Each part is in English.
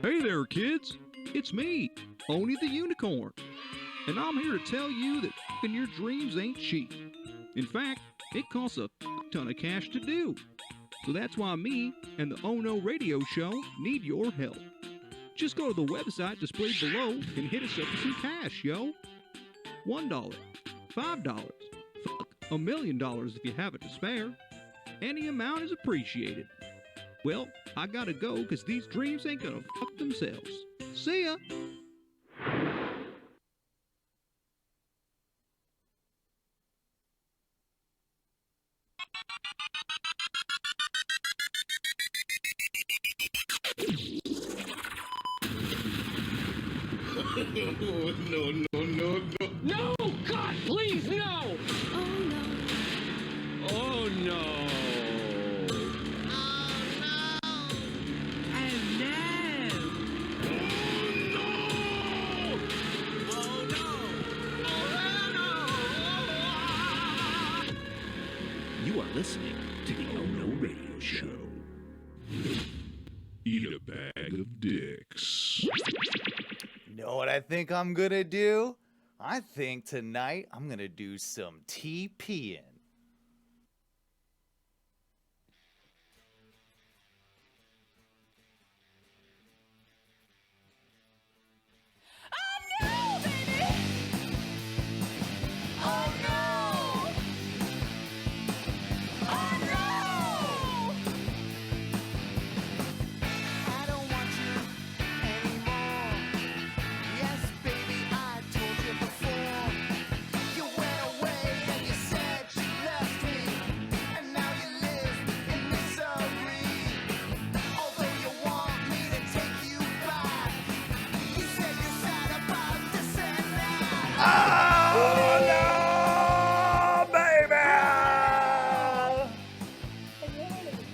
Hey there, kids. It's me, Oni the Unicorn. And I'm here to tell you that f***ing your dreams ain't cheap. In fact, it costs a ton of cash to do. So that's why me and the Oh No Radio Show need your help. Just go to the website displayed below and hit us up with some cash, yo. $1, $5, fuck, $1 million if you have it to spare. Any amount is appreciated. Well, I gotta go because these dreams ain't gonna fuck themselves. See ya! No, no, no, no. No! God, please, no! Oh no. Oh no! You are listening to the Oh No Radio Show. Eat a bag of dicks. You know what I think I'm gonna do? I think tonight I'm gonna do some TPing.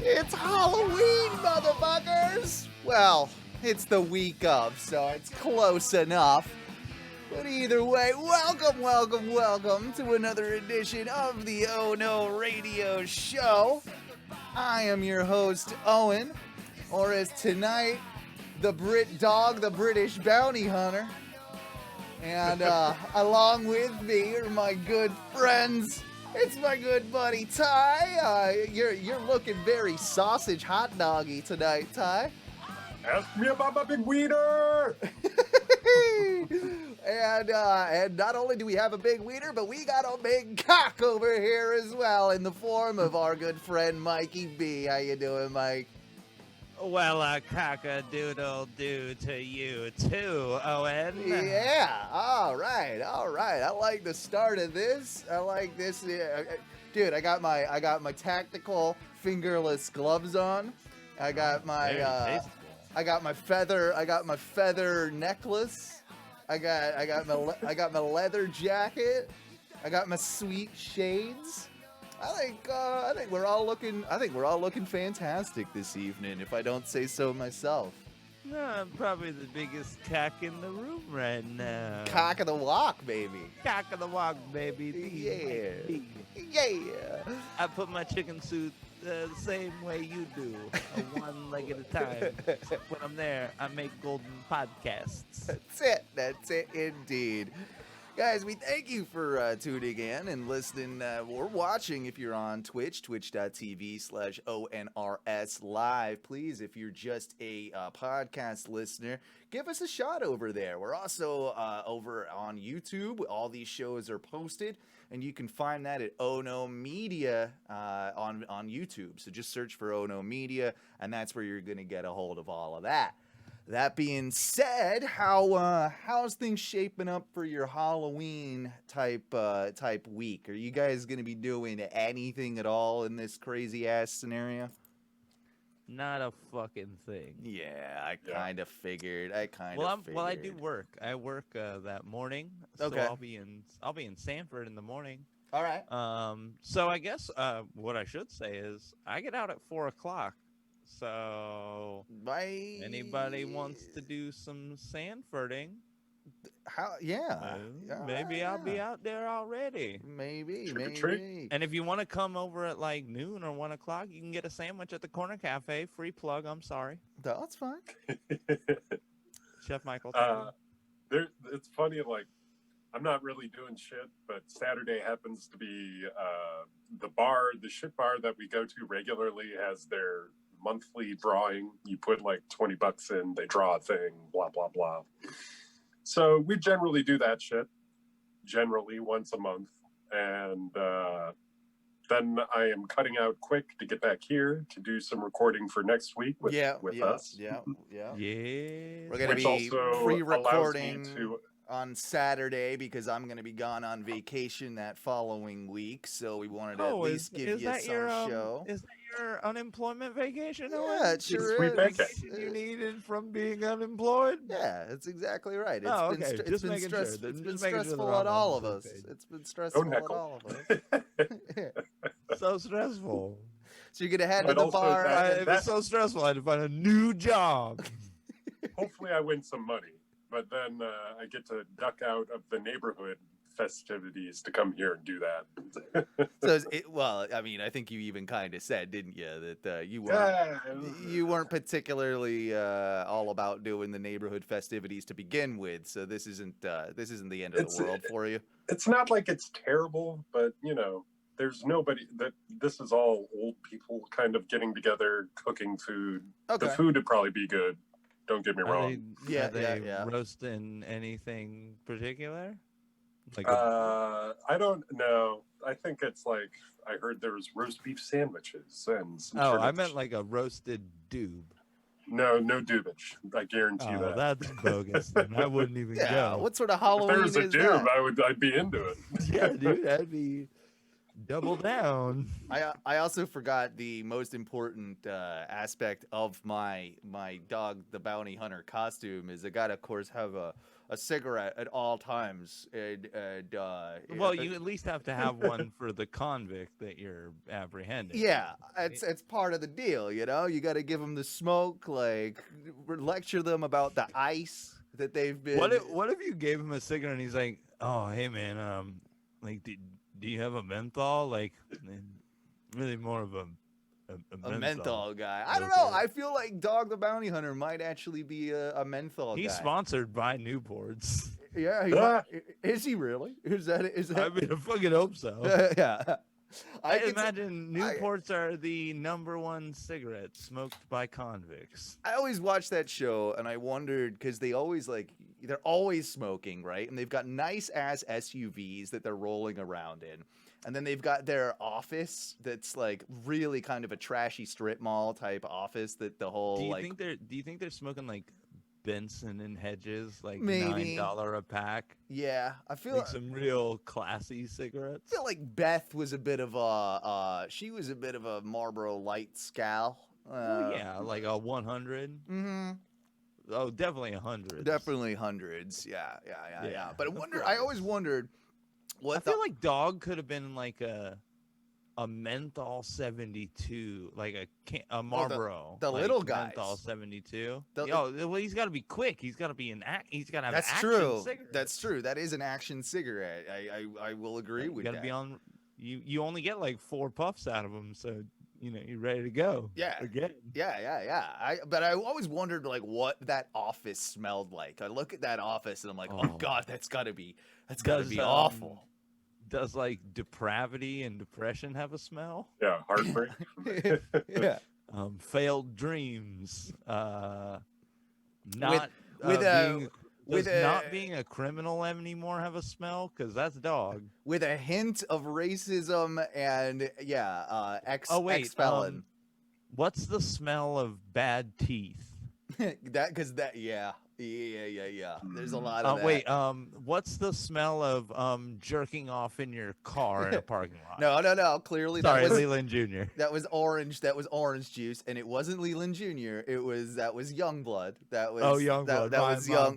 It's Halloween, motherfuckers! Well, it's the week of, so it's close enough. But either way, welcome, welcome, welcome to another edition of the Oh No Radio Show. I am your host, Owen, or as tonight, the Brit Dog, the British Bounty Hunter. And along with me are my good friends. It's my good buddy Ty. You're looking very sausage hot doggy tonight, Ty. Ask me about my big wiener. And not only do we have a big wiener, but we got a big cock over here as well in the form of our good friend Mikey B. How you doing, Mike? Well, cock-a-doodle-doo to you too, Owen. Yeah, all right. I like the start of this. I like this. Dude, I got my tactical fingerless gloves on. I got my feather necklace. I got my leather jacket. I got my sweet shades. I think we're all looking fantastic this evening, if I don't say so myself. No, I'm probably the biggest cock in the room right now. Cock of the walk, baby. Cock of the walk, baby. Yeah. I put my chicken suit the same way you do, one leg at a time. Except when I'm there, I make golden podcasts. That's it indeed. Guys, we thank you for tuning in and listening or watching if you're on Twitch, twitch.tv/ONRS live. Please, if you're just a podcast listener, give us a shot over there. We're also over on YouTube. All these shows are posted, and you can find that at Ono Media on YouTube. So just search for Ono Media, and that's where you're going to get a hold of all of that. That being said, how's things shaping up for your Halloween type week? Are you guys gonna be doing anything at all in this crazy ass scenario? Not a fucking thing. Yeah, I kind of figured. Well, I do work. I work that morning, so Okay. I'll be in Sanford in the morning. All right. So I guess what I should say is I get out at 4 o'clock. So, anybody wants to do some Sanfording? Maybe I'll be out there already. Maybe. And if you want to come over at like noon or 1 o'clock, you can get a sandwich at the Corner Cafe. Free plug. I'm sorry. That's fine. Chef Michael. It's funny, like, I'm not really doing shit, but Saturday happens to be the shit bar that we go to regularly has their monthly drawing. You put like $20 in, they draw a thing, blah, blah, blah. So we generally do that shit, generally once a month. And then I am cutting out quick to get back here to do some recording for next week with us. Yeah. We're going to Which be also pre-recording allows me to on Saturday because I'm going to be gone on vacation that following week. So we wanted to at least give you some show. Is that your unemployment vacation? Yeah, it sure Sweet is. vacation. You needed from being unemployed? Yeah, that's exactly right. It's Oh, been, okay. it's Just been, making stress, sure. it's Just been making sure stressful that on I'm all on of the us. same page. It's been stressful on nickel. all of us. So stressful. So you're going to head to But the also bar. It was so stressful. I had to find a new job. Hopefully I win some money, but then I get to duck out of the neighborhood festivities to come here and do that. Well, I mean, I think you even kind of said, didn't you, that you weren't particularly all about doing the neighborhood festivities to begin with. So this isn't the end of the world for you. It's not like it's terrible, but you know, there's nobody that this is all old people kind of getting together, cooking food. Okay. The food would probably be good. Don't get me Are wrong. they Yeah. roasting anything particular? Like I don't know. I think it's like I heard there was roast beef sandwiches and some sort I of meant like a roasted doob. no dubage. I guarantee you that. That's bogus. Then. I wouldn't even Yeah. go. What sort of If Halloween there was a is doob, that? I'd be into it. Yeah, dude, that'd be double down. I also forgot the most important aspect of my dog, the bounty hunter costume is I got to, of course, have a cigarette at all times. Well, you at least have to have one for the convict that you're apprehending. Yeah, it's part of the deal, you know. You got to give them the smoke, like lecture them about the ice that they've been. What if you gave him a cigarette and he's like, "Oh, hey man, like, do you have a menthol? Like, really more of a menthol guy. I don't know. I feel like Dog the Bounty Hunter might actually be a menthol guy. He's sponsored by Newports. Yeah, is he really? Is that? I mean, I fucking hope so. Yeah. I imagine Newports are the #1 cigarette smoked by convicts. I always watched that show and I wondered because they're always smoking, right? And they've got nice ass SUVs that they're rolling around in. And then they've got their office that's like really kind of a trashy strip mall type office that the whole do you think they're smoking like Benson and Hedges, like maybe $9 a pack? Yeah, I feel like some real classy cigarettes. I feel like Beth was a bit of a she was a bit of a Marlboro Light scal. Yeah, like a 100. Mm-hmm. Oh, definitely 100. Definitely hundreds. Yeah. But I always wondered. I feel like Dog could have been like a menthol 72, like a Marlboro. The like little guys. Menthol 72. Well, he's got to be quick. He's got to be he's got to have That's action true. cigarettes. That's true. That is an action cigarette. I will agree with that. You got to be on. You only get like 4 puffs out of them, so you know you're ready to go. Yeah. Again. Yeah. But I always wondered like what that office smelled like. I look at that office and I'm like, oh God, that's gotta be awful. Does like depravity and depression have a smell? Yeah, heartbreak. Yeah. Failed dreams. Not being a criminal anymore have a smell? Because that's Dog. With a hint of racism and ex-felon. What's the smell of bad teeth? Yeah. There's a lot of that. Wait, what's the smell of jerking off in your car in a parking lot? No. Clearly, sorry, Leland Jr. That was orange. That was orange juice, and it wasn't Leland Jr. That was Youngblood. That was Youngblood.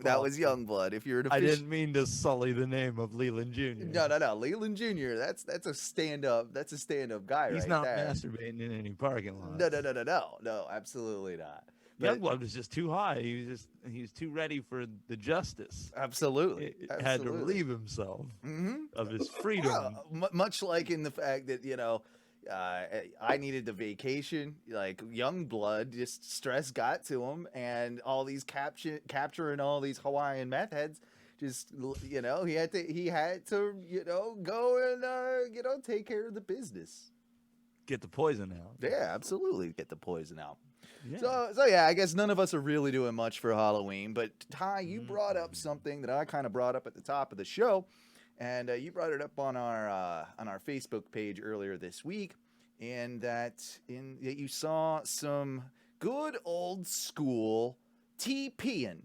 That was Youngblood. If you're I didn't mean to sully the name of Leland Jr. No. Leland Jr. That's a stand-up. That's a stand-up guy. He's right not there. masturbating in any parking lot. No, absolutely not. Youngblood was just too high. He was too ready for the justice. Absolutely. Had to relieve himself of his freedom. Well, much like in the fact that I needed the vacation. Like young blood, just stress got to him, and all these capturing all these Hawaiian meth heads. Just he had to go and take care of the business. Get the poison out. Yeah, absolutely, get the poison out. Yeah. So yeah, I guess none of us are really doing much for Halloween. But Ty, you brought up something that I kind of brought up at the top of the show, and you brought it up on our Facebook page earlier this week, and that you saw some good old school TPing.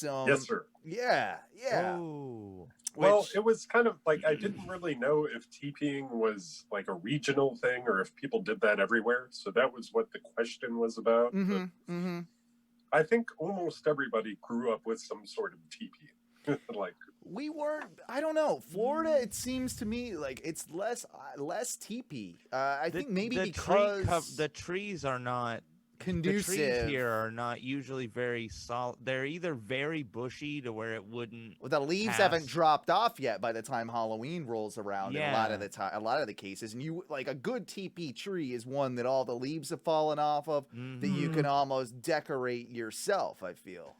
Yes, sir. Yeah. Oh. Well, it was kind of like I didn't really know if TPing was like a regional thing or if people did that everywhere. So that was what the question was about. I think almost everybody grew up with some sort of TPing. Like we weren't. I don't know. Florida, it seems to me like it's less TP. I think maybe because the trees are not conducive. The trees here are not usually very solid. They're either very bushy to where it wouldn't. Well, the leaves haven't dropped off yet by the time Halloween rolls around. Yeah. In a lot of the cases, and you like a good TP tree is one that all the leaves have fallen off of that you can almost decorate yourself. I feel.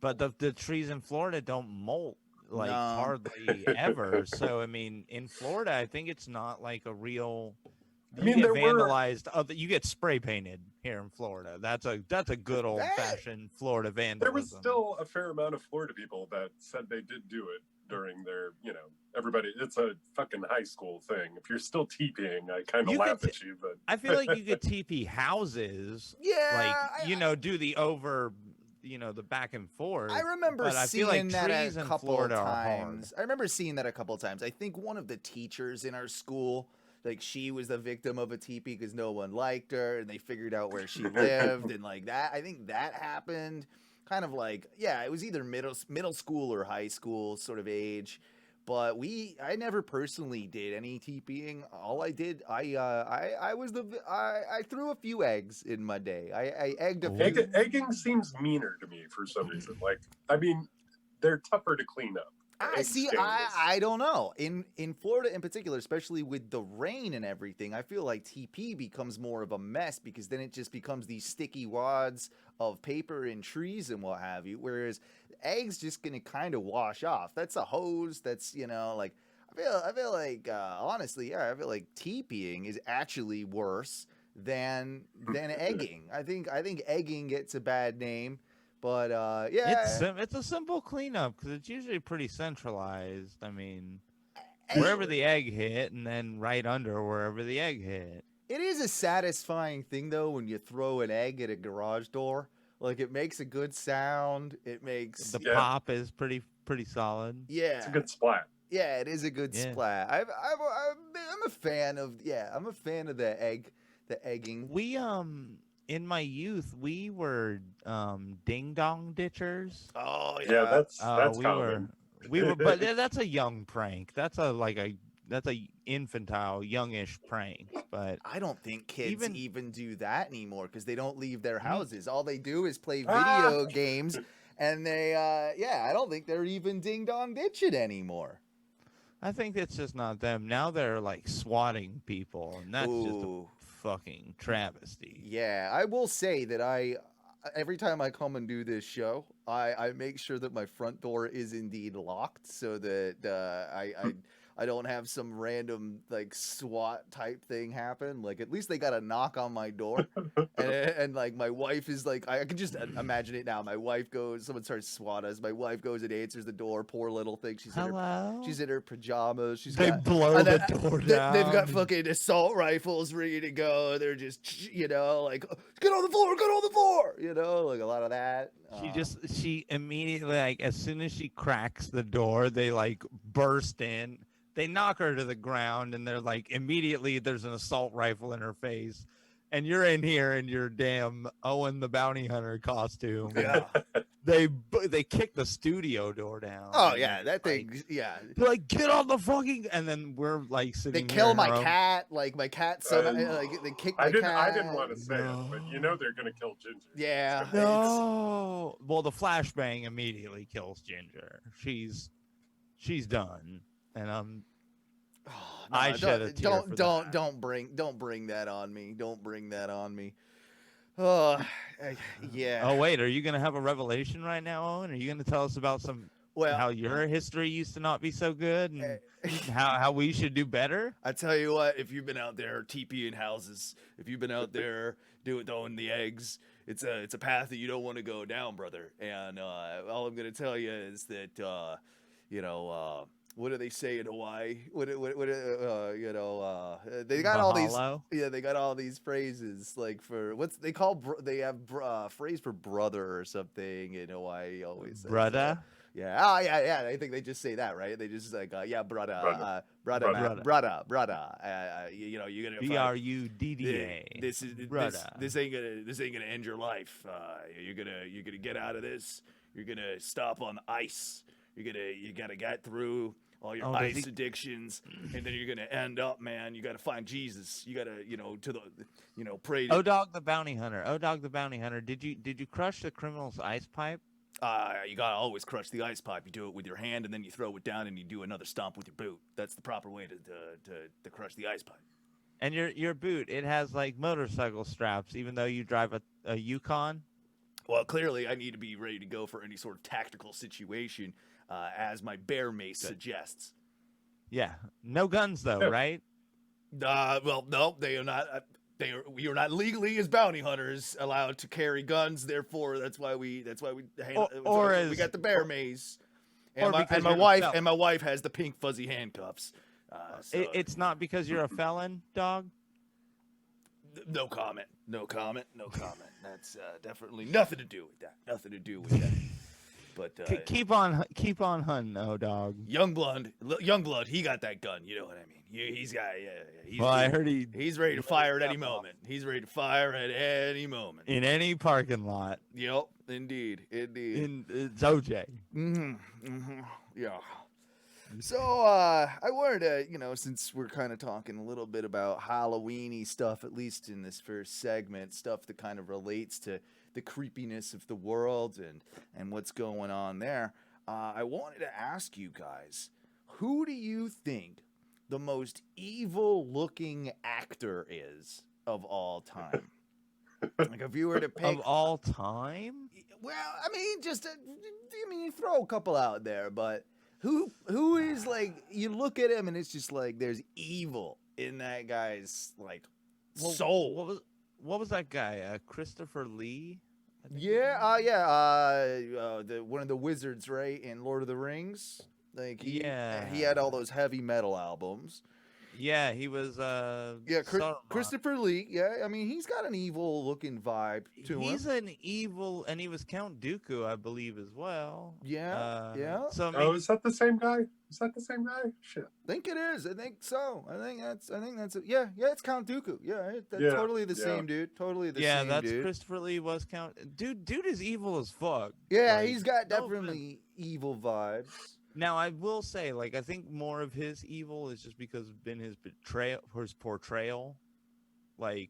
But the trees in Florida don't molt like hardly ever. So I mean, in Florida, I think it's not like a real. You get vandalized. You get spray painted here in Florida. That's a good old fashioned Florida vandalism. There was still a fair amount of Florida people that said they did do it during their, everybody. It's a fucking high school thing. If you're still TPing, I kind of laugh at you. But I feel like you could TP houses. Yeah, like do the over. The back and forth. I remember seeing that a couple of times. I remember seeing that a couple of times. I think one of the teachers in our school. Like she was the victim of a TP because no one liked her, and they figured out where she lived, and like that. I think that happened, kind of like it was either middle school or high school sort of age. But I never personally did any TPing. All I did, I threw a few eggs in my day. I egged a few. Egging seems meaner to me for some reason. Like I mean, they're tougher to clean up. I don't know. In Florida in particular, especially with the rain and everything, I feel like TP becomes more of a mess because then it just becomes these sticky wads of paper and trees and what have you. Whereas eggs just gonna kind of wash off. That's a hose. That's like I feel like honestly, I feel like TPing is actually worse than egging. I think egging gets a bad name. But it's a simple cleanup because it's usually pretty centralized. I mean, wherever the egg hit, and then right under wherever the egg hit. It is a satisfying thing though when you throw an egg at a garage door. Like it makes a good sound. It makes the pop is pretty solid. Yeah, it's a good splat. Yeah, it is a good splat. I'm a fan of the egging. We in my youth, we were ding dong ditchers. Oh yeah, that's common. We were, but that's a young prank. That's a infantile, youngish prank. But I don't think kids even do that anymore because they don't leave their houses. All they do is play video games, and they I don't think they're even ding dong ditching anymore. I think it's just not them. Now they're like swatting people, and that's just a fucking travesty. Yeah, I will say that every time I come and do this show, I make sure that my front door is indeed locked so that I don't have some random like SWAT type thing happen. Like at least they got a knock on my door, and like my wife is like I can just imagine it now. My wife goes, someone starts SWAT us. My wife goes and answers the door. Poor little thing. She's in her pajamas. Blow the door down. They've got fucking assault rifles ready to go. They're just like get on the floor. Like a lot of that. She immediately like as soon as she cracks the door, they like burst in. They knock her to the ground, and they're like, immediately there's an assault rifle in her face. And you're in here in your damn Owen the Bounty Hunter costume. Yeah. They kick the studio door down. Oh, yeah, that thing, yeah. They're like, get on the fucking... And then we're like sitting They kill my cat. Like, my cat, they kick my cat. I didn't want to say it, but they're going to kill Ginger. Yeah. No. Well, the flashbang immediately kills Ginger. She's done. And Oh, I shed a tear for that. don't bring that on me. Don't bring that on me. Oh, yeah. Oh wait, are you gonna have a revelation right now, Owen? Are you gonna tell us about how your history used to not be so good and how we should do better? I tell you what, if you've been out there TPing houses, if you've been out there throwing the eggs, it's a path that you don't want to go down, brother. And all I'm gonna tell you is that what do they say in Hawaii? They got all these. Mahalo? Yeah, they got all these phrases like for what's they call. They have phrase for brother or something in Hawaii. Always says, Brother? yeah. Oh yeah. I think they just say that, right? They just like yeah, brother, brother. You're gonna BRUDDA. This ain't gonna end your life. You're gonna get out of this. You're gonna stop on the ice. You gotta get through all your ice addictions, and then you're gonna end up, man. You gotta find Jesus. You gotta, pray. O-Dog the Bounty Hunter. O-Dog the Bounty Hunter. Did you crush the criminal's ice pipe? You gotta always crush the ice pipe. You do it with your hand, and then you throw it down, and you do another stomp with your boot. That's the proper way to crush the ice pipe. And your boot, it has like motorcycle straps, even though you drive a Yukon. Well, clearly, I need to be ready to go for any sort of tactical situation, as my bear mace suggests. Yeah, no guns though, right? Well, no, they are not. We are not legally as bounty hunters allowed to carry guns. Therefore, that's why we we got the bear maze. And my wife has the pink fuzzy handcuffs. It's not because you're a felon, dog. No comment. That's definitely nothing to do with that. But keep on hunting, though, dog. Youngblood, he got that gun. You know what I mean? I heard he's ready to fire at any moment. He's ready to fire at any moment. In any parking lot. Yep, indeed. It's OJ. Yeah. So I wanted to, since we're kind of talking a little bit about Halloween-y stuff, at least in this first segment, stuff that kind of relates to the creepiness of the world and what's going on there, I wanted to ask you guys, who do you think the most evil-looking actor is of all time? Like, if you were to pick... Of all time? Well, I mean, you throw a couple out there, but... Who is like, you look at him and it's just like there's evil in that guy's like soul. What was that guy? Christopher Lee? Yeah, one of the wizards, right, in Lord of the Rings. Like he had all those heavy metal albums. Yeah, he was Christopher Lee. Yeah, I mean, he's got an evil looking vibe to him. He's an evil, and he was Count Dooku, I believe, as well. Yeah. So is that the same guy? Shit. I think it is. I think so. I think that's it. Yeah, it's Count Dooku. Yeah, totally the same dude. Totally the same dude. Yeah, that's Christopher Lee was Count. Dude is evil as fuck. Yeah, he's got definitely evil vibes. Now, I will say, like, I think more of his evil is just because of his portrayal. Like,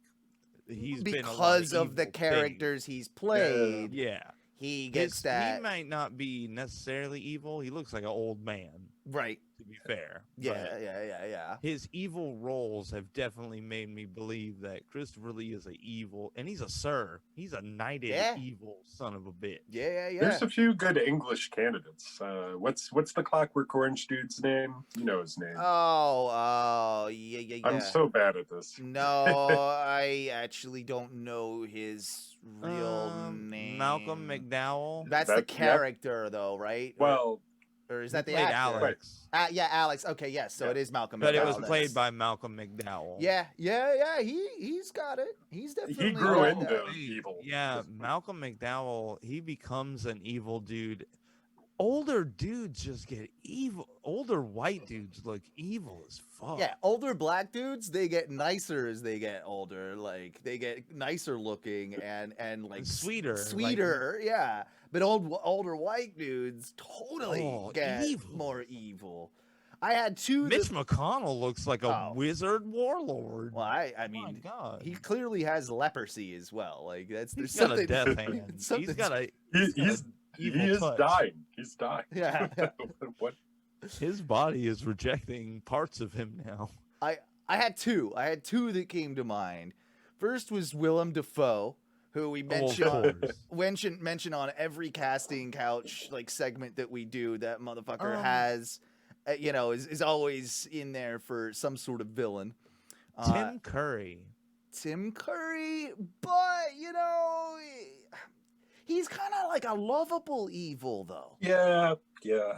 he's been because of the characters he's played. Yeah. He gets that. He might not be necessarily evil. He looks like an old man. Right. To be fair. Yeah. His evil roles have definitely made me believe that Christopher Lee is an evil, and he's a sir. He's a knighted evil son of a bitch. Yeah. There's a few good English candidates. What's the Clockwork Orange dude's name? You know his name. Oh, yeah. I'm so bad at this. No, I actually don't know his real name. Malcolm McDowell. That's the character, though, right? Well. Or is that the actor? Alex? Yeah, Alex. Okay, yes. So it is Malcolm McDowell. But it was played by Malcolm McDowell. Yeah. He's got it. He's definitely. He grew into evil. Yeah, Malcolm McDowell. He becomes an evil dude. Older dudes just get evil. Older white dudes look evil as fuck. Yeah, older black dudes, they get nicer as they get older. Like, they get nicer looking and like sweeter. Like, yeah. But older white dudes totally get more evil. I had two. Mitch McConnell looks like a wizard warlord. Well, I mean, my God. He clearly has leprosy as well. Like, there's got something. A death hand. He's got a. He is dying. He's dying. Yeah. What? His body is rejecting parts of him now. I had two. I had two that came to mind. First was Willem Dafoe, who we mention on every casting couch like segment that we do. That motherfucker has, is always in there for some sort of villain. Tim Curry, but he's kind of like a lovable evil though. Yeah,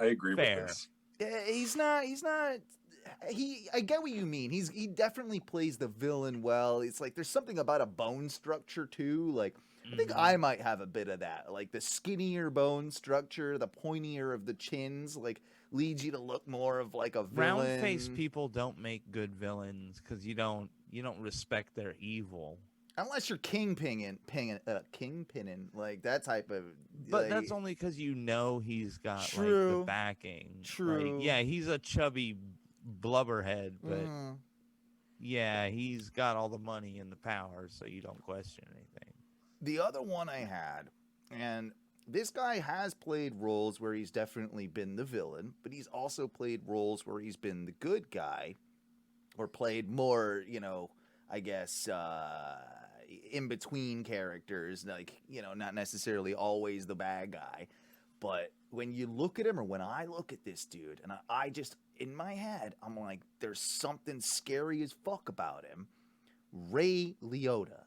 I agree Fair. with this. He's not. I get what you mean. He definitely plays the villain well. It's like there's something about a bone structure too. Like I think I might have a bit of that. Like the skinnier bone structure, the pointier of the chins, like leads you to look more of like a villain. Round-faced people don't make good villains because you don't respect their evil. Unless you're kingpinning like that type of. But that's only because he's got like the backing. True. Like, yeah, he's a chubby blubberhead, but yeah, he's got all the money and the power, so you don't question anything. The other one I had, and this guy has played roles where he's definitely been the villain, but he's also played roles where he's been the good guy, or played more, I guess, in between characters, like, not necessarily always the bad guy. But when you look at him, or when I look at this dude, and I just, in my head, I'm like, there's something scary as fuck about him. Ray Liotta.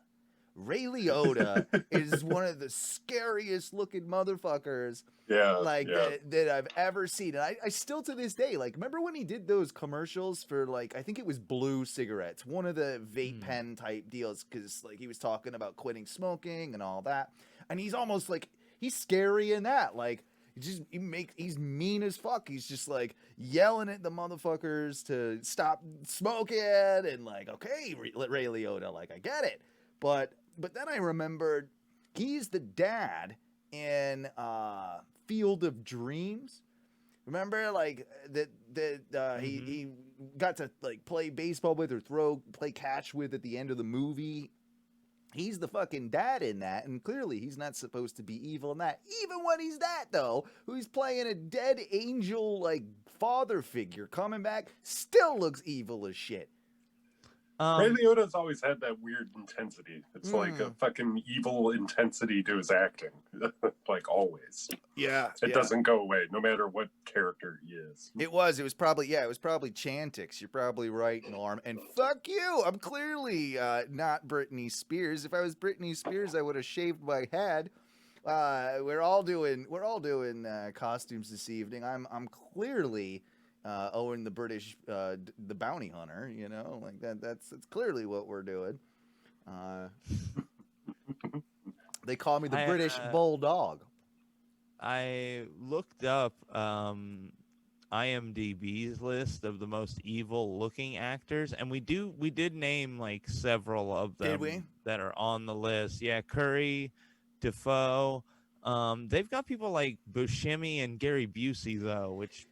Ray Liotta is one of the scariest looking motherfuckers that I've ever seen. And I still to this day, like, remember when he did those commercials for, like, I think it was Blue cigarettes, one of the vape pen type deals, because, like, he was talking about quitting smoking and all that. And he's almost like, he's scary in that. Like, he's mean as fuck. He's just like yelling at the motherfuckers to stop smoking and like, okay, Ray Liotta, like I get it. But then I remembered he's the dad in Field of Dreams. Remember, like he got to like play baseball with or play catch with at the end of the movie. He's the fucking dad in that, and clearly he's not supposed to be evil in that. Even when he's that, though, who's playing a dead angel, like, father figure coming back, still looks evil as shit. Ray Liotta's always had that weird intensity. It's like a fucking evil intensity to his acting. Like, always. Yeah. It doesn't go away, no matter what character he is. It was probably Chantix. You're probably right, Norm. And fuck you! I'm clearly not Britney Spears. If I was Britney Spears, I would have shaved my head. We're all doing costumes this evening. I'm clearly Owen the British, the bounty hunter, like that's clearly what we're doing. They call me the British Bulldog. I looked up IMDb's list of the most evil looking actors, and we did name like several of them. Did we? That are on the list. Yeah, Curry, Defoe. They've got people like Buscemi and Gary Busey though, which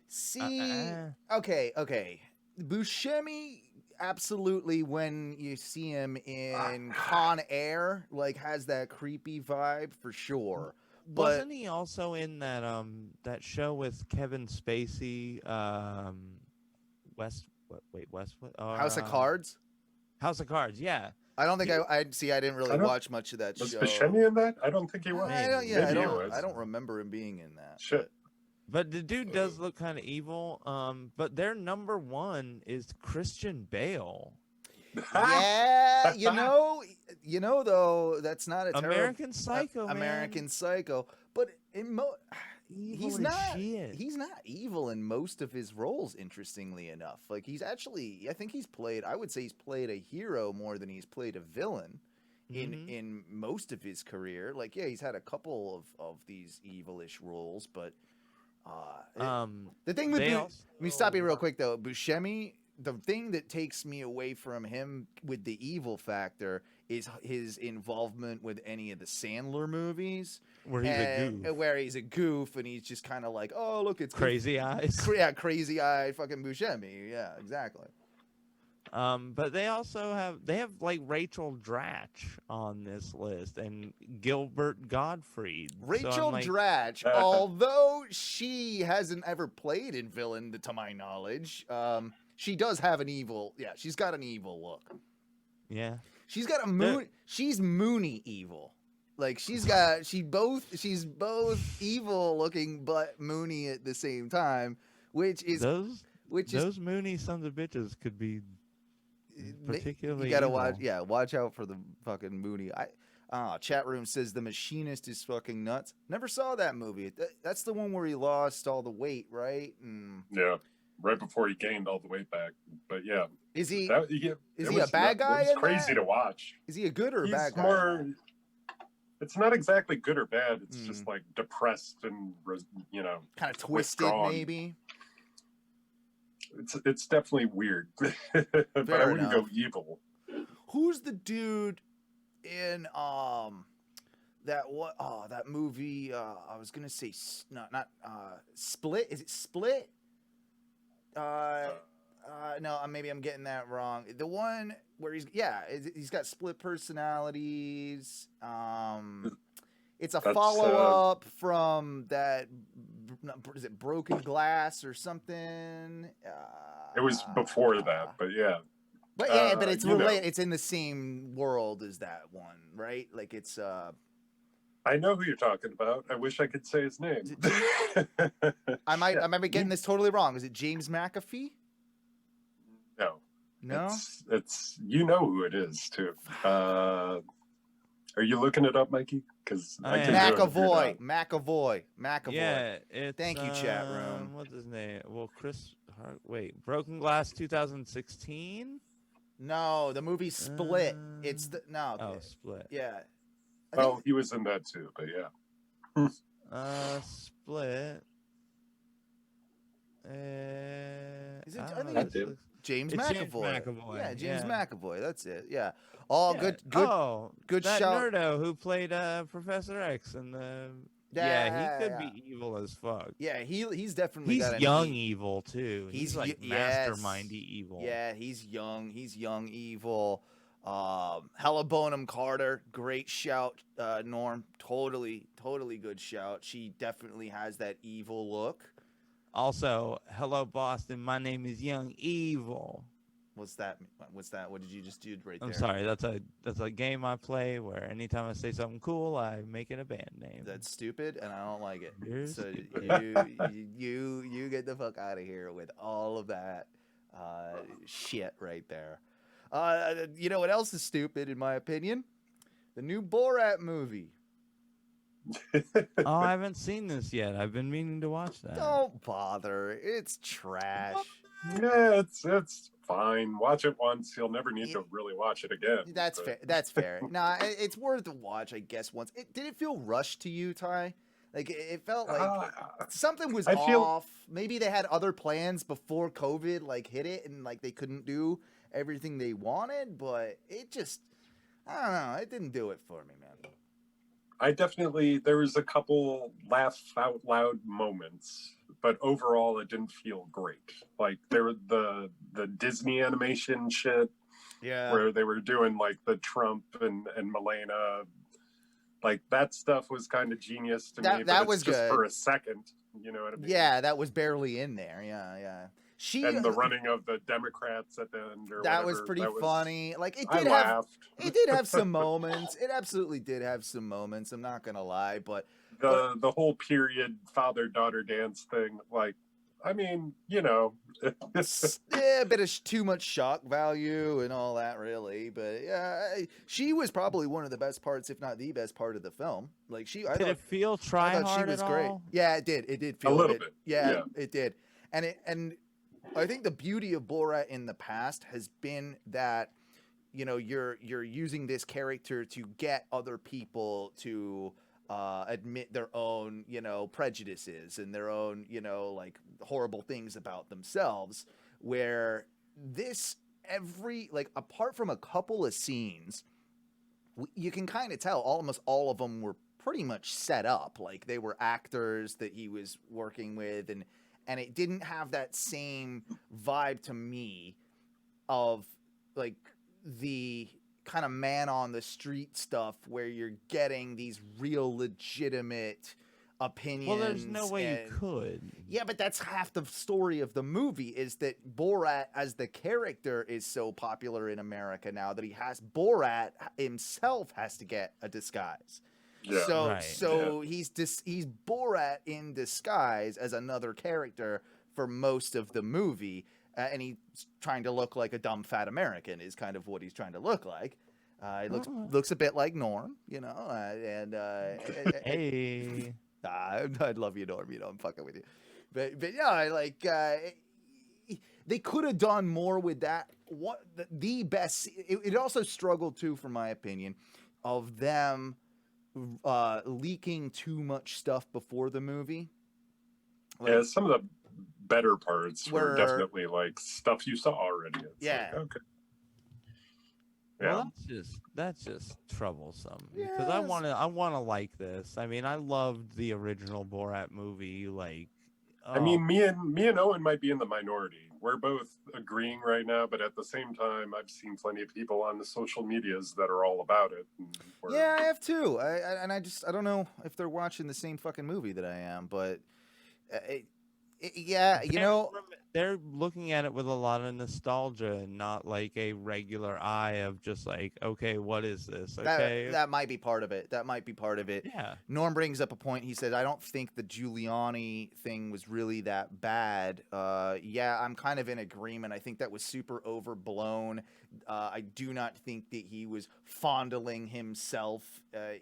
okay. Buscemi absolutely, when you see him in Con Air, like has that creepy vibe for sure. But wasn't he also in that show with Kevin Spacey, Westwood? House of Cards? House of Cards, yeah. I don't think I didn't really watch much of that show. Was Buscemi in that? I don't think he was. I don't remember him being in that. Shit. But the dude does look kind of evil. But their number one is Christian Bale. Yeah, though, that's not a American Psycho, man. American Psycho. But he's not evil in most of his roles, interestingly enough. Like, he's actually, I think I would say he's played a hero more than he's played a villain in most of his career. Like, yeah, he's had a couple of these evilish roles, but the thing with let me stop you real quick though. Buscemi, the thing that takes me away from him with the evil factor is his involvement with any of the Sandler movies. Where he's a goof, and he's just kind of like, oh, look, it's Crazy Eyes. Yeah, Crazy Eye fucking Buscemi. Yeah, exactly. But they also have like Rachel Dratch on this list and Gilbert Gottfried. So I'm Rachel like, Dratch, although she hasn't ever played in villain, to my knowledge, she does have an evil. Yeah, she's got an evil look. yeah. She's got a moon. She's Moony evil. Like she's both evil looking but Moony at the same time, which is those Mooney sons of bitches could be particularly. You gotta evil. watch out for the fucking Moony. Chat room says The Machinist is fucking nuts. Never saw that movie. That's the one where he lost all the weight, right? Yeah, right before he gained all the weight back. But yeah, is he is he a bad guy? It's crazy to watch. Is he a good or a bad guy? More, it's not exactly good or bad. It's just like depressed and kind of twisted, withdrawn. maybe. It's definitely weird, but I wouldn't go evil. Who's the dude in that movie? I was gonna say not Split. Is it Split? No, maybe I'm getting that wrong. The one where he's got split personalities. It's a follow-up from that. Is it Broken Glass or something? It was before that, but yeah. But it's related. It's in the same world as that one, right? Like it's. I know who you're talking about. I wish I could say his name. I might be getting this totally wrong. Is it James McAfee? No. It's you know who it is too. Are you looking it up, Mikey? Because I can McAvoy. Yeah, it's, thank you, chat room. What's his name? Well, Broken Glass 2016. No, the movie Split. It's the no. Oh, Split. Yeah. He was in that too, but yeah. Split. Is it? I think it's James McAvoy. Yeah, James McAvoy. That's it. Yeah. Good that shout. nerdo who played Professor X and the. Yeah, he could be evil as fuck. Yeah, he's definitely. He's young evil too. He's like yes. mastermindy evil. Yeah, he's young. He's young evil. Hella Bonham Carter, great shout. Norm, totally good shout. She definitely has that evil look. Also, hello Boston. My name is Young Evil. What's that? What did you just do right there? I'm sorry. That's a game I play where anytime I say something cool, I make it a band name. That's stupid, and I don't like it. You're so stupid. you get the fuck out of here with all of that shit right there. You know what else is stupid in my opinion? The new Borat movie. Oh, I haven't seen this yet. I've been meaning to watch that. Don't bother. It's trash. Yeah, it's fine. Watch it once. You'll never need to really watch it again. That's fair. That's fair. Nah, it's worth a watch, I guess, once. Did it feel rushed to you, Ty? Like, it felt like something was off. Maybe they had other plans before COVID, like, hit it, and, like, they couldn't do everything they wanted, but it just, I don't know. It didn't do it for me, man. There was a couple laugh out loud moments, but overall it didn't feel great. Like there were the Disney animation shit, where they were doing like the Trump and Milena, like that stuff was kind of genius to me. That was just good for a second, you know what I mean? Yeah, that was barely in there. Yeah. And the running of the Democrats at the end, or that whatever, was pretty funny. Like it did did have some moments. It absolutely did have some moments. I'm not gonna lie, but the whole period father-daughter dance thing, like, I mean, you know, a bit of too much shock value and all that, really. But yeah, she was probably one of the best parts, if not the best part of the film. Like did it feel try hard she was at great. all? Yeah, it did. It did feel a little bit. Yeah, it did. And I think the beauty of Borat in the past has been that, you know, you're using this character to get other people to admit their own, you know, prejudices and their own, you know, like horrible things about themselves. Where this apart from a couple of scenes, you can kind of tell almost all of them were pretty much set up. Like they were actors that he was working with, and it didn't have that same vibe to me of like the kind of man on the street stuff where you're getting these real legitimate opinions. Well, there's no way you and- could. Yeah, but that's half the story of the movie is that Borat as the character is so popular in America now that Borat himself has to get a disguise. Yeah. So he's Borat in disguise as another character for most of the movie, and he's trying to look like a dumb fat American is kind of what he's trying to look like. He looks a bit like Norm, you know, Hey. I love you, Norm. You know, I'm fucking with you, but yeah, like they could have done more with that. What the best? It also struggled too, from my opinion, of them leaking too much stuff before the movie. Like, Yeah, some of the better parts were Were- definitely like stuff you saw already. It's Yeah. like, okay. Yeah. Well, that's just troublesome because Yes. I want to like this. I mean, I loved the original Borat movie. Like, I mean, me and Owen might be in the minority. We're both agreeing right now, but at the same time, I've seen plenty of people on the social medias that are all about it. And yeah, I have too. I don't know if they're watching the same fucking movie that I am, but yeah, you know. they're looking at it with a lot of nostalgia and not like a regular eye of just like, okay, what is this? Okay, That might be part of it. That might be part of it. yeah. Norm brings up a point. He said, I don't think the Giuliani thing was really that bad. Yeah, I'm kind of in agreement. I think that was super overblown. I do not think that he was fondling himself,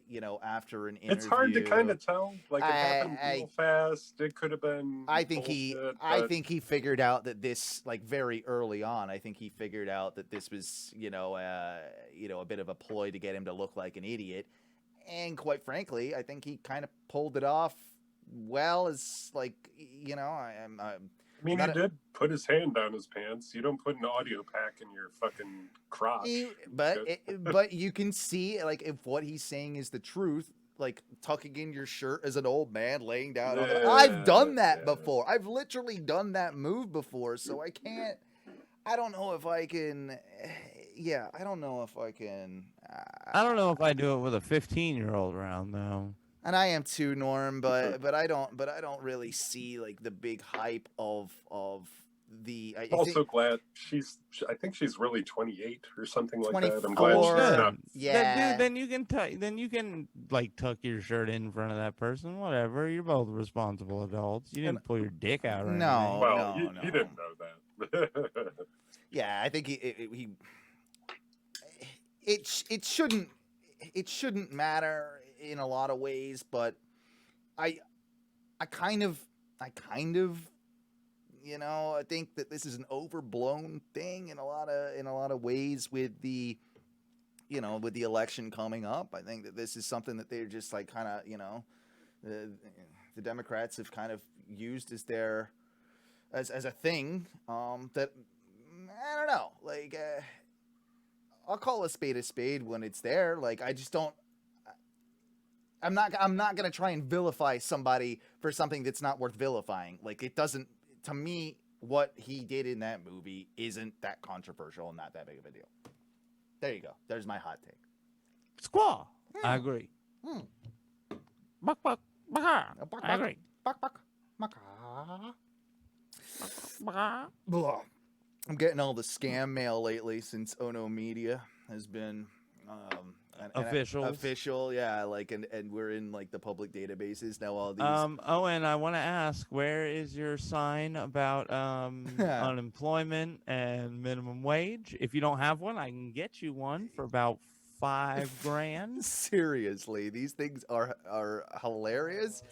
you know, after an interview. it's hard to kind of tell. Like, it happened real fast. It could have been. I think he figured out that this, like, very early on. I think he figured out that this was, you know, a bit of a ploy to get him to look like an idiot. And quite frankly, I think he kind of pulled it off well. As like, you know, I mean, he did put his hand down his pants. You don't put an audio pack in your fucking crotch. But you can see, like, if what he's saying is the truth, like tucking in your shirt as an old man, laying down. I've done that before. I've literally done that move before. So I can't. I don't know if I can. Yeah, I don't know if I can. I don't know if I do it with a 15-year-old around though. And I am too, Norm, but I don't really see like the big hype of the. Glad I think she's really 28 or something like that. I'm 24. glad she's not. Yeah. Then you can like tuck your shirt in front of that person. Whatever. You're both responsible adults. You didn't pull your dick out or No. anything. Well, he didn't know that. Yeah, I think it shouldn't matter in a lot of ways, but I kind of, you know, I think that this is an overblown thing in a lot of ways with the, you know, with the election coming up. I think that this is something that they're just like kind of, you know, the Democrats have kind of used as their as a thing that I don't know, like I'll call a spade when it's there. Like, I just don't. I'm not gonna try and vilify somebody for something that's not worth vilifying. Like, it doesn't. To me, what he did in that movie isn't that controversial and not that big of a deal. There you go. There's my hot take. Squaw. I agree. Buck, buck, buck, I agree. Buck, buck, Buck. Blah. I'm getting all the scam mail lately since Ono Media has been official, yeah. Like, and we're in like the public databases now. All these. Owen, I want to ask, where is your sign about unemployment and minimum wage? If you don't have one, I can get you one for about $5,000. Seriously, these things are hilarious.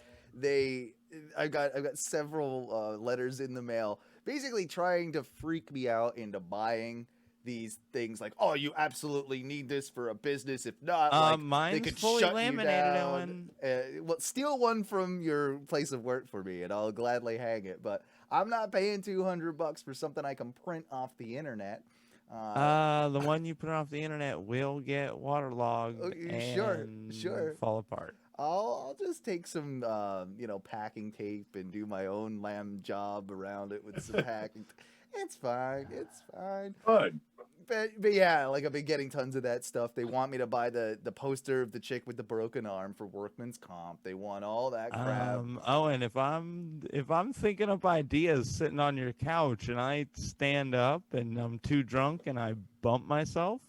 I got several letters in the mail, basically trying to freak me out into buying these things. Like, oh, you absolutely need this for a business. If not, like, mine's they could fully shut laminated, you down. Owen. Well, steal one from your place of work for me, and I'll gladly hang it. But I'm not paying $200 for something I can print off the internet. The one you put off the internet will get waterlogged and sure. fall apart. I'll just take some, packing tape and do my own lamb job around it with some packing. It's fine. Fine. but yeah, like I've been getting tons of that stuff. They want me to buy the poster of the chick with the broken arm for workman's comp. They want all that crap. Owen, if I'm thinking up ideas sitting on your couch and I stand up and I'm too drunk and I bump myself,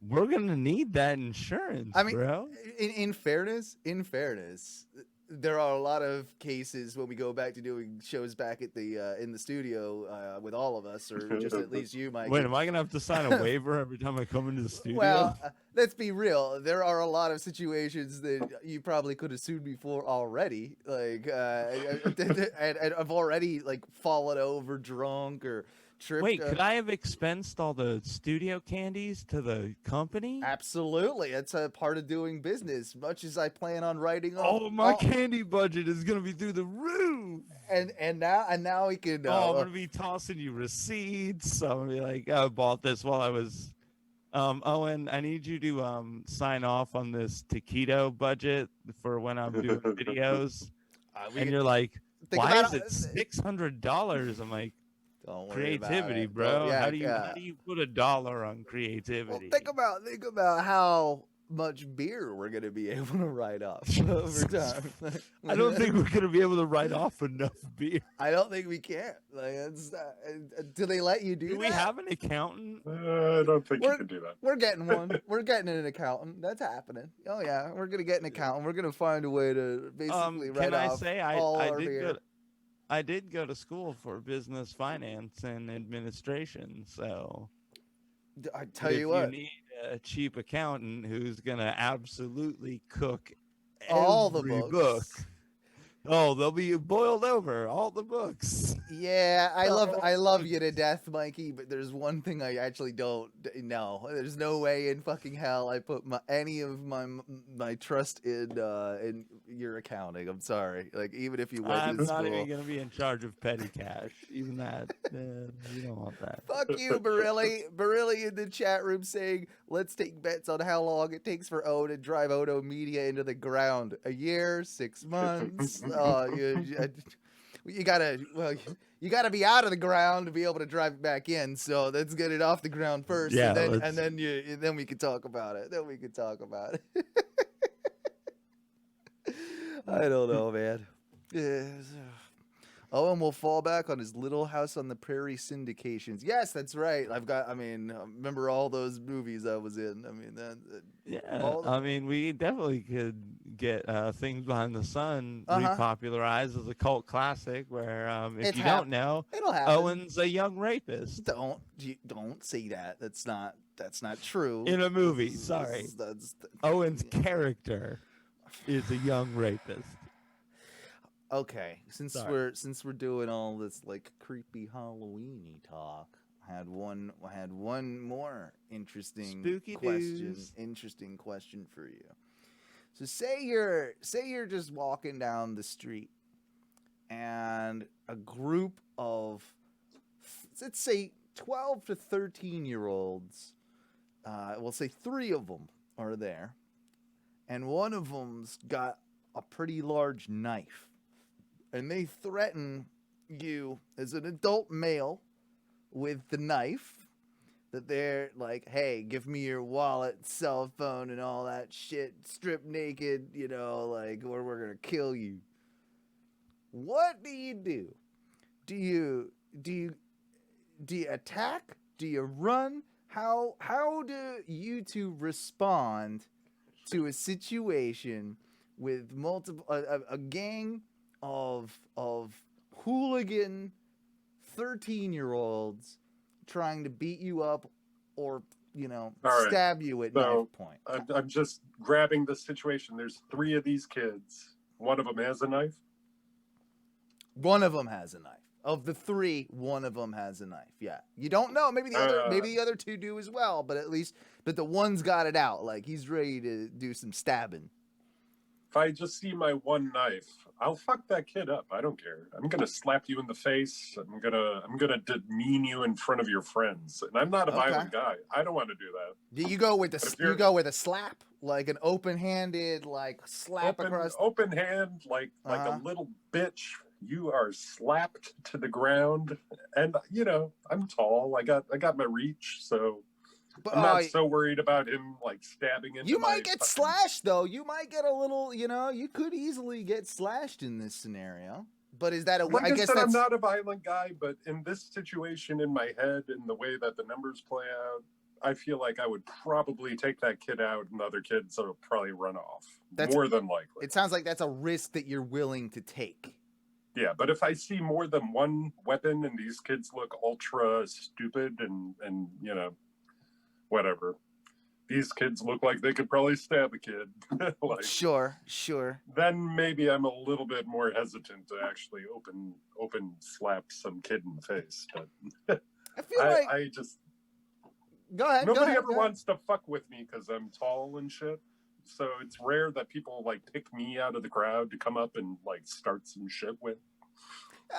we're gonna need that insurance, I mean, bro. In fairness, there are a lot of cases when we go back to doing shows back at the in the studio with all of us, or just at least you, Mike. Wait, am I gonna have to sign a waiver every time I come into the studio? Well, let's be real. There are a lot of situations that you probably could have sued me for already. Like, and I've already like fallen over drunk or tripped. Wait, could I have expensed all the studio candies to the company? Absolutely, it's a part of doing business. Much as I plan on writing. Oh, my candy budget is gonna be through the roof. And now we can. I'm gonna be tossing you receipts. I'm gonna be like, I bought this while I was. Owen, I need you to sign off on this taquito budget for when I'm doing videos. And you're like, why is it $600? I'm like, don't worry creativity, about it. bro. Yeah, How do you put $1 on creativity? Well, think about how much beer we're gonna be able to write off over time. I don't think we're gonna be able to write off enough beer. I don't think we can. Like, do they let you do that? Do we have an accountant? I don't think you can do that. We're getting one. We're getting an accountant. That's happening. Oh yeah, we're gonna get an accountant. We're gonna find a way to basically write off all our beer. I did go to school for business finance and administration, so I tell you what, you need a cheap accountant who's gonna absolutely cook all the every books. book. Oh, they'll be boiled over, all the books. Yeah, I love you to death, Mikey, but there's one thing I actually don't know. There's no way in fucking hell I put any of my trust in your accounting. I'm sorry. Like, even if you went to school. I'm not even gonna be in charge of petty cash. Even that, you don't want that. Fuck you, Barilli. Barilli in the chat room saying, let's take bets on how long it takes for Owen to drive Odo Media into the ground. A year, 6 months. You gotta be out of the ground to be able to drive it back in. So let's get it off the ground first, yeah, and then we can talk about it. I don't know, man. Owen will fall back on his Little House on the Prairie syndications. Yes, that's right. Remember all those movies I was in. We definitely could get Things Behind the Sun repopularized as a cult classic. Where if you don't know, Owen's a young rapist. Don't say that. That's not true. In a movie, sorry. Owen's character is a young rapist. Okay, since we're doing all this like creepy Halloween-y talk, I had one more interesting question for you. So say you're just walking down the street, and a group of, let's say, 12 to 13-year-olds, we'll say 3 of them are there, and one of them's got a pretty large knife. And they threaten you as an adult male with the knife, that they're like, hey, give me your wallet, cell phone, and all that shit, strip naked, or we're going to kill you. What do you do? Do you attack? Do you run? How do you two respond to a situation with a gang of hooligan 13-year-olds trying to beat you up or stab you at knife point? I'm just grabbing the situation. There's 3 of these kids. One of them has a knife. One of them has a knife. Of the 3, one of them has a knife. Yeah, you don't know. Maybe the other 2 do as well. But the one's got it out. Like, he's ready to do some stabbing. If I just see my one knife, I'll fuck that kid up. I don't care. I'm gonna slap you in the face. I'm gonna demean you in front of your friends. And I'm not a violent guy. I don't want to do that. Do you go with a slap, like an open-handed, like slap across? Open hand, like a little bitch. you are slapped to the ground. And you know, I'm tall. I got my reach, so But I'm not so worried about him like stabbing into you my might get fucking- slashed though. You might get a little, you could easily get slashed in this scenario. But is that a? Like I guess said, that's I'm not a violent guy, but in this situation, in my head, and the way that the numbers play out, I feel like I would probably take that kid out, and the other kids will probably run off. More than likely. It sounds like that's a risk that you're willing to take. Yeah, but if I see more than one weapon and these kids look ultra stupid and you know, whatever. These kids look like they could probably stab a kid. Like, Sure. then maybe I'm a little bit more hesitant to actually open slap some kid in the face. But I feel like I just go ahead. nobody go ahead, ever go ahead. wants to fuck with me because I'm tall and shit. So it's rare that people like pick me out of the crowd to come up and like start some shit with.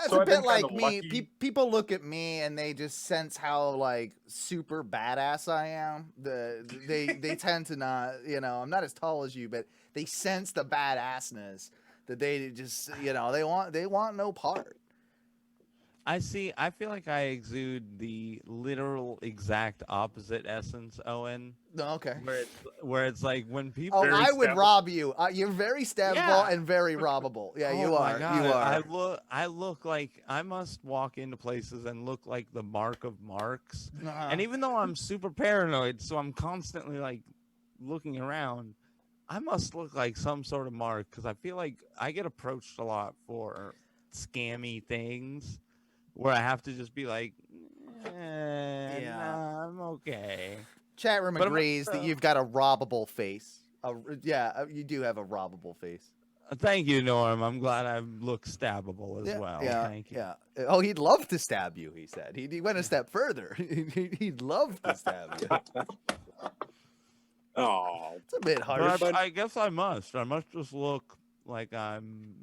It's So a I've been bit like kinda me. lucky. People look at me and they just sense how like super badass I am. They tend to not, I'm not as tall as you, but they sense the badassness that they just, they want no part. I feel like I exude the literal exact opposite essence, Owen. No, okay. Where it's like when people. Oh, Very I would stabbable. rob you. You're very stabbable Yeah. and very robbable. Yeah, Oh you my are. God, You are. I look like I must walk into places and look like the mark of marks. Uh-huh. And even though I'm super paranoid, so I'm constantly like looking around, I must look like some sort of mark because I feel like I get approached a lot for scammy things where I have to just be like, nah, I'm okay. Chat room But I'm agrees that also- you've got a robbable face. You do have a robbable face. Thank you, Norm. I'm glad I look stabbable as well. Thank you. Yeah. Oh, he'd love to stab you, he said. He went a step further. He'd love to stab you. Oh, It's a bit harsh. I guess I must. I must just look like I'm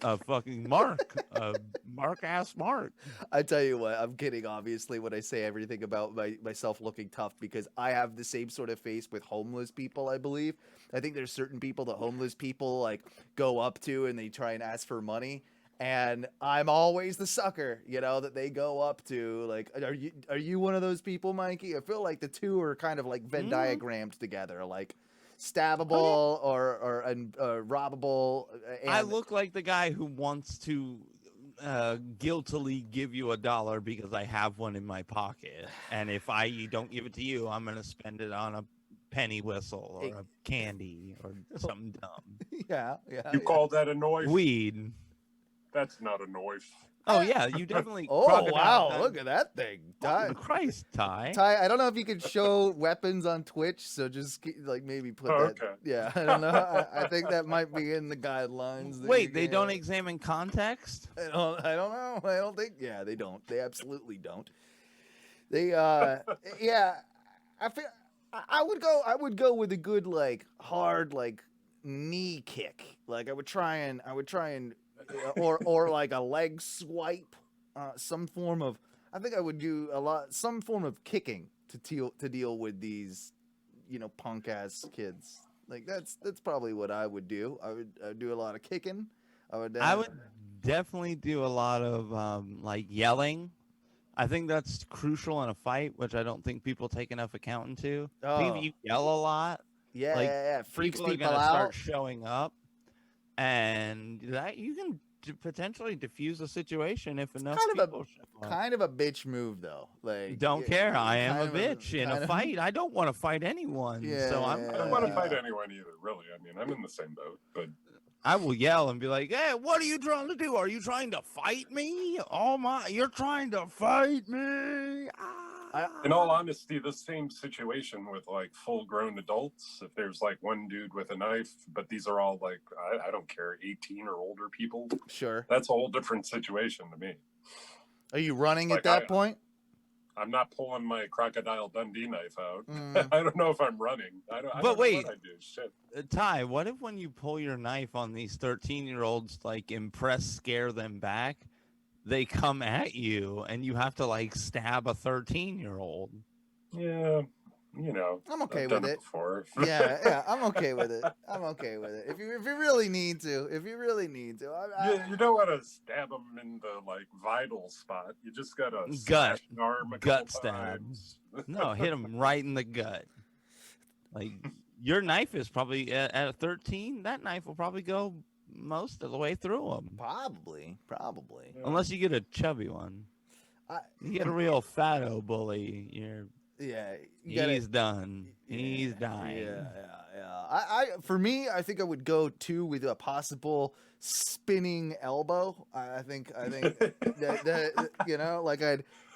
a fucking mark. A mark-ass mark. I tell you what, I'm kidding, obviously, when I say everything about myself looking tough, because I have the same sort of face with homeless people, I believe. I think there's certain people that homeless people, like, go up to and they try and ask for money. And I'm always the sucker, that they go up to. Like, are you one of those people, Mikey? I feel like the two are kind of like Venn diagrammed together, like stabbable or robbable. I And look like the guy who wants to guiltily give you $1 because I have one in my pocket. And if I don't give it to you, I'm going to spend it on a penny whistle or a candy or something dumb. yeah. you call that a knife? Weed. That's not a knife. Oh, yeah, you definitely. Oh, crocodile wow. Dundee- Look at that thing. Oh, Christ, Ty. Ty, I don't know if you can show weapons on Twitch, so just maybe put Oh, that. okay. Yeah, I don't know. I think that might be in the guidelines. that Wait, you they can- don't examine context? I don't know. I don't think. Yeah, they don't. They absolutely don't. They yeah. I feel I would go with a good like hard like knee kick. Like I would try and or like a leg swipe, some form of. I think I would do some form of kicking to deal with these, punk ass kids. Like that's probably what I would do. I would do a lot of kicking. I would definitely do a lot of like yelling. I think that's crucial in a fight, which I don't think people take enough account into. Oh. You yell a lot, yeah, freaks people are people gonna out. start showing up, and that you can potentially diffuse a situation if enough kind of a- people show up. Kind of a bitch move though. Like Don't care. I am a kind of bitch in kind a of- fight. I don't want to fight anyone, so I'm Yeah. I don't want to fight anyone either, really. I mean, I'm in the same boat, but I will yell and be like, "Hey, what are you trying to do? Are you trying to fight me? Oh my, you're trying to fight me!" in all honesty, the same situation with like full-grown adults. If there's like one dude with a knife, but these are all like I don't care, 18 or older people. Sure. That's a whole different situation to me. Are you running Like at that point? I'm not pulling my crocodile Dundee knife out. Mm. I don't know if I'm running. I don't know wait. what I do. Shit. Ty, what if when you pull your knife on these 13-year-olds, like impress, scare them back, they come at you and you have to like stab a 13-year-old? Yeah. you know, I'm okay I've with done it. before. Yeah, I'm okay with it. I'm okay with it. If you really need to, You don't want to stab them in the like vital spot. You just gotta Gut. slash an arm a Gut couple stab. times. No, hit him right in the gut. Like your knife is probably at a 13. That knife will probably go most of the way through him. probably. Unless you get a chubby one. You get a real fatto bully. He's done. He's dying. Yeah. For me, I think I would go too with a possible spinning elbow. I think that you know, like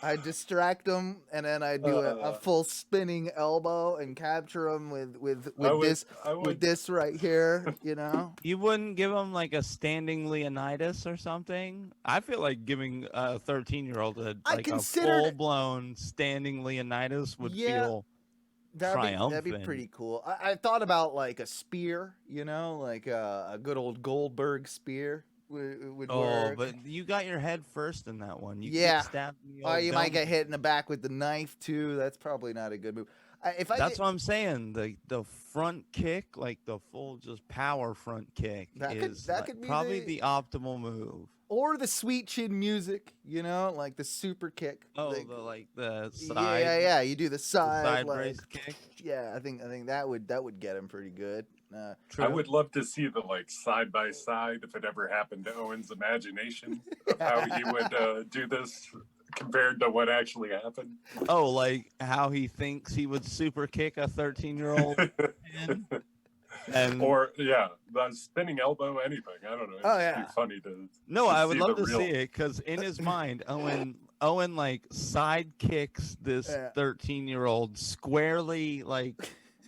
I'd distract him and then I'd do a full spinning elbow and capture him with this right here. You know. You wouldn't give him like a standing Leonidas or something? I feel like giving a 13-year-old a full-blown standing Leonidas would feel triumphant. That'd be pretty cool. I thought about like a spear, you know, like a good old Goldberg spear would work. But you got your head first in that one. You Yeah. get stabbed in the old You dome. might get hit in the back with the knife too. That's probably not a good move. That's what I'm saying. The front kick, like the full just power front kick, that could be probably the optimal move. Or the sweet chin music, you know, like the super kick. Oh, the side. Yeah. You do the side brace kick. Yeah, I think that would get him pretty good. I would love to see the like side by side if it ever happened to Owen's imagination of how he would do this compared to what actually happened. Oh, like how he thinks he would super kick a 13-year-old. Or the spinning elbow, anything. I don't know. It'd be funny to. No, I would love to real... see it because in his mind, Owen like side kicks this 13-year-old squarely like.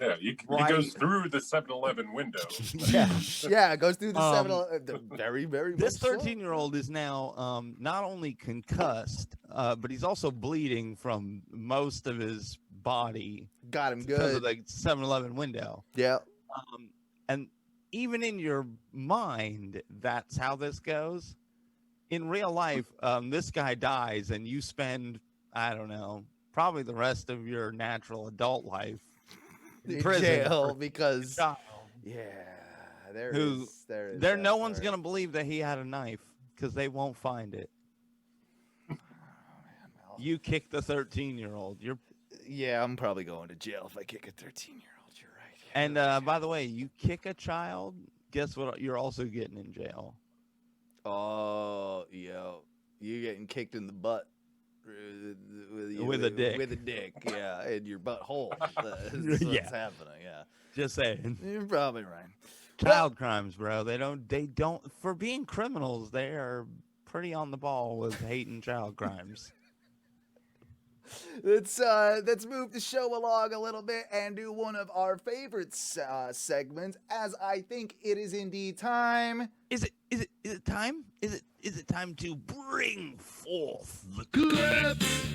Yeah, he goes through the 7-Eleven window. It goes through the 7-Eleven. Very, very. This 13-year-old is now not only concussed, but he's also bleeding from most of his body. Got him good because of the 7-Eleven window. Yeah. And even in your mind, that's how this goes. In real life, this guy dies, and you spend, I don't know, probably the rest of your natural adult life in prison jail because no one's gonna believe that he had a knife because they won't find it. You kick the 13-year-old. I'm probably going to jail if I kick a 13-year-old. You're right. And by the way, you kick a child, guess what? You're also getting in jail. Oh, you're getting kicked in the butt. With a dick. With a dick, in your butthole. That's what's happening, Just saying. You're probably right. Child crimes, bro. They don't, for being criminals, they are pretty on the ball with hating child crimes. Let's move the show along a little bit and do one of our favorite segments, as I think it is indeed time. Is it time? Is it time to bring forth the Clips!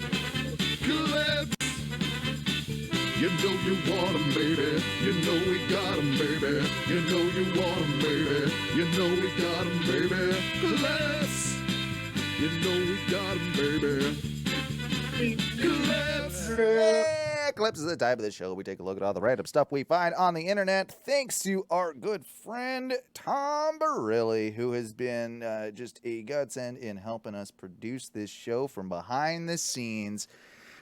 You know you want 'em, baby. You know we got 'em, baby. You know you want 'em, baby. You know we got 'em, baby. Clips! You know we got 'em, baby. Clips is the type of the show we take a look at all the random stuff we find on the internet, thanks to our good friend Tom Barilli, who has been just a godsend in helping us produce this show from behind the scenes.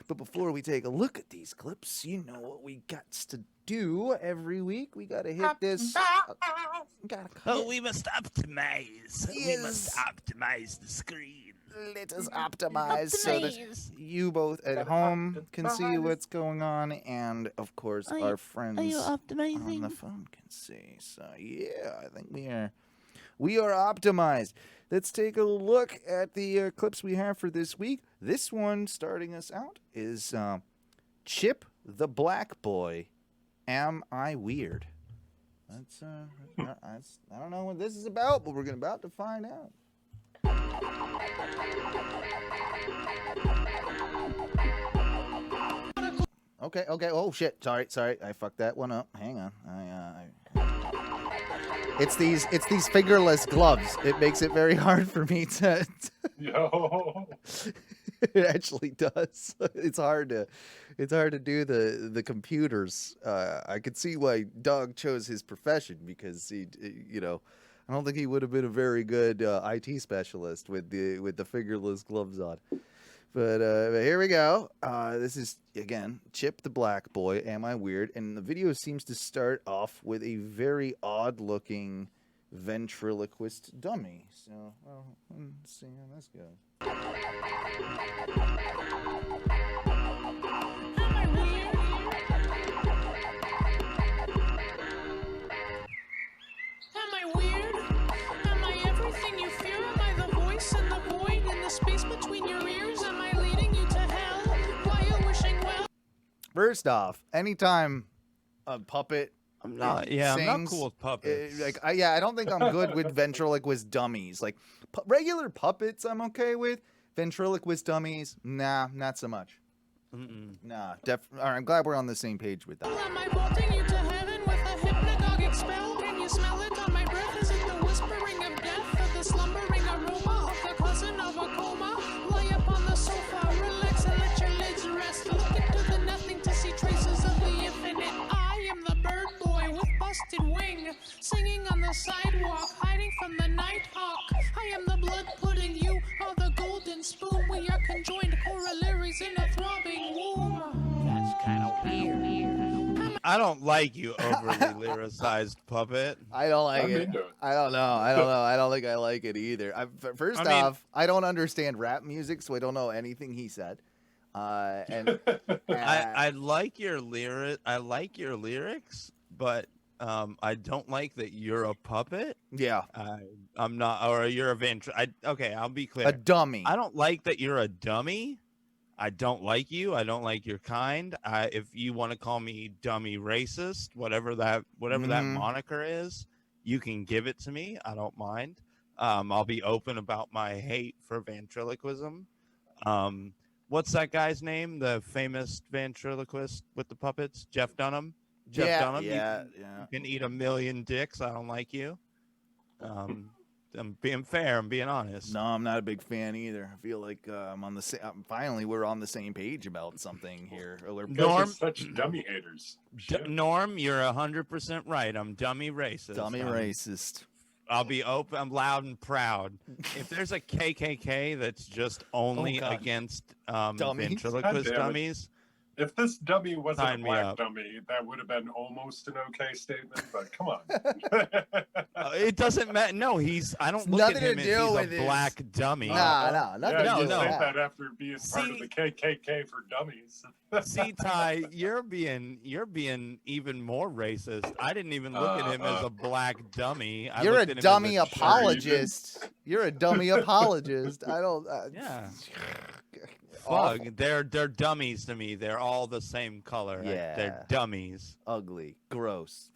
But before we take a look at these clips, you know what we got to do every week. We got to hit this. We must optimize. We must optimize the screen. Let us optimize so that you both at home can see what's going on, and of course our friends on the phone can see. So I think we are optimized. Let's take a look at the clips we have for this week. This one, starting us out, is Chip the Black Boy. Am I weird? That's I don't know what this is about, but we're about to find out. Okay. Oh shit. Sorry. I fucked that one up. Hang on. It's these fingerless gloves. It makes it very hard for me to. Yo. It actually does. It's hard to do the computers. I could see why Doug chose his profession because I don't think he would have been a very good IT specialist with the fingerless gloves on. But here we go. This is again Chip the Black Boy. Am I weird? And the video seems to start off with a very odd-looking ventriloquist dummy. So, well, let's see how this goes. Am I weird? Am I everything you fear? Am I the voice in the void in the space between your ears? Am I leading you to hell? Why you wishing well? First off, anytime a puppet I'm not cool with puppets. I don't think I'm good with ventriloquist dummies. Like regular puppets, I'm okay with. Ventriloquist dummies, nah, not so much. Nah, all right, I'm glad we're on the same page with that. Am I bolting you to heaven with a hypnagogic spell? Can you smell it on my breath? Is it the whispering of death or the slumbering aroma of the cousin of a coma? Lie up on the sofa, relax and let your lids rest. Look into the nothing to see traces of the infinite. I am the bird boy with busted wing, singing on the sidewalk, hiding from the night hawk. I am the blood pudding, you are the golden spoon. We are conjoined corollaries in a throbbing womb. That's kind of weird. I don't like you overly lyricized puppet. I don't like I'm it. into it. I don't know. I don't think I like it either. First off, I don't understand rap music, so I don't know anything he said. And I like your lyrics, but I don't like that you're a puppet. yeah, I'm not, or you're a okay, I'll be clear. a dummy. I don't like that you're a dummy. I don't like you. I don't like your kind. If you want to call me dummy racist, whatever that moniker is, you can give it to me. I don't mind. I'll be open about my hate for ventriloquism. What's that guy's name? The famous ventriloquist with the puppets? Jeff Dunham? Jeff Dunham? Yeah, You can eat a million dicks. I don't like you. I'm being fair. I'm being honest. No, I'm not a big fan either. I feel like I'm on the same. Finally, we're on the same page about something here. We're Norm, such dummy haters. Shit. Norm, you're 100% right. I'm dummy racist. dummy racist. I'll be open. I'm loud and proud. If there's a KKK that's just only God. against Dummies? ventriloquist God damn it. dummies, If this dummy wasn't Sign a me black up. dummy, that would have been almost an okay statement, but come on. it doesn't matter. No, I don't look nothing at to him as do he's with a his- black dummy. Nah, nothing Yeah, to no, do you with no. say that. that after being part of See- the KKK for dummies. See, Ty, you're being even more racist. I didn't even look at him as a black dummy. I You're looked a at him as dummy shirt. apologist. You're a dummy apologist. I don't. Yeah. Awful. Fuck, they're dummies to me. They're all the same color. Yeah. They're dummies. Ugly, gross,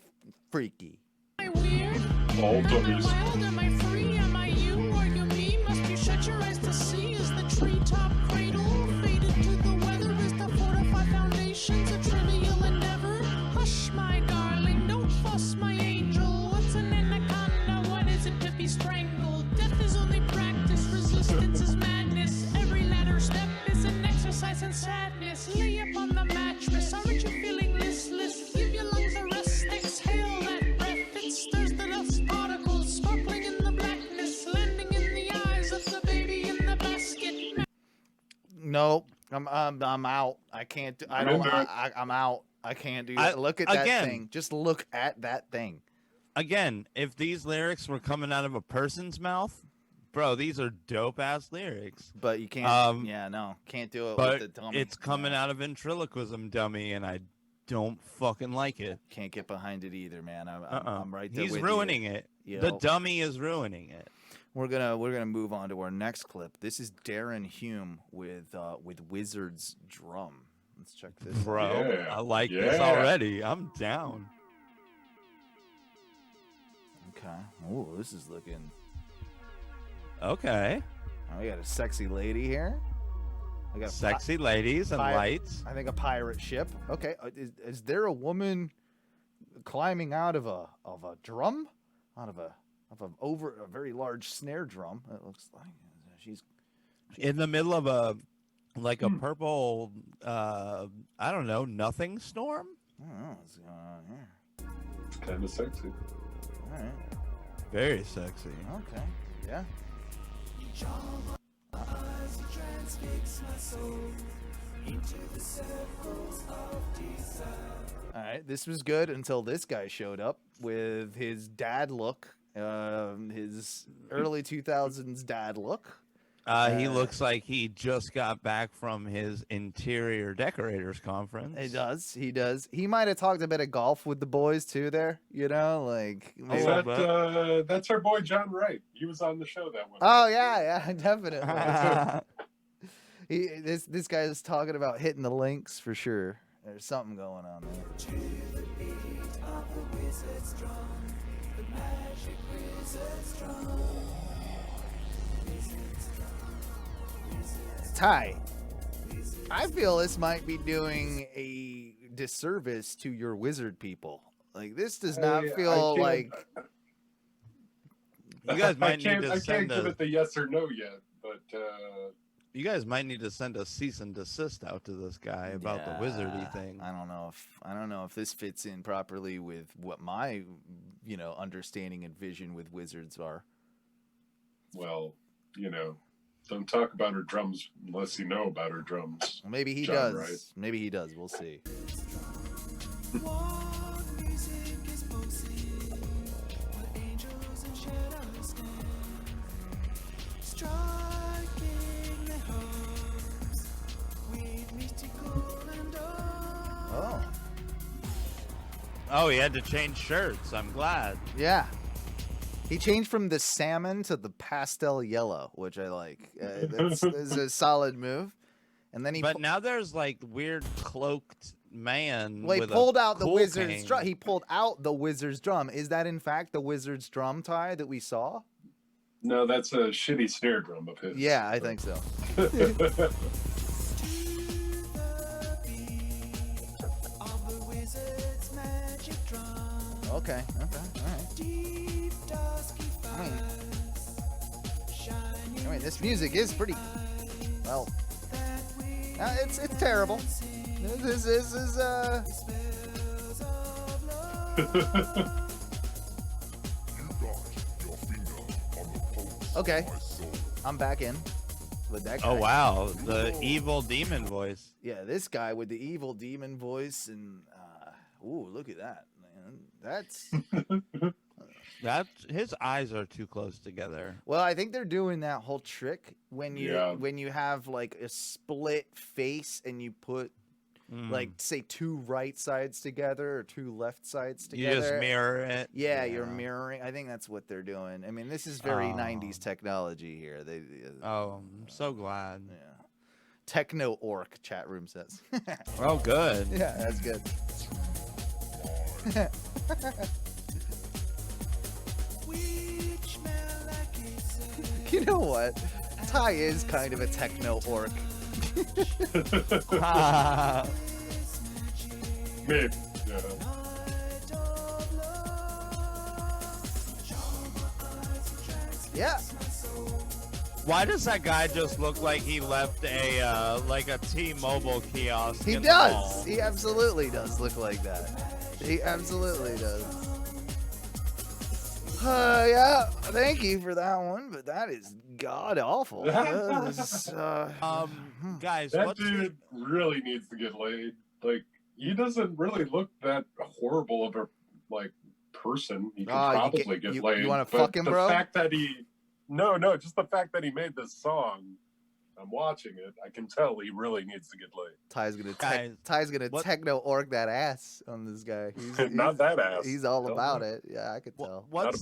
freaky. Am I weird? All Am I dummies. wild? Am I free? Am I you? Are you me? Must you shut your eyes to see? Is the treetop cradle faded to the weather? Is the fortified foundations a trivial endeavor? Hush, my darling, don't fuss, my angel. What's an anaconda? What is it to be strangled? Death is only practice, resistance is madness. Every latter step is an exercise in sadness. Lay upon the mattress, aren't you feeling listless? Give your lungs a rest, exhale that breath. It stirs the dust particles, sparkling in the blackness, landing in the eyes of the baby in the basket. Nope. I'm out. I can't. I I'm don't. into it. I'm out. I can't do I- that. Look at that again- thing. Just look at that thing. Again, if these lyrics were coming out of a person's mouth, bro, these are dope ass lyrics. But you can't. Yeah, no, can't do it But with the dummy. it's coming out of ventriloquism, dummy, and I don't fucking like it. Can't get behind it either, man. I'm right there. He's with ruining it. you. The Yo. dummy is ruining it. We're gonna move on to our next clip. This is Darren Hume with Wizard's Drum. Let's check this. out. Bro, Yeah. I like this Yeah. already. I'm down. Okay. Oh, this is looking. Okay. Oh, we got a sexy lady here. I got a Sexy ladies and pirate- lights. I think a pirate ship. Okay. Is there a woman climbing out of a drum? Out of a very large snare drum? It looks like she's In the middle of a like a purple, I don't know, nothing storm. I don't know what's going on here. It's kind of sexy. All right. Very sexy. Okay. Yeah. All right, this was good until this guy showed up with his dad look, his early 2000s dad look. He looks like he just got back from his interior decorators conference. He does. He might have talked a bit of golf with the boys too there, you know, like. Is that's our boy John Wright. He was on the show that one. Oh, yeah, definitely. This guy is talking about hitting the links for sure. There's something going on there. Ty, I feel this might be doing a disservice to your wizard people. Like, this does not feel like... You guys might need to I send can't give it the yes or no yet, but... You guys might need to send a cease and desist out to this guy about the wizardy thing. I don't know if this fits in properly with what my, understanding and vision with wizards are. Well, don't talk about her drums unless you know about her drums. Well, maybe he John does. Wright. Maybe he does. We'll see. Oh, he had to change shirts. I'm glad. Yeah. He changed from the salmon to the pastel yellow, which I like. That's a solid move. And then But now there's like weird cloaked man. Well, he with pulled a out the cool wizard's cane. drum. He pulled out the wizard's drum. Is that in fact the wizard's drum, Ty, that we saw? No, that's a shitty snare drum of his. Yeah, I think so. Okay, all right. I mean, this music is pretty, well, it's terrible. This is okay, I'm back in with that guy. Oh, wow. The evil demon voice. Yeah, this guy with the evil demon voice and, ooh, look at that, man. That's... His eyes are too close together. Well, I think they're doing that whole trick when you have like a split face and you put like say two right sides together or two left sides together. You just mirror it. Yeah, you're mirroring. I think that's what they're doing. I mean, this is very 90s technology here. I'm so glad. Yeah. Techno Orc chat room says. Oh, good. Yeah, that's good. You know what? Ty is kind of a techno orc. Maybe. Yeah. Why does that guy just look like he left a T-Mobile kiosk? He in the does. mall? He absolutely does look like that. He absolutely does. Yeah, thank you for that one, but that is god awful. Guys, That dude really needs to get laid. Like, he doesn't really look that horrible of a person. He could probably get laid. You want to but fuck him, bro? The fact that just the fact that he made this song. I'm watching it. I can tell he really needs to get laid. Ty's gonna techno orc that ass on this guy. He's Not that ass. He's all about it. Yeah, I could tell. What's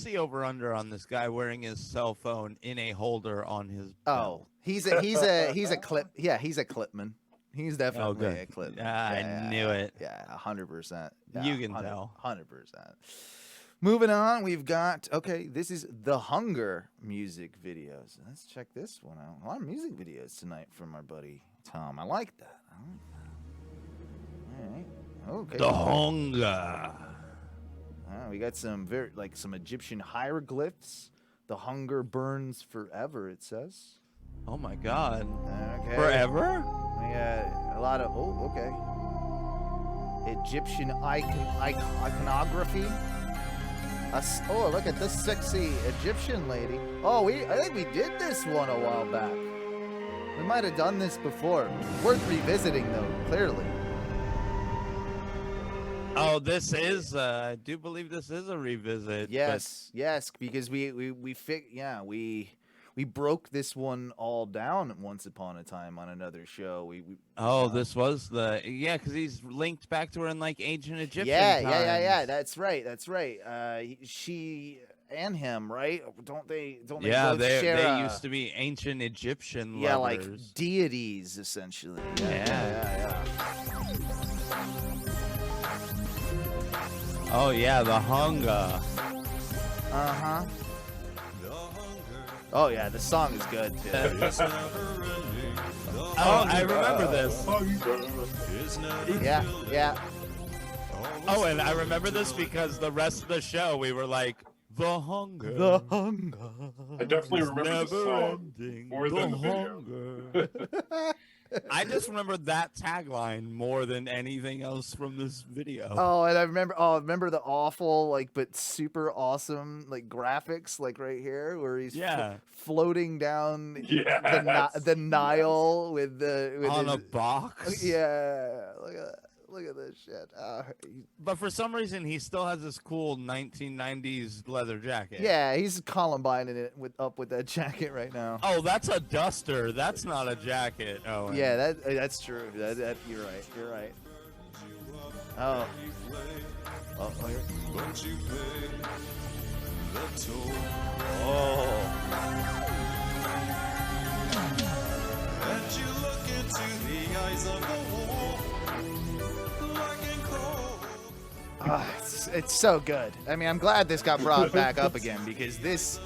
the over under on this guy wearing his cell phone in a holder on his belt? He's a clip. Yeah, he's a clipman. He's definitely a clip. I knew it. Yeah, 100%. You can tell. 100%. Moving on, we've got, this is The Hunger music videos. Let's check this one out. A lot of music videos tonight from our buddy Tom. I like that. All right. Okay. The Hunger. We got some some Egyptian hieroglyphs. The hunger burns forever, it says. Oh my God. Okay. Forever? We got a lot of. Oh, okay. Egyptian iconography. Oh, look at this sexy Egyptian lady. Oh, I think we did this one a while back. We might have done this before. Worth revisiting, though, clearly. Oh, this is. I do believe this is a revisit. Yes, yes, because we broke this one all down once upon a time on another show. This was the because he's linked back to her in like ancient Egyptian Yeah. times. That's right. She and him, right? Don't they? Yeah, both share they used to be ancient Egyptian yeah, lovers. like deities essentially. Yeah. Oh yeah, the hunger. Uh-huh. Oh yeah, the song is good too. Oh, I remember this. Yeah. Oh, and I remember this because the rest of the show we were like, the hunger. The hunger. I definitely remember the song ending, more than the video. hunger. I just remember that tagline more than anything else from this video. Oh, and I remember the awful, like, but super awesome, like, graphics, like, right here, where he's floating down the Nile with on his, a box. Yeah, look at this shit. But for some reason, he still has this cool 1990s leather jacket. Yeah, he's Columbining it with that jacket right now. Oh, that's a duster. That's not a jacket. Oh. Yeah, that's true. You're right. Oh. Here. Oh. And you look into the eyes of the wolf. It's so good. I mean, I'm glad this got brought back up again because this.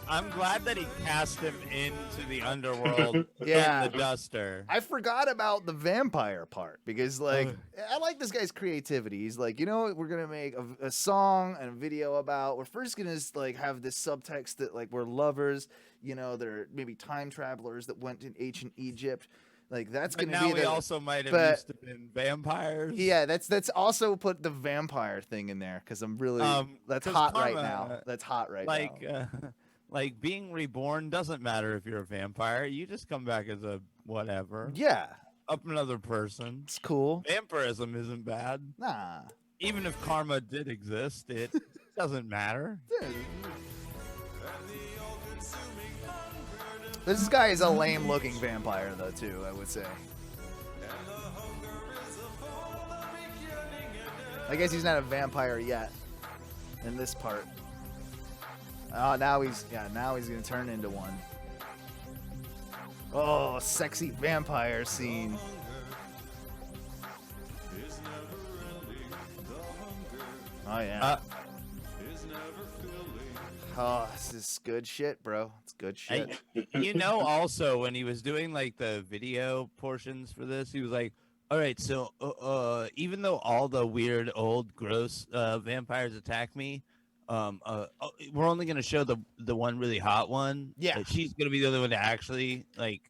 I'm glad that he cast him into the underworld in the duster. I forgot about the vampire part because, like, I like this guy's creativity. He's like, you know what, we're gonna make a song and a video about. We're first gonna like have this subtext that like we're lovers. You know, they're maybe time travelers that went to ancient Egypt. Like that's gonna now be. We also might have used to been vampires. Yeah, that's also put the vampire thing in there because I'm really that's hot right now. That's hot right now. Like being reborn doesn't matter if you're a vampire. You just come back as a whatever. Yeah, up another person. It's cool. Vampirism isn't bad. Nah. Even if karma did exist, it doesn't matter. This guy is a lame-looking vampire, though, too, I would say. I guess he's not a vampire yet in this part. Oh, now he's gonna turn into one. Oh, sexy vampire scene. Oh, yeah. Oh, this is good shit, bro. It's good shit. You know, also, when he was doing, like, the video portions for this, he was like, all right, so even though all the weird, old, gross vampires attack me, we're only going to show the one really hot one. Yeah. She's going to be the only one to actually, like,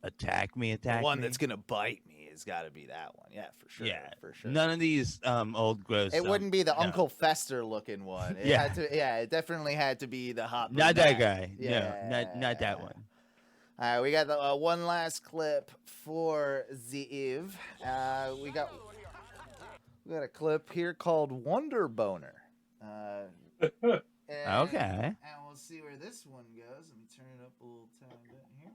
attack me. The one that's going to bite me has got to be that one. Yeah, for sure. Yeah, for sure. None of these old, gross. It wouldn't be the Uncle Fester looking one. It had to, it definitely had to be the hot. Not that guy. Yeah. No, not that one. All right, we got the one last clip for the Eve. We got a clip here called Wonder Boner. Okay. And we'll see where this one goes. Let me turn it up a little tiny bit here.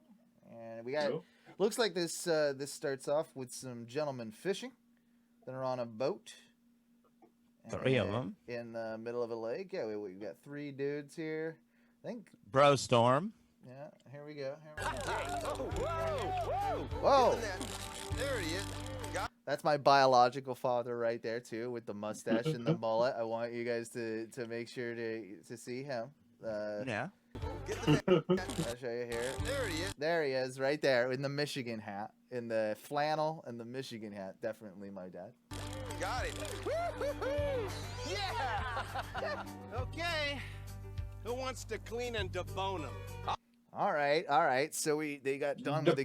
And we got. Looks like this starts off with some gentlemen fishing that are on a boat. Three of them in the middle of a lake. Yeah, we got 3 dudes here. I think. Bro Storm. Yeah, here we go. Whoa! There he is. That's my biological father right there too, with the mustache and the mullet. I want you guys to make sure to see him. Yeah. I'll show you here. There he is. There he is, right there, in the Michigan hat, in the flannel and the Michigan hat. Definitely my dad. Got it. Yeah. Okay. Who wants to clean and debone him? All right. So they got done with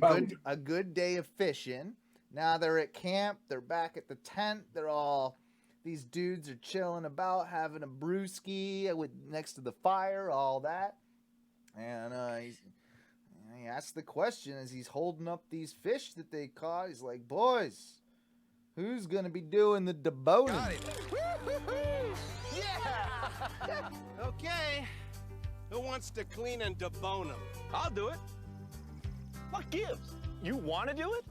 a good day of fishing. Now they're at camp. They're back at the tent. These dudes are chilling about, having a brewski next to the fire, all that. And he asks the question as he's holding up these fish that they caught. He's like, boys, who's going to be doing the deboning? Got it. Yeah! Okay. Who wants to clean and debone them? I'll do it. What gives? You want to do it?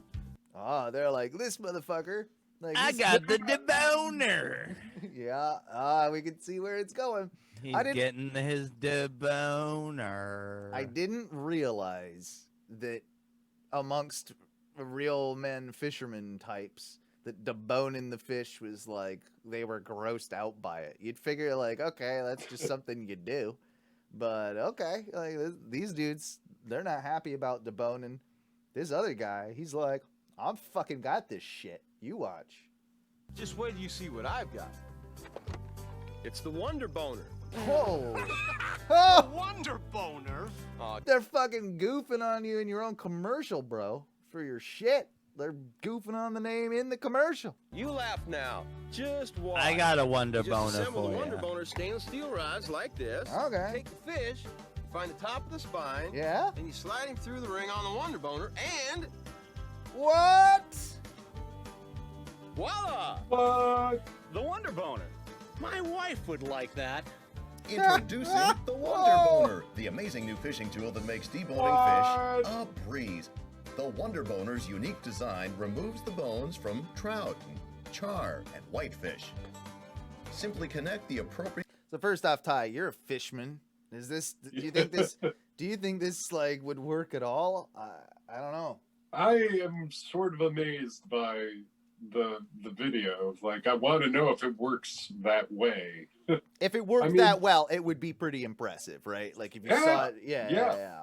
Oh, they're like, this motherfucker. Like, I got the deboner. Yeah, we can see where it's going. He's getting his deboner. I didn't realize that amongst real men fisherman types, that deboning the fish was like, they were grossed out by it. You'd figure like, okay, that's just something you do. But okay, like these dudes, they're not happy about deboning. This other guy, he's like, I'm fucking got this shit. You watch. Just wait till you see what I've got. It's the Wonder Boner. Whoa. Oh, Wonder Boner? they're fucking goofing on you in your own commercial, bro. For your shit. They're goofing on the name in the commercial. You laugh now. Just watch. I got a Wonder You Boner just assemble for the you. Wonder Boner stainless steel rods like this. Okay. Take the fish, find the top of the spine. Yeah? Then you slide him through the ring on the Wonder Boner, and What? voila! What? The Wonder Boner. My wife would like that. Introducing the Wonder Boner, the amazing new fishing tool that makes deboning fish a breeze. The Wonder Boner's unique design removes the bones from trout, char, and whitefish. Simply connect the appropriate. So first off, Ty, you're a fishman. Is this? Do you think this like would work at all? I don't know. I am sort of amazed by the video. Like, I want to know if it works that way. If it worked that well, it would be pretty impressive, right? Like if you saw it, yeah.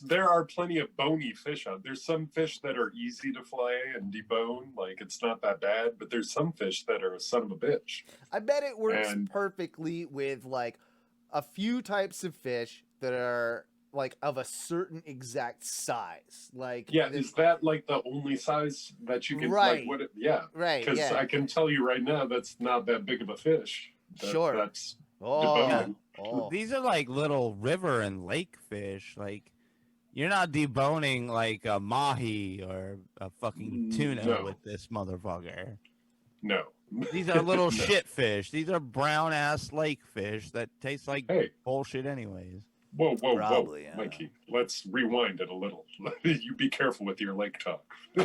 There are plenty of bony fish out. There's some fish that are easy to fillet and debone, like it's not that bad. But there's some fish that are a son of a bitch. I bet it works perfectly with like a few types of fish that are like of a certain exact size. Like is that like the only size that you can? Right. Like, right. Because I can tell you right now, that's not that big of a fish. Sure. That's deboning. These are like little river and lake fish. Like, you're not deboning like a mahi or a fucking tuna with this motherfucker. No. These are little shit fish. These are brown ass lake fish that taste like bullshit anyways. Whoa, Mikey. Let's rewind it a little. You be careful with your lake talk.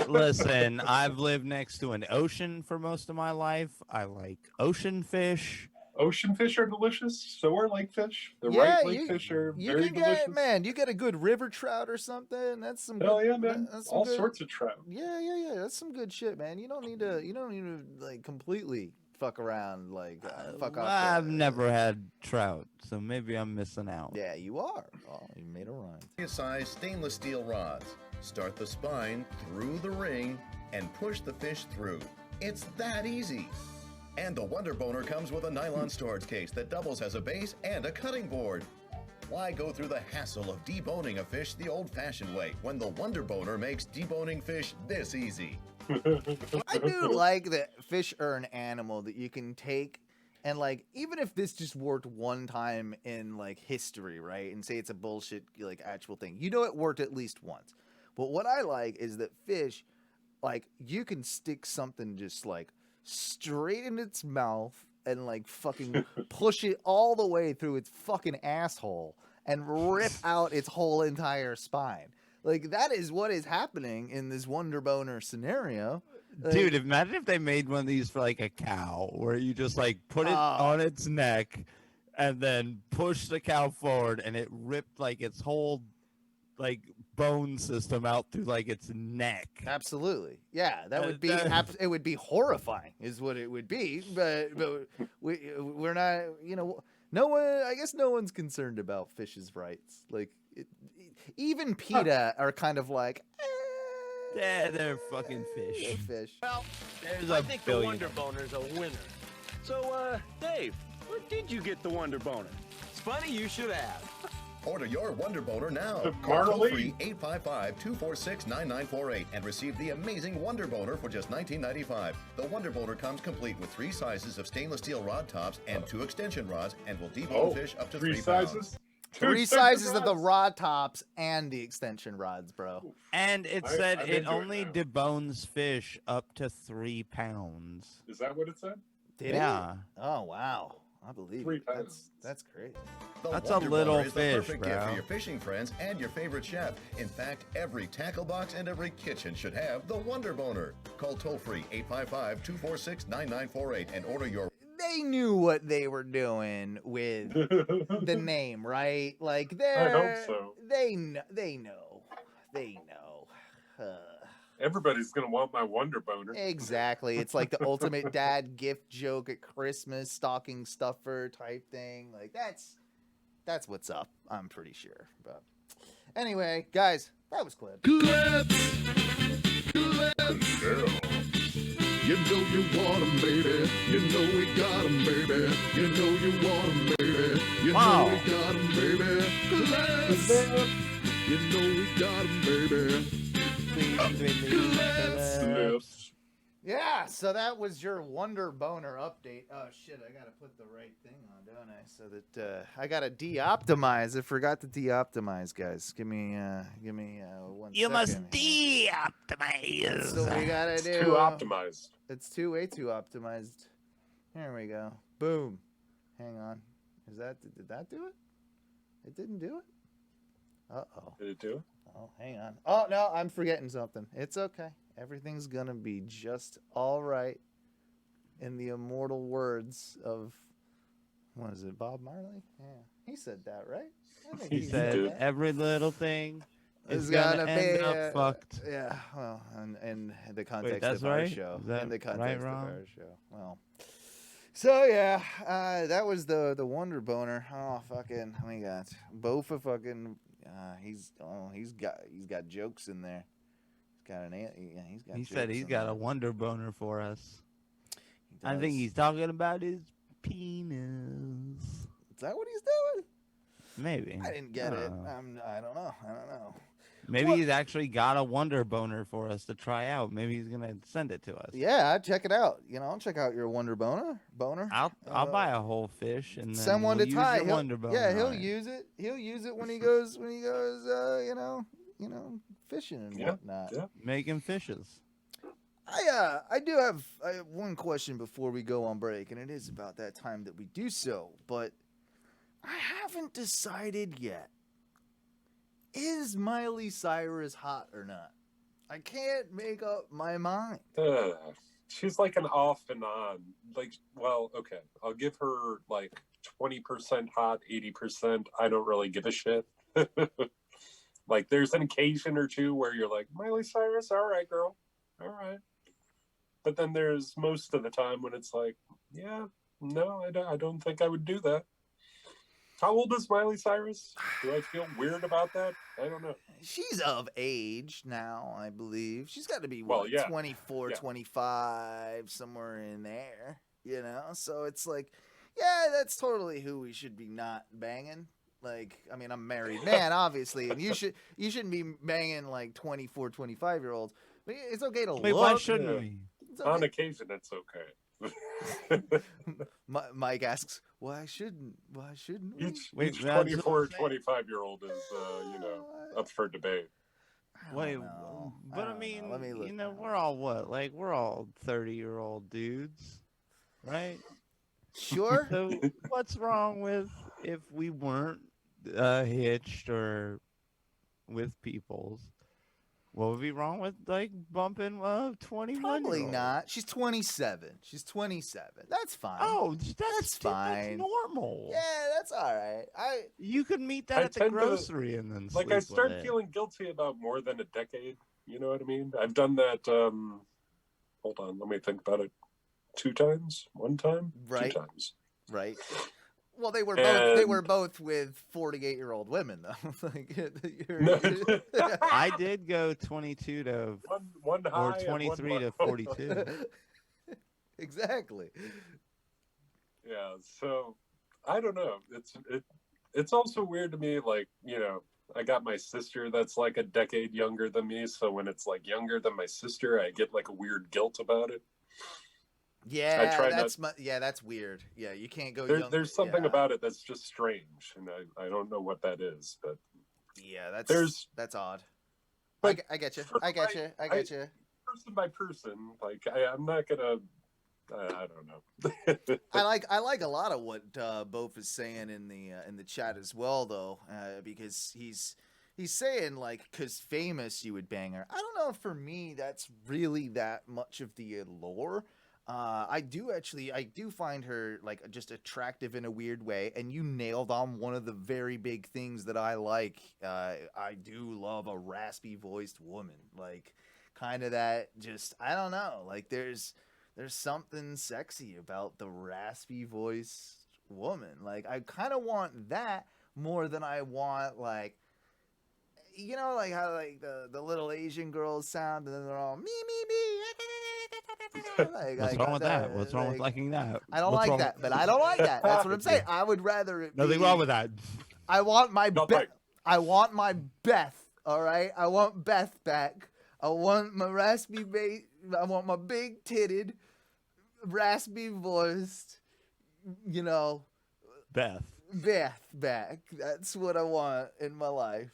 Listen, I've lived next to an ocean for most of my life. I like ocean fish. Ocean fish are delicious. So are lake fish. The right lake fish are very delicious. Man, you get a good river trout or something. That's some. Hell yeah, man! All sorts of trout. Yeah. That's some good shit, man. You don't need to like completely fuck around, like fuck off. I've never had trout, so maybe I'm missing out. Yeah, you are. Oh, you made a rhyme. Size stainless steel rods. Start the spine through the ring and push the fish through. It's that easy. And the Wonder Boner comes with a nylon storage case that doubles as a base and a cutting board. Why go through the hassle of deboning a fish the old-fashioned way when the Wonder Boner makes deboning fish this easy? I do like that fish are an animal that you can take and like, even if this just worked one time in like history, right? And say it's a bullshit like actual thing. You know it worked at least once. But what I like is that fish, like you can stick something just like straight in its mouth and like fucking push it all the way through its fucking asshole and rip out its whole entire spine. Like that is what is happening in this Wonder Boner scenario. Like, dude, imagine if they made one of these for like a cow where you just like put it on its neck and then push the cow forward and it ripped like its whole like bone system out through like its neck. Absolutely. Yeah, that would be it would be horrifying is what it would be, but we're not, no one, I guess no one's concerned about fish's rights. Like even PETA are kind of like yeah, they're fucking fish. They're fish. Well, there's I think the Wonder Boner's a winner. So, Dave, where did you get the Wonder Boner? It's funny you should ask. Order your Wonder Boner now. Call Marley. toll-free 855-246-9948 and receive the amazing Wonder Boner for just $19.95. The Wonder Boner comes complete with 3 sizes of stainless steel rod tops and 2 extension rods and will debone fish up to 3 pounds. Sizes? 3 sizes of the rod tops and the extension rods, bro. And it said it only debones fish up to 3 pounds. Is that what it said? Did Yeah. it? Oh, wow. I believe 3 it. pounds. That's crazy. The That's a Wonder little Boner is fish, the perfect gift bro. for your fishing friends and your favorite chef. In fact, every tackle box and every kitchen should have the Wonder Boner. Call toll-free 855-246-9948 and order your... They knew what they were doing with the name, right? Like I hope they're so. they know. Everybody's gonna want my Wonder Boner. Exactly. It's like the ultimate dad gift joke at Christmas, stocking stuffer type thing. Like that's what's up. I'm pretty sure. But anyway, guys, that was clip. You know you want 'em, baby. You know we got 'em, baby. You know you want 'em, baby. You know we got 'em, baby. Class. You know we got 'em, baby. Sniffs. Yeah, so that was your Wonder Boner update. Oh shit, I gotta put the right thing on, don't I? So that I gotta de-optimize. I forgot to de-optimize, guys. Give me 1 You second. must de-optimize. That's what we gotta do. Too optimized. It's way too optimized. Here we go. Boom. Hang on. Did that do it? It didn't do it? Uh-oh. Did it do it? Oh, hang on. Oh, no, I'm forgetting something. It's okay. Everything's gonna be just all right. In the immortal words of, what is it, Bob Marley? Yeah, he said that, right? I think He said that. every little thing It's is gonna be end up fucked. Yeah, well, in the context that's of our right? show. Is that In the right, context of wrong? our show. Well, so yeah, that was the Wonder Boner. Oh, fucking, we got Bofa fucking. He's got jokes in there. He's got he's got. He said jokes he's in got there. a Wonder Boner for us. He I think does. he's talking about his penis. Is that what he's doing? Maybe. I didn't get it. know. I don't know. Maybe What? he's actually got a Wonder Boner for us to try out. Maybe he's gonna send it to us. Yeah, check it out. I'll check out your Wonder Boner. I'll buy a whole fish and then Send one we'll to use Ty. your He'll, Wonder Boner yeah, he'll on it. use it. He'll use it when he goes. Fishing and whatnot. Yeah. Making fishes. I do have one question before we go on break, and it is about that time that we do so. But I haven't decided yet. Is Miley Cirus hot or not? I can't make up my mind. She's like an off and on. Like, well, okay. I'll give her like 20% hot, 80%. I don't really give a shit. Like, there's an occasion or two where you're like, Miley Cirus, all right, girl. All right. But then there's most of the time when it's like, yeah, no, I don't think I would do that. How old is Miley Cirus? Do I feel weird about that? I don't know. She's of age now, I believe. She's got to be, Well, yeah. 24, Yeah. 25, somewhere in there, So it's like, yeah, that's totally who we should be not banging. Like, I mean, I'm a married man, obviously, and you shouldn't be banging like 24, 25-year-olds. But it's okay to Wait, look. why shouldn't Yeah. we? It's okay. On occasion, it's okay. Mike asks, why shouldn't we? Each Wait, 24 or that's what I'm 25-year-old is, up for debate. I don't Wait, know. but I don't mean, know. Let me look. we're all what? Like, we're all 30-year-old dudes, right? Sure. So what's wrong with if we weren't hitched or with peoples? What would be wrong with like bumping 21? Probably not. She's 27. That's fine. Oh, That's fine. That's normal. Yeah, that's all right. You could meet that I at the tend to- grocery and then Like, sleep I start with it. feeling guilty about more than a decade. You know what I mean? I've done that, hold on, let me think about it. 2 times? 1 time? Right. 2 times. Right. Well, they were And- both with 48-year-old women though. Like, No. I did go 22 to One high or and 23 one to low. 42. Exactly. Yeah, so I don't know. It's also weird to me, like, I got my sister that's like a decade younger than me, so when it's like younger than my sister, I get like a weird guilt about it. Yeah, that's weird. Yeah, you can't go young. There's something about it that's just strange, and I don't know what that is, but yeah, that's odd. But I get you. I get you. Person by person, like I'm not gonna. I don't know. I like a lot of what Bof is saying in the chat as well, though, because he's saying like, cause famous you would bang her. I don't know if for me that's really that much of the allure. I do find her like just attractive in a weird way, and you nailed on one of the very big things that I like. I do love a raspy voiced woman, like kind of that. Just I don't know, like there's something sexy about the raspy voiced woman. Like I kind of want that more than I want like. Like how like the little Asian girls sound, and then they're all me. What's wrong with that? What's wrong with liking that? I don't like that, but I don't like that. That's what I'm saying. I would rather it Nothing wrong with that. I want my I want my Beth. All right, I want Beth back. I want my raspy I want my big titted, raspy voiced, Beth back. That's what I want in my life.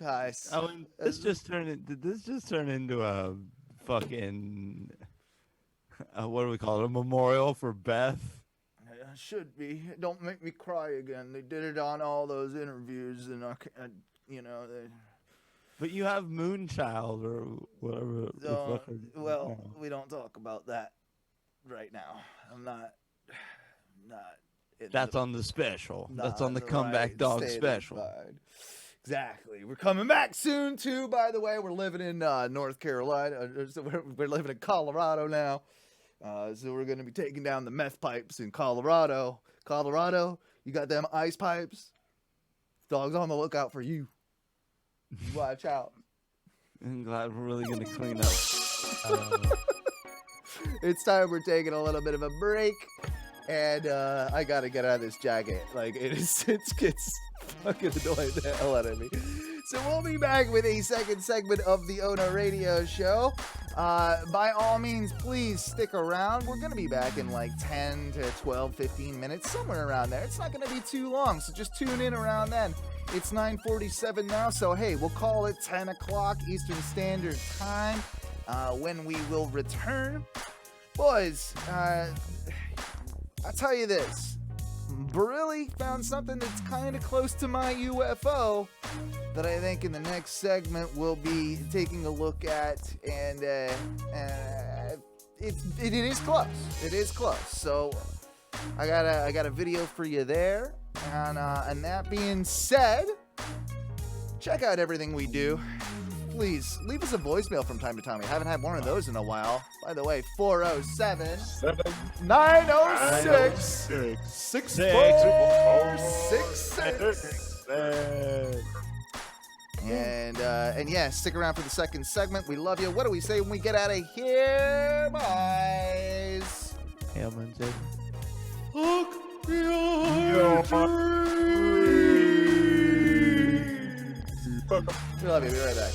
Guys, this just turned into a fucking what do we call it? A memorial for Beth. Should be. Don't make me cry again. They did it on all those interviews, and But you have Moonchild or whatever. We don't talk about that right now. I'm not. That's on the special. That's on the Comeback Dog special. Exactly. We're coming back soon, too, by the way. We're living in North Carolina. We're living in Colorado now. So we're going to be taking down the meth pipes in Colorado. Colorado, you got them ice pipes? Dog's on the lookout for you. Watch out. I'm glad we're really going to clean up. It's time we're taking a little bit of a break. And I got to get out of this jacket. Like, it's fucking annoying the hell out of me. So we'll be back with a second segment of the Ono Radio Show. By all means, please stick around. We're going to be back in like 10 to 12, 15 minutes, somewhere around there. It's not going to be too long, so just tune in around then. It's 9:47 now, so hey, we'll call it 10 o'clock Eastern Standard Time when we will return. Boys, I'll tell you this. Really found something that's kind of close to my UFO that I think in the next segment we'll be taking a look at, and it is close. It is close. So I got a video for you there, and that being said, check out everything we do. Please leave us a voicemail from time to time. We haven't had one of those in a while. By the way, 407-906-6466. And yeah, stick around for the second segment. We love you. What do we say when we get out of here, boys? Hailman said, Look your dreams. We love you. Be right back.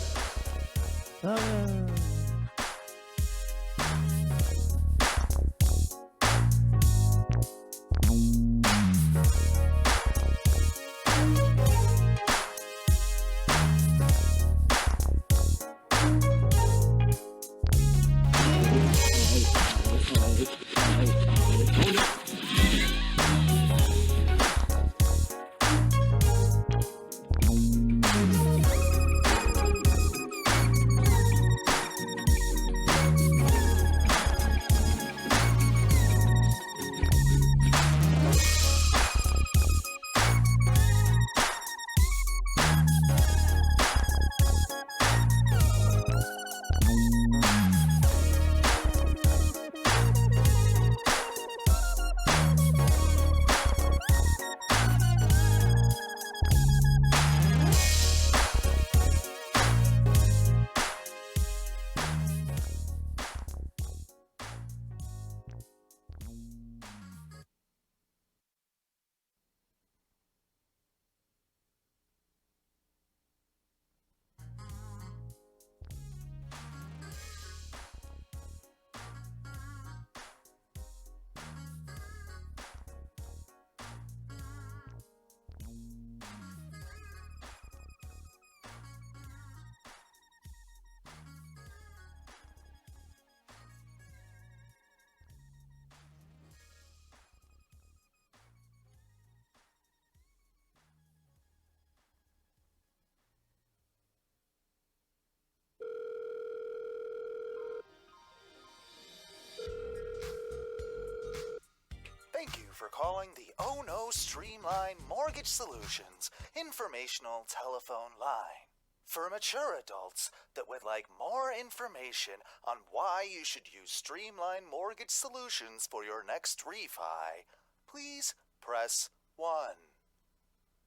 calling the Oh No Streamline Mortgage Solutions informational telephone line. For mature adults that would like more information on why you should use Streamline Mortgage Solutions for your next refi, please press 1.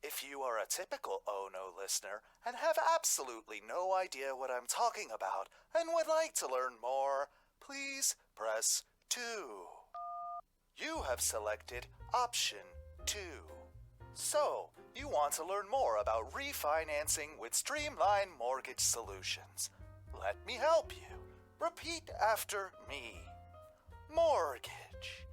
If you are a typical Oh No listener and have absolutely no idea what I'm talking about and would like to learn more, please press 2. You have selected option 2. So, you want to learn more about refinancing with Streamline Mortgage Solutions. Let me help you. Repeat after me. Mortgage.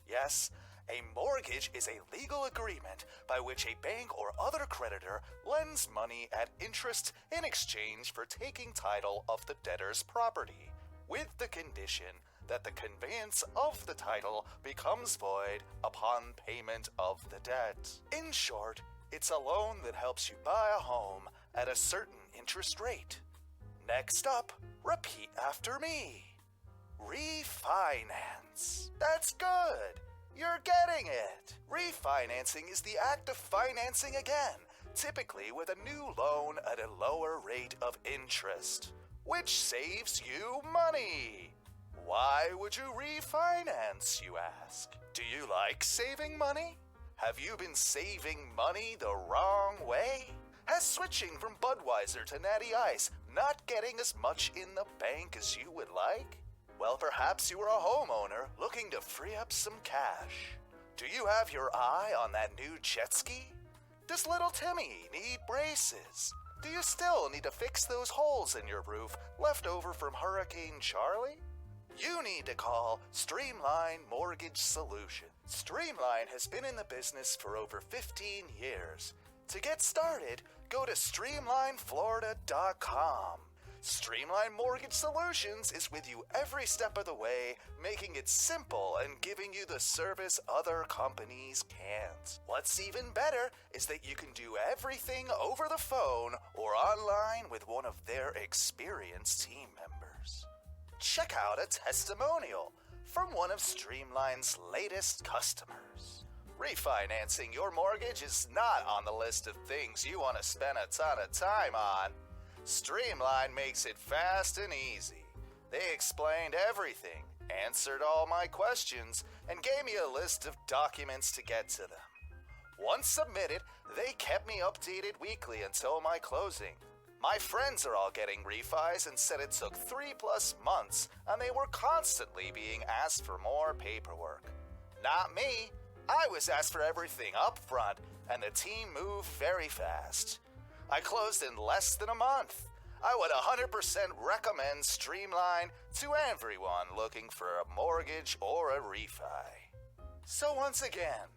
Yes, a mortgage is a legal agreement by which a bank or other creditor lends money at interest in exchange for taking title of the debtor's property, with the condition that the conveyance of the title becomes void upon payment of the debt. In short, it's a loan that helps you buy a home at a certain interest rate. Next up, repeat after me. Refinance. That's good. You're getting it. Refinancing is the act of financing again, typically with a new loan at a lower rate of interest, which saves you money. Why would you refinance, you ask? Do you like saving money? Have you been saving money the wrong way? Has switching from Budweiser to Natty Ice not getting as much in the bank as you would like? Well, perhaps you are a homeowner looking to free up some cash. Do you have your eye on that new jet ski? Does little Timmy need braces? Do you still need to fix those holes in your roof left over from Hurricane Charlie? You need to call Streamline Mortgage Solutions. Streamline has been in the business for over 15 years. To get started, go to streamlineflorida.com. Streamline Mortgage Solutions is with you every step of the way, making it simple and giving you the service other companies can't. What's even better is that you can do everything over the phone or online with one of their experienced team members. Check out a testimonial from one of Streamline's latest customers. Refinancing your mortgage is not on the list of things you want to spend a ton of time on. Streamline makes it fast and easy. They explained everything, answered all my questions, and gave me a list of documents to get to them. Once submitted, they kept me updated weekly until my closing. My friends are all getting refis and said it took 3+ months, and they were constantly being asked for more paperwork. Not me. I was asked for everything up front, and the team moved very fast. I closed in less than a month. I would 100% recommend Streamline to everyone looking for a mortgage or a refi. So once again,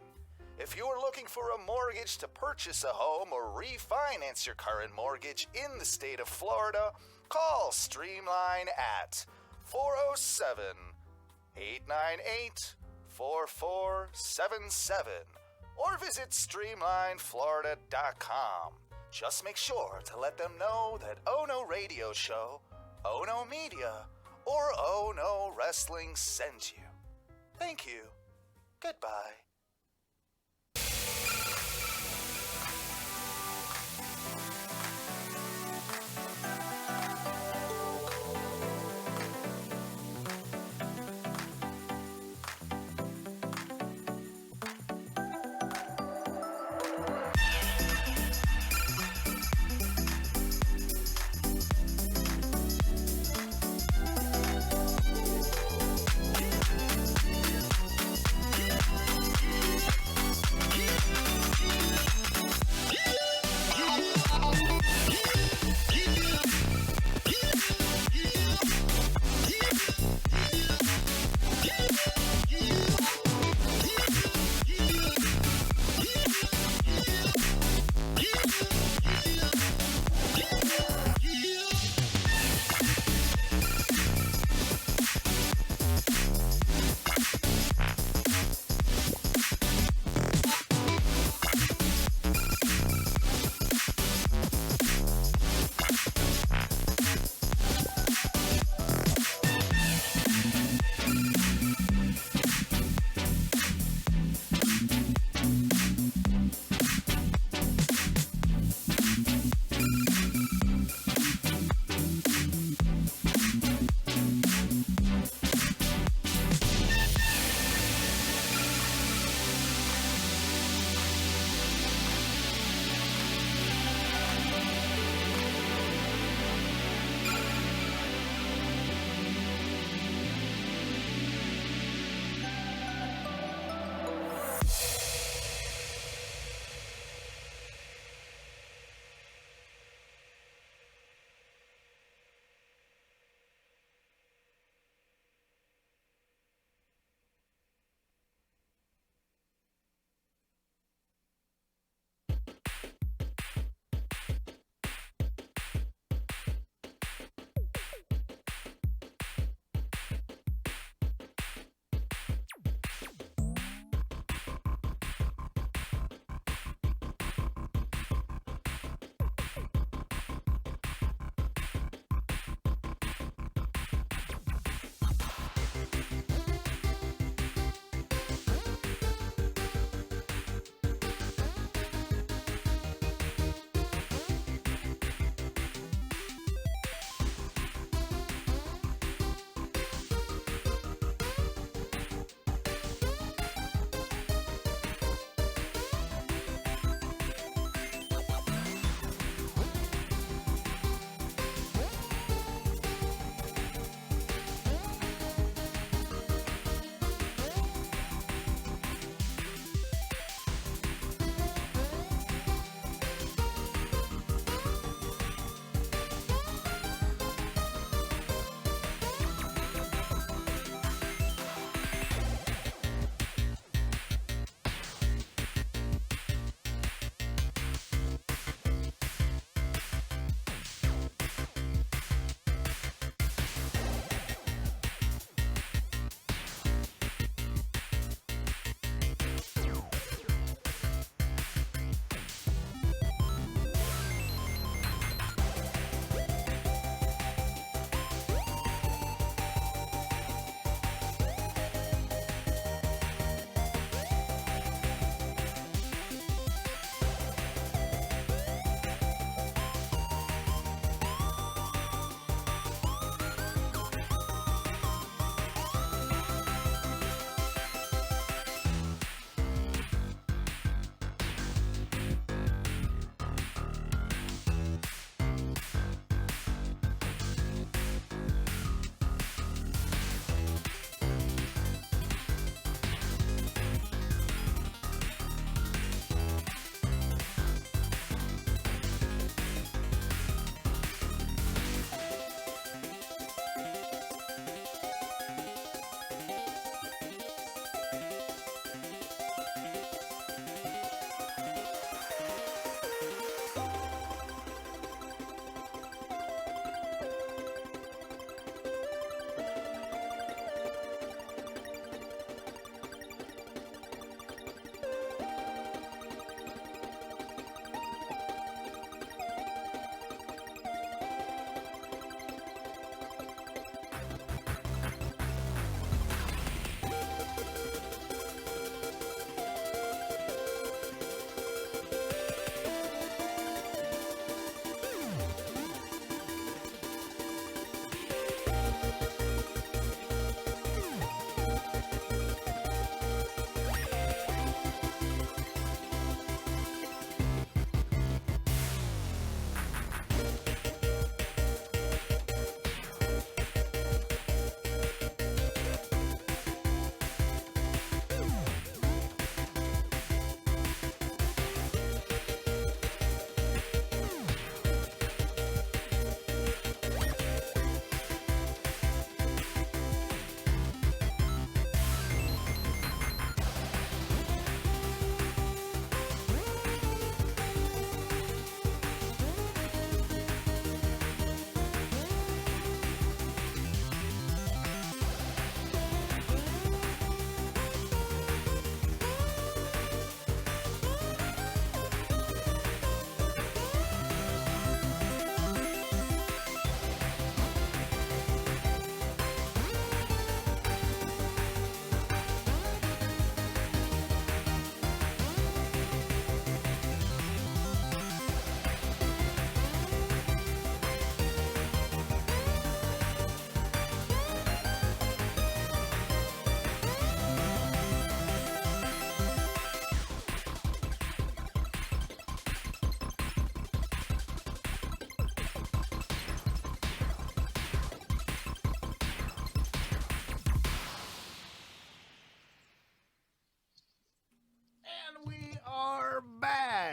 if you're looking for a mortgage to purchase a home or refinance your current mortgage in the state of Florida, call Streamline at 407-898-4477 or visit streamlineflorida.com. Just make sure to let them know that Oh No Radio Show, Oh No Media, or Oh No Wrestling sent you. Thank you. Goodbye.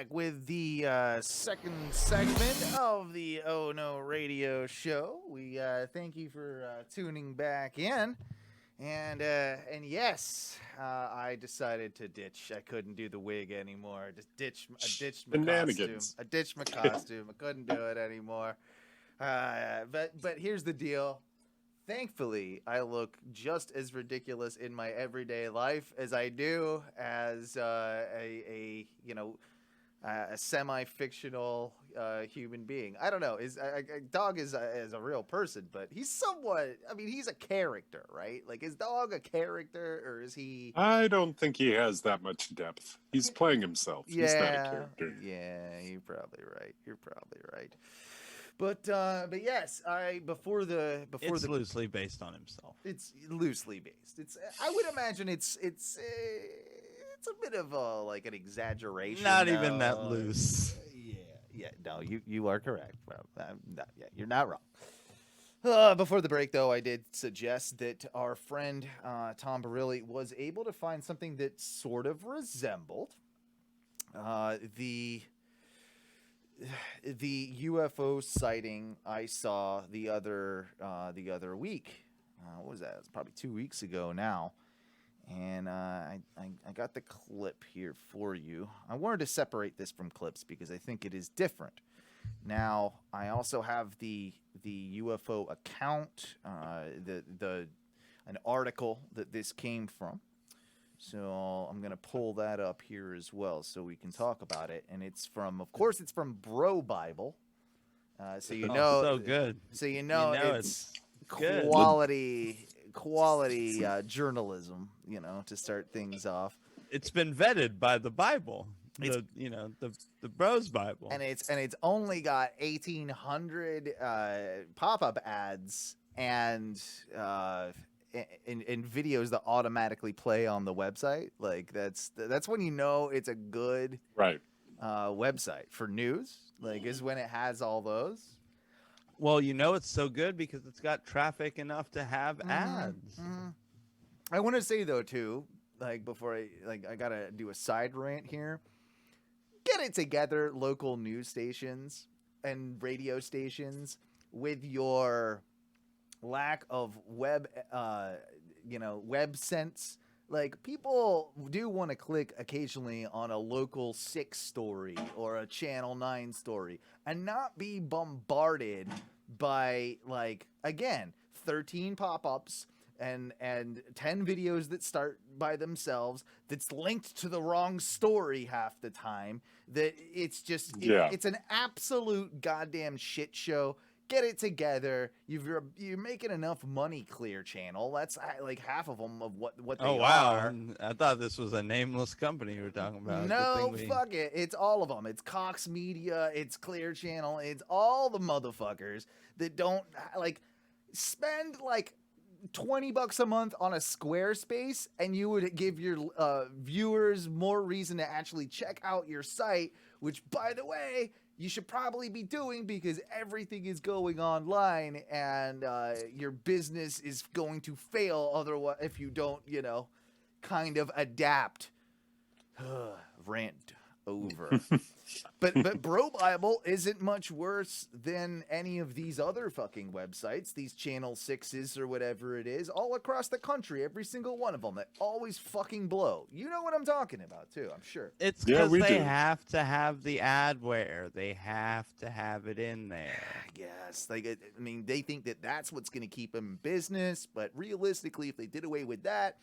with the second segment of the Oh No Radio Show. We thank you for tuning back in. And yes, I decided to ditch. I couldn't do the wig anymore. I ditched my costume. Shenanigans. I ditched my costume. I couldn't do it anymore. But here's the deal. Thankfully, I look just as ridiculous in my everyday life as I do as a semi-fictional human being. I don't know. Dog is a real person, but he's somewhat. I mean, he's a character, right? Like, is Dog a character, or is he? I don't think he has that much depth. He's playing himself. He's not a character. Yeah, you're probably right. But yes, before it's loosely based on himself. It's loosely based. I would imagine it's a bit of like an exaggeration. Not even that loose. Yeah. No, you are correct. You're not wrong. Before the break, though, I did suggest that our friend Tom Barilli was able to find something that sort of resembled the UFO sighting I saw the other week. What was that? It was probably 2 weeks ago now. And I got the clip here for you. I wanted to separate this from clips because I think it is different. Now, I also have the UFO account, an article that this came from. So I'm going to pull that up here as well so we can talk about it. And it's from Brobible. So you know, so good. So you know it's good. quality journalism, to start things off. It's been vetted by the Bible, the Bros Bible, and it's only got 1,800 pop-up ads and in videos that automatically play on the website. Like that's when you know it's a good website for news. Like is when it has all those. Well, it's so good because it's got traffic enough to have ads. Mm-hmm. I want to say though too, like before I gotta do a side rant here. Get it together, local news stations and radio stations, with your lack of web sense. Like, people do want to click occasionally on a local 6 story or a Channel 9 story and not be bombarded by, like, again, 13 pop-ups and 10 videos that start by themselves that's linked to the wrong story half the time. That it's just, it's an absolute goddamn shit show. Get it together. You're making enough money, Clear Channel. That's like half of them of what they are. Oh, wow. I thought this was a nameless company you were talking about. No, fuck it. It's all of them. It's Cox Media. It's Clear Channel. It's all the motherfuckers that don't, like, spend, like, $20 a month on a Squarespace, and you would give your viewers more reason to actually check out your site, which, by the way, you should probably be doing because everything is going online, and your business is going to fail otherwise if you don't, kind of adapt. Rant over. But Brobible isn't much worse than any of these other fucking websites, these Channel 6s or whatever it is, all across the country, every single one of them that always fucking blow. You know what I'm talking about, too, I'm sure. It's because they have to have the adware. They have to have it in there. Yes. Like, I mean, they think that that's what's going to keep them in business, but realistically, if they did away with that,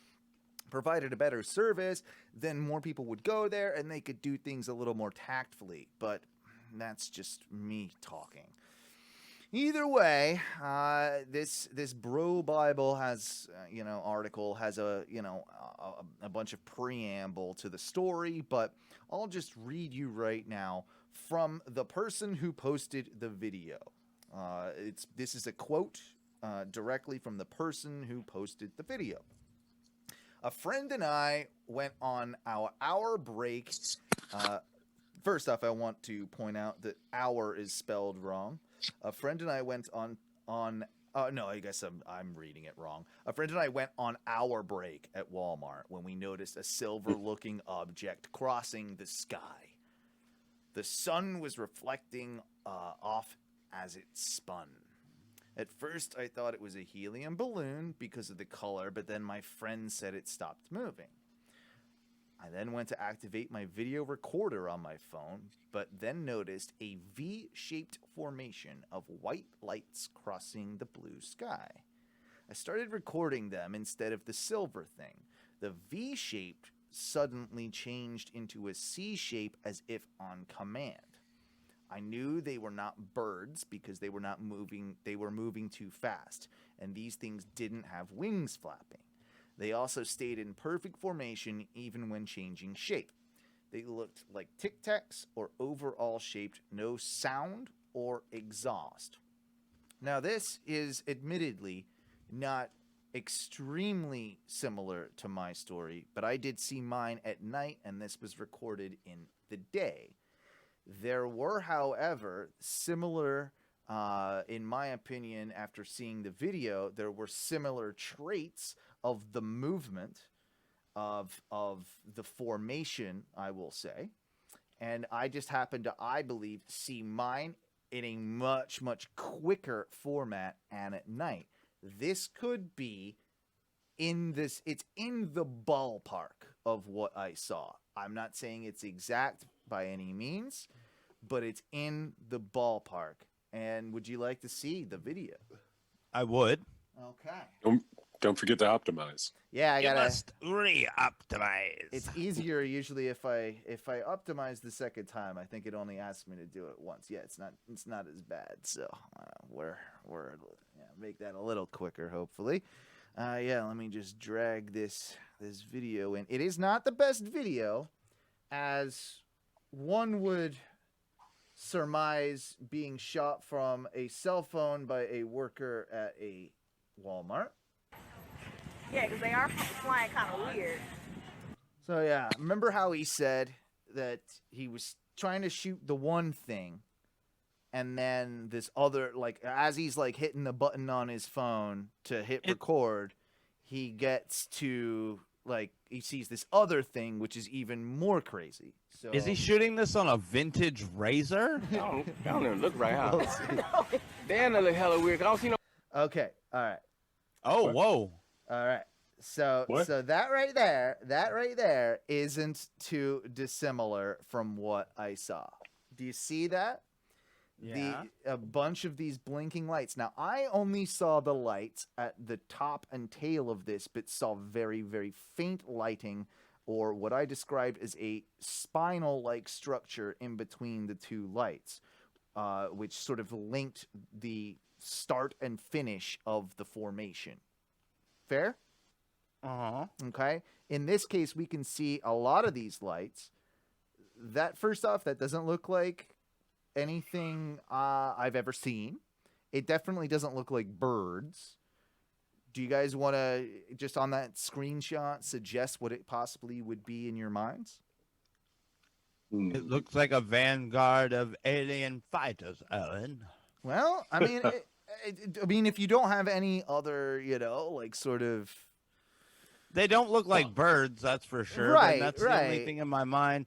provided a better service, then more people would go there and they could do things a little more tactfully. But that's just me talking. Either way, this Brobible has article has a bunch of preamble to the story, but I'll just read you right now from the person who posted the video. This is a quote directly from the person who posted the video. A friend and I went on our hour break. First off, I want to point out that hour is spelled wrong. A friend and I went on no, I guess I'm reading it wrong. A friend and I went on our break at Walmart when we noticed a silver-looking object crossing the sky. The sun was reflecting off as it spun. At first, I thought it was a helium balloon because of the color, but then my friend said it stopped moving. I then went to activate my video recorder on my phone, but then noticed a V-shaped formation of white lights crossing the blue sky. I started recording them instead of the silver thing. The V-shaped suddenly changed into a C shape as if on command. I knew they were not birds because they were moving too fast, and these things didn't have wings flapping. They also stayed in perfect formation even when changing shape. They looked like Tic Tacs or overall shaped, no sound or exhaust. Now this is admittedly not extremely similar to my story, but I did see mine at night and this was recorded in the day. There were, however, similar, in my opinion, after seeing the video, there were similar traits of the movement of the formation, I will say. And I just happened to, I believe, see mine in a much, much quicker format and at night. This could be it's in the ballpark of what I saw. I'm not saying it's exact by any means, but it's in the ballpark. And would you like to see the video? I would. Okay. Don't forget to optimize. Yeah, I gotta. You must re-optimize. It's easier usually if I optimize the second time. I think it only asks me to do it once. Yeah, it's not as bad. So we're make that a little quicker, hopefully. Yeah, let me just drag this video in. It is not the best video, as one would surmise, being shot from a cell phone by a worker at a Walmart. Yeah, because they are flying kind of weird. So yeah, remember how he said that he was trying to shoot the one thing, and then this other, like, as he's like hitting the button on his phone to hit record, he gets to, like, he sees this other thing, which is even more crazy. So is he shooting this on a vintage razor? I don't even look right, huh? Damn, that look hella weird. I don't see no. Okay, all right. Oh, What? whoa. All right. So What? so that right there isn't too dissimilar from what I saw. Do you see that? Yeah. A bunch of these blinking lights. Now, I only saw the lights at the top and tail of this, but saw very, very faint lighting, or what I described as a spinal-like structure in between the two lights, which sort of linked the start and finish of the formation. Fair? Uh-huh. Okay. In this case, we can see a lot of these lights. That, first off, that doesn't look like anything I've ever seen. It definitely doesn't look like birds. Do you guys want to, just on that screenshot, suggest what it possibly would be in your minds? It looks like a vanguard of alien fighters, Owen. Well, I mean, if you don't have any other, like, sort of... They don't look like birds, that's for sure. Right, but that's the only thing in my mind.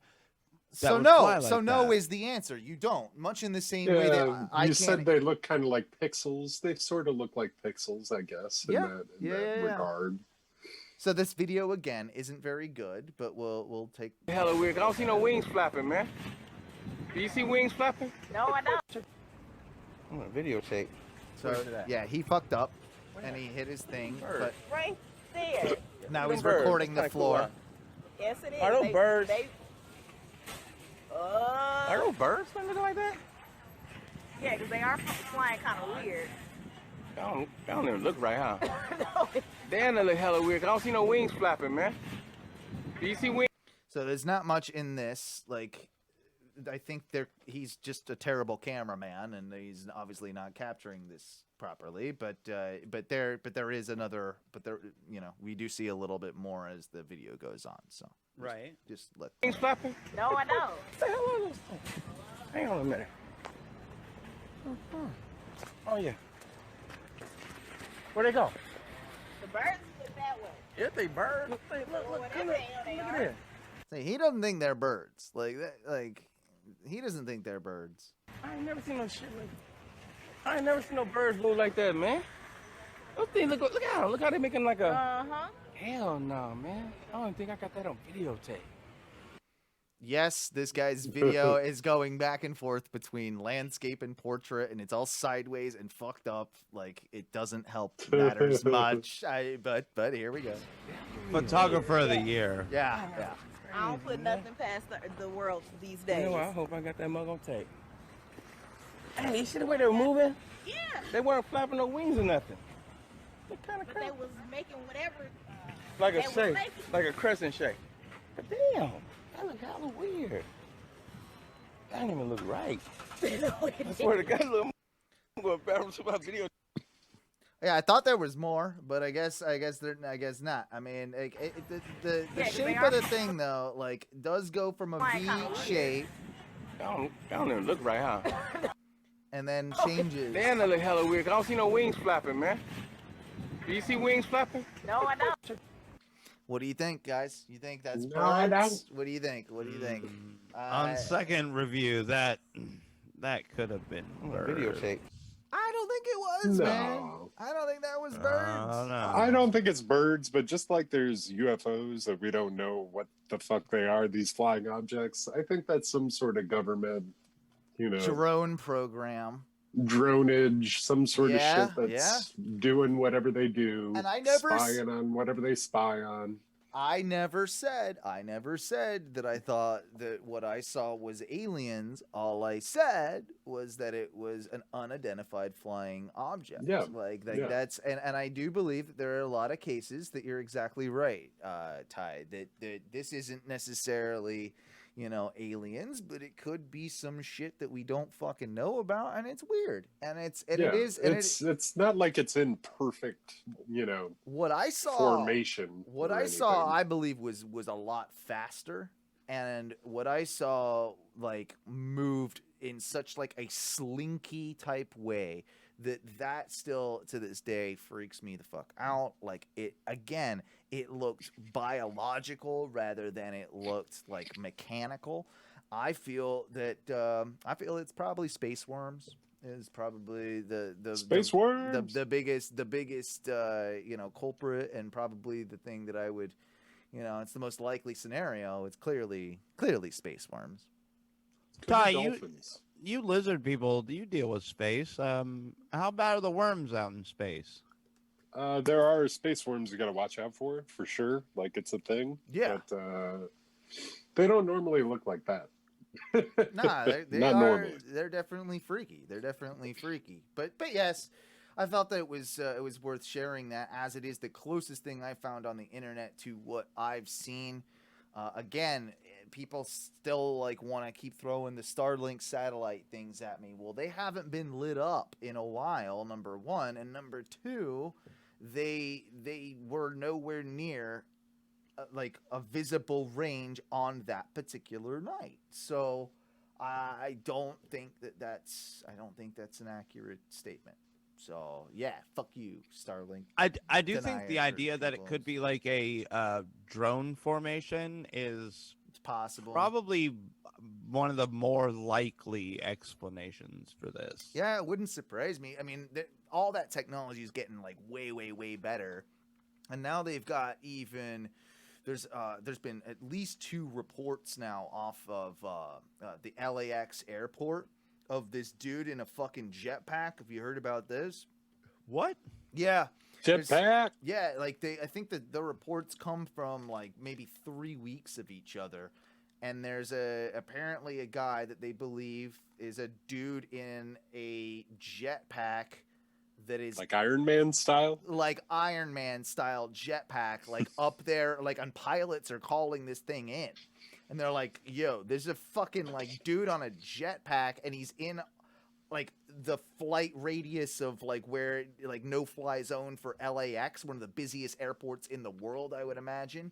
So no is the answer. You don't. Much in the same way that I you said they look kind of like pixels. They sort of look like pixels, I guess, in that regard. So this video again isn't very good, but we'll take. Hella weird. I don't see no wings flapping, man. Do you see wings flapping? No, I don't. I'm gonna videotape. So yeah, he fucked up, and he hit his thing. But Right there. now he's birds. recording the That's floor. kinda Yes, it is. Are those birds? Are those birds looking like that? Yeah, because they are flying kind of weird. I don't even look right, huh? Damn, that look hella weird. I don't see no wings flapping, man. Do you see wings? So there's not much in this. Like, I think he's just a terrible cameraman, and he's obviously not capturing this properly. But there is another. But there, we do see a little bit more as the video goes on. So right, just let. Wings flapping? No, I don't. What the hell are those things? Hang on a minute. Oh yeah. Where'd they go? The birds look that way. Yeah, they birds. Look at this. See, he doesn't think they're birds. Like that. Like he doesn't think they're birds. I ain't never seen no shit like I ain't never seen no birds move like that, man. Those things look at them. Look how they making like a. Hell no, man. I don't think I got that on videotape. Yes, this guy's video is going back and forth between landscape and portrait, and it's all sideways and fucked up. Like, it doesn't help matters much. But here we go. Photographer of the year. Yeah. I don't put nothing past the world these days. You know what? I hope I got that mug on tape. Hey, you see the way they were moving? Yeah. They weren't flapping no wings or nothing. What kind of But they was making whatever. Like a they was shape, making. like a crescent shape. But damn, that look hella weird. That don't even look right. I swear to God, look, I'm going to embarrass my video. Yeah, I thought there was more, but I guess not. I mean, like, the shape of the thing though, like, does go from a V shape. That don't even look right, huh? And then changes. Damn, that look hella weird. I don't see no wings flapping, man. Do you see wings flapping? No, I don't. What do you think, guys? You think that's No, I birds? don't. What do you think? What do you think? On second review, that could have been birds. Videotape. I don't think it was, man. No. I don't think that was birds. No. I don't think it's birds, but just like there's UFOs that we don't know what the fuck they are, these flying objects, I think that's some sort of government, Drone program. dronage, some sort of Yeah, shit that's doing whatever they do, And I never spying on whatever they spy on. I never said that I thought that what I saw was aliens. All I said was that it was an unidentified flying object. Yeah. Like Yeah. that's and I do believe that there are a lot of cases that you're exactly right, Ty, that this isn't necessarily, aliens, but it could be some shit that we don't fucking know about, and it's weird. And it's not like it's in perfect, what I saw formation. What or I saw, anything. I believe, was a lot faster, and what I saw like moved in such like a slinky type way that still to this day freaks me the fuck out. Like it looked biological rather than it looked like mechanical. I feel it's probably space worms. Is probably the Space worms? the biggest culprit, and probably the thing that I would, it's the most likely scenario. It's clearly space worms. Ty, Dolphins. you lizard people, you deal with space. How bad are the worms out in space? There are space worms you got to watch out for sure. Like, it's a thing. Yeah. But they don't normally look like that. Nah, Not normally. They're definitely freaky. But yes, I felt that it was worth sharing that, as it is the closest thing I found on the internet to what I've seen. Again, people still like want to keep throwing the Starlink satellite things at me. Well, they haven't been lit up in a while, number one, and number two, they were nowhere near like a visible range on that particular night. So I don't think that's an accurate statement. So yeah, fuck you, Starlink. I do think the Deniers or idea that it people. could be like a drone formation is It's possible. probably one of the more likely explanations for this. Yeah, it wouldn't surprise me. I mean, all that technology is getting like way, way, way better, and now they've got even. There's been at least 2 reports now off of the LAX airport of this dude in a fucking jetpack. Have you heard about this? What? Yeah. Jetpack? Yeah, like I think that the reports come from like maybe 3 weeks of each other. And there's apparently a guy that they believe is a dude in a jetpack that is Like Iron Man style? like Iron Man style jetpack, like up there, like, and pilots are calling this thing in, and they're like, "Yo, there's a fucking like dude on a jetpack, and he's in like the flight radius of like where like no fly zone for LAX, one of the busiest airports in the world, I would imagine."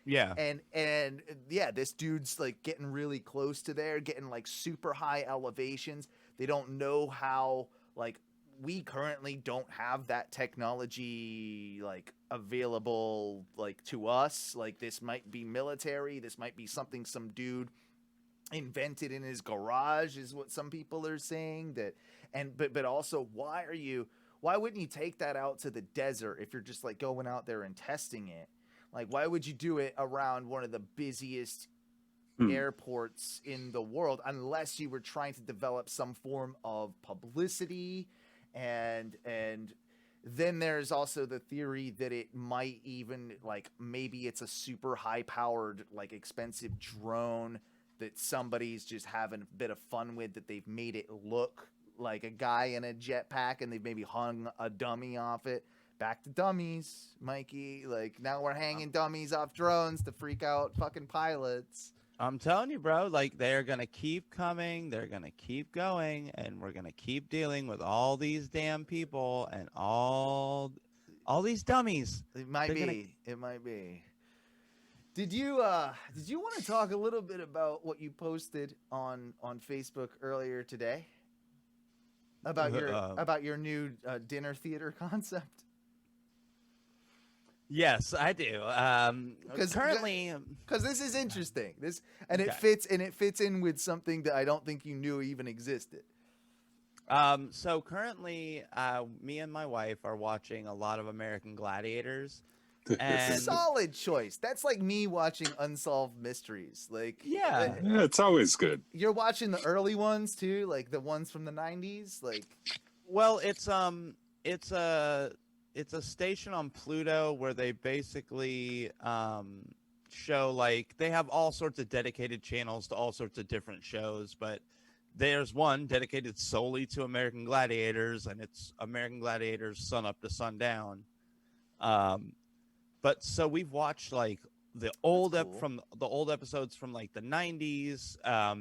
Yeah. And yeah, this dude's like getting really close to there, getting like super high elevations. They don't know how, like, we currently don't have that technology like available like to us. Like, this might be military, this might be something some dude invented in his garage is what some people are saying. That but also why wouldn't you take that out to the desert if you're just like going out there and testing it? Like, why would you do it around one of the busiest airports in the world unless you were trying to develop some form of publicity? And then there's also the theory that it might even, like, maybe it's a super high-powered, like, expensive drone that somebody's just having a bit of fun with, that they've made it look like a guy in a jetpack and they've maybe hung a dummy off it. Back to dummies, Mikey. Like, now we're hanging dummies off drones to freak out fucking pilots. I'm telling you, bro, like, they're going to keep coming. They're going to keep going. And we're going to keep dealing with all these damn people and all these dummies. It might be. It might be. Did you want to talk a little bit about what you posted on Facebook earlier today? About your new dinner theater concept? Yes, I do. Currently, because this is interesting. It fits in with something that I don't think you knew even existed. So currently, me and my wife are watching a lot of American Gladiators. And solid choice. That's like me watching Unsolved Mysteries. Like, yeah, it's always good. You're watching the early ones too, like the ones from the 90s. Like, well, it's a station on Pluto where they basically show, like, they have all sorts of dedicated channels to all sorts of different shows, but there's one dedicated solely to American Gladiators, and it's American Gladiators sun up to sundown. But so we've watched like the old from the old episodes from like the 90s.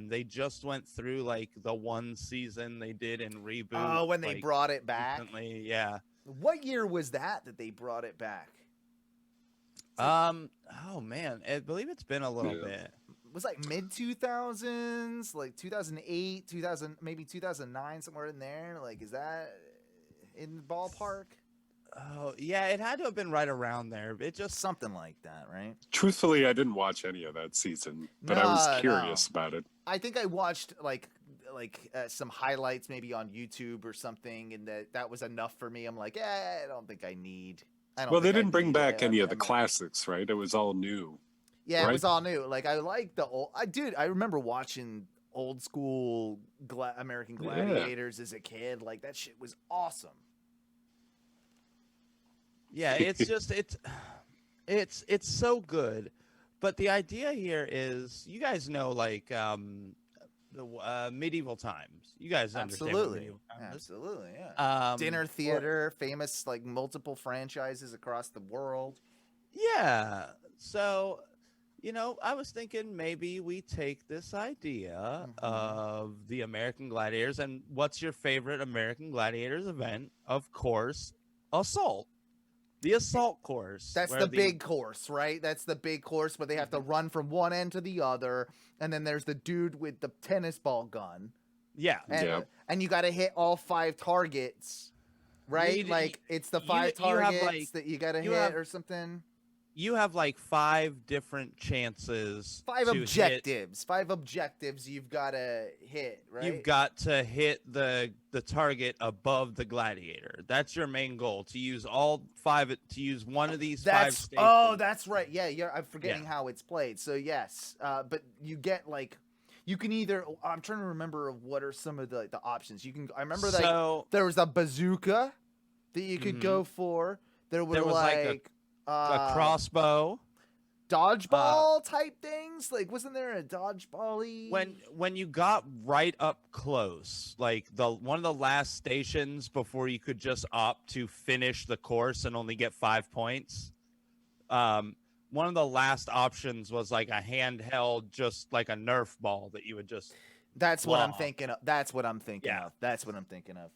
They just went through like the one season they did in Reboot. Oh, when they brought it back. Recently, yeah. What year was that they brought it back? Oh man, I believe it's been a little bit. It was like mid 2000s, like 2008, 2000, maybe 2009, somewhere in there. Like, is that in the ballpark? Oh, yeah, it had to have been right around there. It just something like that, right? Truthfully, I didn't watch any of that season, but I was curious about it. I think I watched like some highlights maybe on YouTube or something, and that was enough for me. I'm like, I don't think I need. Well, they didn't bring back any of the classics, right? It was all new. Yeah, right? It was all new. Like, I like the old. I remember watching old school American Gladiators as a kid. Like, that shit was awesome. Yeah, it's just it's so good, but the idea here is, you guys know, like, the medieval times. You guys understand what medieval times. Absolutely, yeah. Dinner theater, famous, like, multiple franchises across the world. Yeah, so, I was thinking maybe we take this idea of the American Gladiators, and what's your favorite American Gladiators event? Of course, Assault. The assault course. That's the big course, right? That's the big course where they have to run from one end to the other, and then there's the dude with the tennis ball gun. Yeah. And you got to hit all 5 targets, right? It's the 5 targets that you got to hit or something. You have like 5 different chances. 5 objectives. 5 objectives you've got to hit, right? You've got to hit the target above the gladiator. That's your main goal. To use all 5. To use one of these 5 stations. Oh, that's right. Yeah, I'm forgetting how it's played. So yes, but you get like. You can either. I'm trying to remember what are some of the options. You can. I remember that there was a bazooka that you could go for. There was like a crossbow, dodgeball type things. Like, wasn't there a dodgeball-y? When you got right up close, like one of the last stations before you could just opt to finish the course and only get 5 points. One of the last options was like a handheld, just like a Nerf ball that you would just. That's what I'm thinking of. That's what I'm thinking of.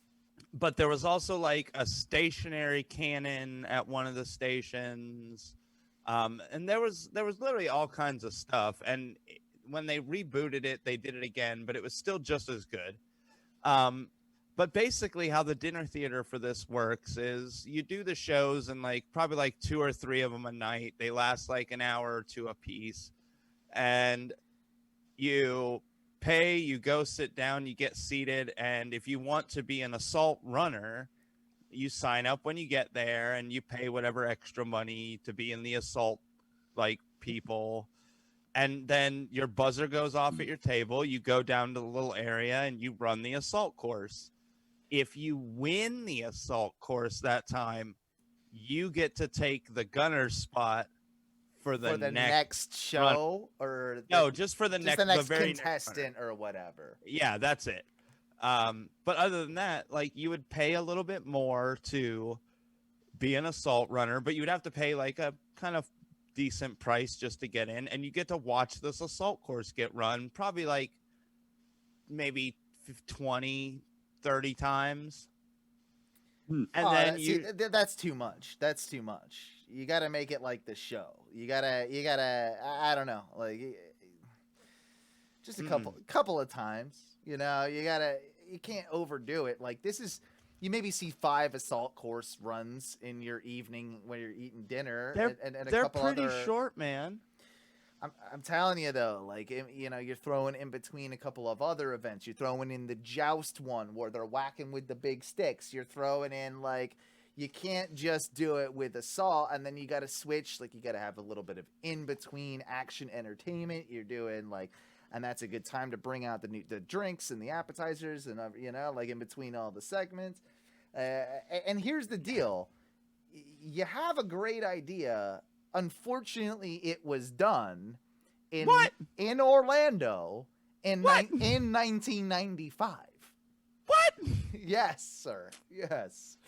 But there was also like a stationary cannon at one of the stations, and there was literally all kinds of stuff. And when they rebooted it, they did it again, but it was still just as good. But basically, how the dinner theater for this works is you do the shows, and like probably like 2 or 3 of them a night. They last like an hour or 2 a piece, and you pay, you go sit down, you get seated, and if you want to be an assault runner, you sign up when you get there and you pay whatever extra money to be in the assault like people, and then your buzzer goes off at your table, you go down to the little area and you run the assault course. If you win the assault course that time, you get to take the gunner's spot for the next show, or no, just for the just next, the next very contestant or whatever. Yeah, that's it. But other than that, like, you would pay a little bit more to be an assault runner, but you would have to pay like a kind of decent price just to get in, and you get to watch this assault course get run probably like maybe 20, 30 times. And then that's too much. That's too much. You got to make it like the show. You gotta, I don't know, like just a couple of times, you can't overdo it. Like, this is, you maybe see 5 assault course runs in your evening when you're eating dinner. They're couple pretty other, short, man. I'm telling you though, like, you're throwing in between a couple of other events. You're throwing in the joust one where they're whacking with the big sticks. You're throwing in, like, you can't just do it with assault, and then you got to switch. Like, you got to have a little bit of in between action entertainment. You're doing, like, and that's a good time to bring out the drinks and the appetizers and like in between all the segments. And here's the deal: you have a great idea. Unfortunately, it was done in Orlando in 1995. What? Yes, sir. Yes.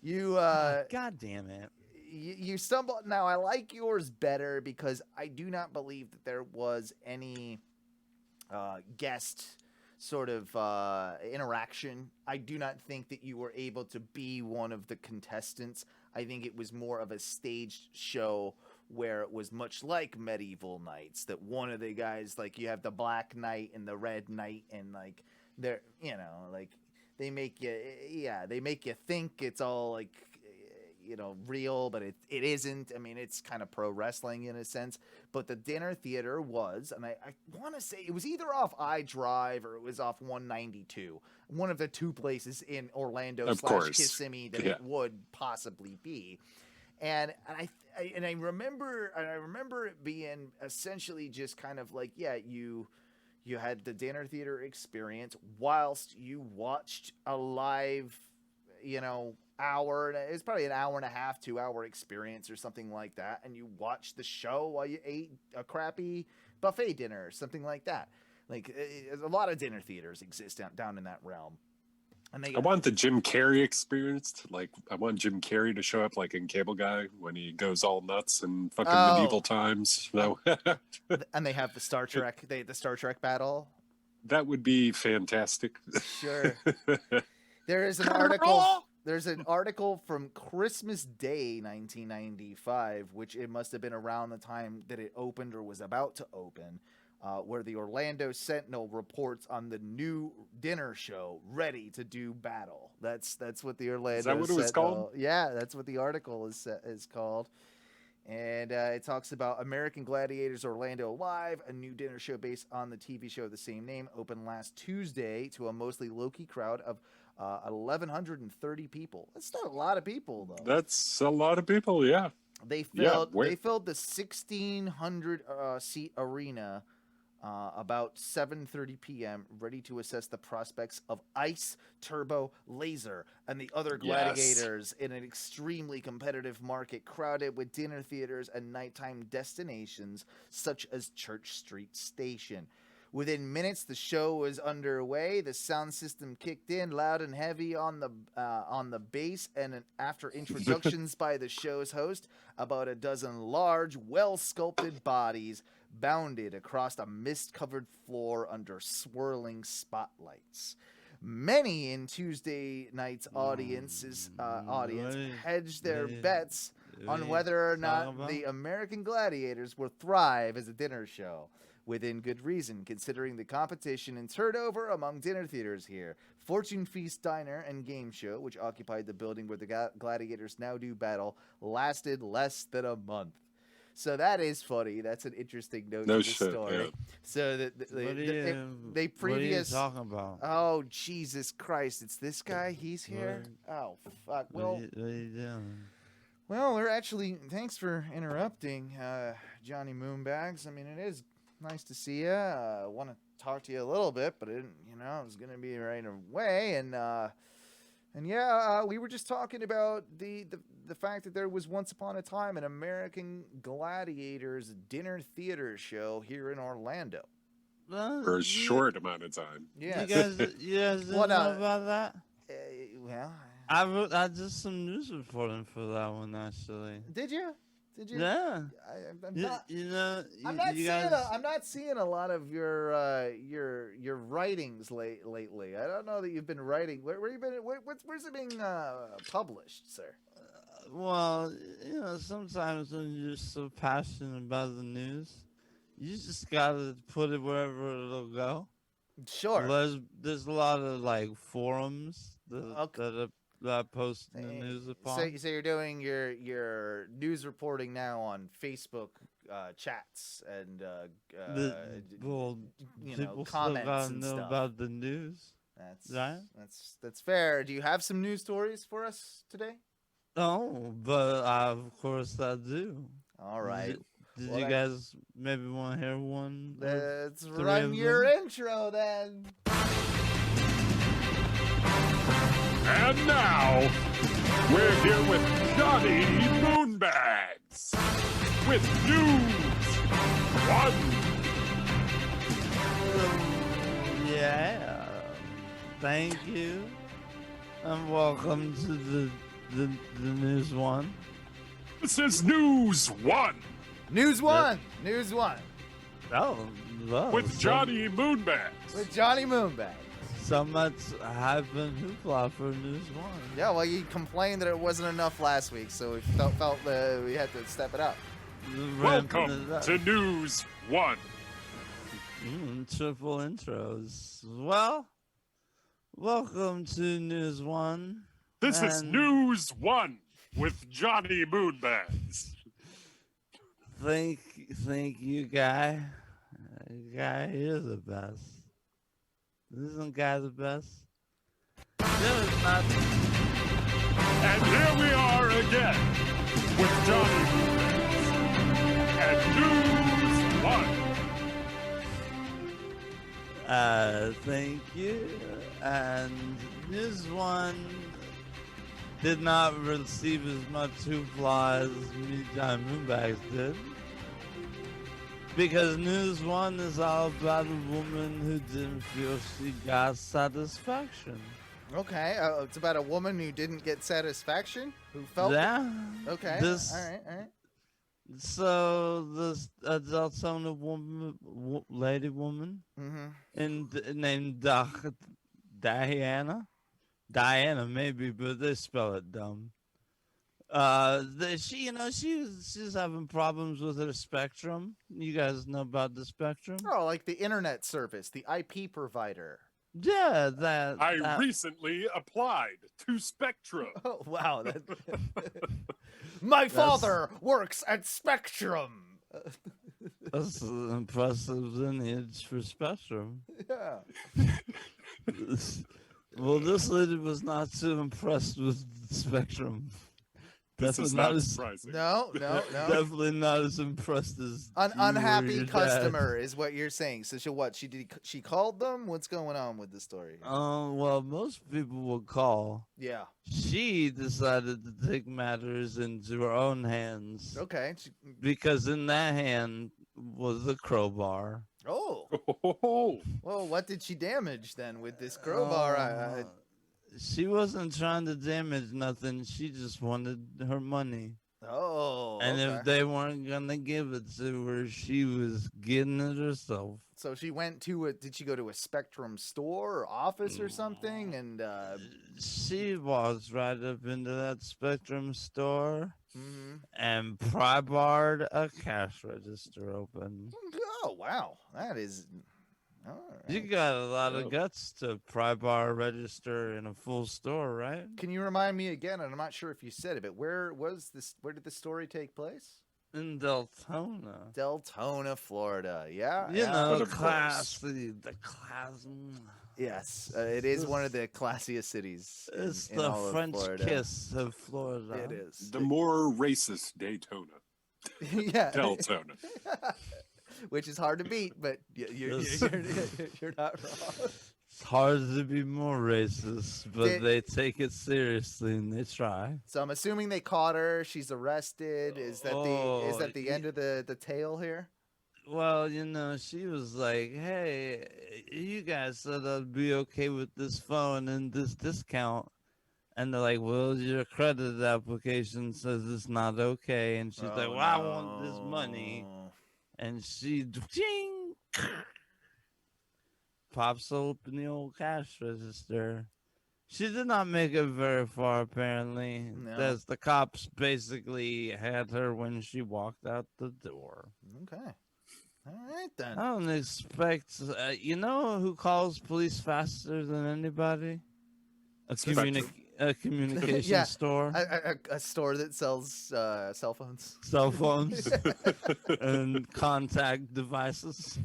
You God damn it. You stumble. Now, I like yours better because I do not believe that there was any guest sort of interaction. I do not think that you were able to be one of the contestants. I think it was more of a staged show where it was much like Medieval Nights, that one of the guys, like, you have the Black Knight and the Red Knight, and like they're, like, they make you think it's all like, real, but it isn't. I mean, it's kind of pro wrestling in a sense, but the dinner theater was, and I want to say it was either off I-Drive or it was off 192, one of the two places in Orlando / Kissimmee that it would possibly be. And I remember it being essentially just kind of like, you had the dinner theater experience whilst you watched a live, hour. It was probably an hour and a half, 2 hour experience or something like that. And you watched the show while you ate a crappy buffet dinner or something like that. Like, a lot of dinner theaters exist down in that realm. And I want the Jim Carrey experience. Like, I want Jim Carrey to show up like in Cable Guy when he goes all nuts in fucking medieval times. No. And they have the Star Trek, the Star Trek battle. That would be fantastic. Sure. There is an article. There's an article from Christmas Day 1995, which it must have been around the time that it opened or was about to open, where the Orlando Sentinel reports on the new dinner show ready to do battle. That's what the Orlando Sentinel. Is that what it was called? Yeah, that's what the article is called. And it talks about American Gladiators Orlando Live, a new dinner show based on the TV show of the same name, opened last Tuesday to a mostly low-key crowd of 1,130 people. That's not a lot of people, though. That's a lot of people, yeah. They filled the 1,600 seat arena about 7:30 p.m., ready to assess the prospects of Ice, Turbo, Laser, and the other gladiators in an extremely competitive market crowded with dinner theaters and nighttime destinations such as Church Street Station. Within minutes, the show was underway. The sound system kicked in loud and heavy on the bass, and after introductions by the show's host, about a dozen large, well-sculpted bodies bounded across a mist-covered floor under swirling spotlights. Many in Tuesday night's audience hedged their bets on whether or not the American Gladiators will thrive as a dinner show. Within good reason, considering the competition and turnover among dinner theaters here. Fortune Feast Diner and Game Show, which occupied the building where the gladiators now do battle, lasted less than a month. So that is funny. That's an interesting note No to the shit, story. yeah. So they previous. What are you talking about? Oh Jesus Christ! It's this guy. He's here. Oh fuck. Well, What are you doing? well, we're actually. Thanks for interrupting, Johnny Moonbags. I mean, it is nice to see you. I want to talk to you a little bit, but it was gonna be right away. And yeah, we were just talking about the fact that there was once upon a time an American Gladiators dinner theater show here in Orlando. For a short amount of time. Yeah. You guys didn't know about that? Well, I did some news reporting for that one actually. Did you? Did you? Yeah. I'm not seeing a lot of your writings lately. I don't know that you've been writing. Where you been? Where's it being published, sir? Well, sometimes when you're so passionate about the news, you just gotta put it wherever it'll go. Sure. There's a lot of like forums that I post the news upon. So you're doing your news reporting now on Facebook chats and people comments still gotta and know stuff. about the news. That's fair. Do you have some news stories for us today? Oh, but of course I do. All right. Did you guys maybe want to hear one? Let's three run of your them? intro then. And now, we're here with Johnny Moonbags with News 1. Yeah. Thank you. And welcome to the News 1. This is News 1. News 1. News 1. Oh, well, With Johnny Moonbags. With Johnny Moonbags. So much happened hoopla for News 1. Yeah, well, you complained that it wasn't enough last week, so we felt we had to step it up. Welcome to News 1. Triple intros. Well, welcome to News 1. This is News 1 with Johnny Moonbags. Thank you, Guy. Guy is the best. Isn't Guy the best? No, it's not. And here we are again with Johnny Moonbags and News 1. Thank you. And News 1 did not receive as much hoopla as me, John Moonbags, did. Because News 1 is all about a woman who didn't feel she got satisfaction. Okay, it's about a woman who didn't get satisfaction? Who felt... Yeah. Okay, all right. So, this adult-owner lady woman named Diana. Diana, maybe, but they spell it dumb. She's having problems with her Spectrum. You guys know about the Spectrum? Oh, like the internet service, the IP provider. Yeah, that. I recently applied to Spectrum. Oh, wow. My father works at Spectrum. That's an impressive lineage for Spectrum. Yeah. Well, this lady was not too impressed with Spectrum. This is not surprising. No. Definitely not as impressed as unhappy customer is what you're saying. So she called them? What's going on with the story? Well, most people will call. Yeah. She decided to take matters into her own hands. Okay. Because in that hand was a crowbar. Oh. Well, what did she damage then with this crowbar? She wasn't trying to damage nothing. She just wanted her money. Oh. And okay. if they weren't gonna give it to her, she was getting it herself. So she went to did she go to a Spectrum store or office or something? And she walked right up into that Spectrum store and pry barred a cash register open. Oh wow, that is. All right. You got a lot of guts to pry bar register in a full store, right? Can you remind me again? And I'm not sure if you said it, but where did the story take place? In Deltona. Deltona, Florida. Yeah. You yeah. know, of course. the class. Yes, it is one of the classiest cities It's in the all French of Florida. kiss of Florida. It is. The more racist Daytona. Yeah. Deltona. Which is hard to beat, but you're not wrong. It's hard to be more racist, but they take it seriously and they try. So I'm assuming they caught her. She's arrested. Is that the end of the tale here? Well, you know, she was like, hey, you guys said I'd be okay with this phone and this discount. And they're like, well, your credit application says it's not okay. And she's like, well, I want this money. And she ding, pops open the old cash register. She did not make it very far, apparently. No. The cops basically had her when she walked out the door. Okay. All right, then. I don't expect... you know who calls police faster than anybody? A communication store. A store that sells cell phones. Cell phones. And contact devices.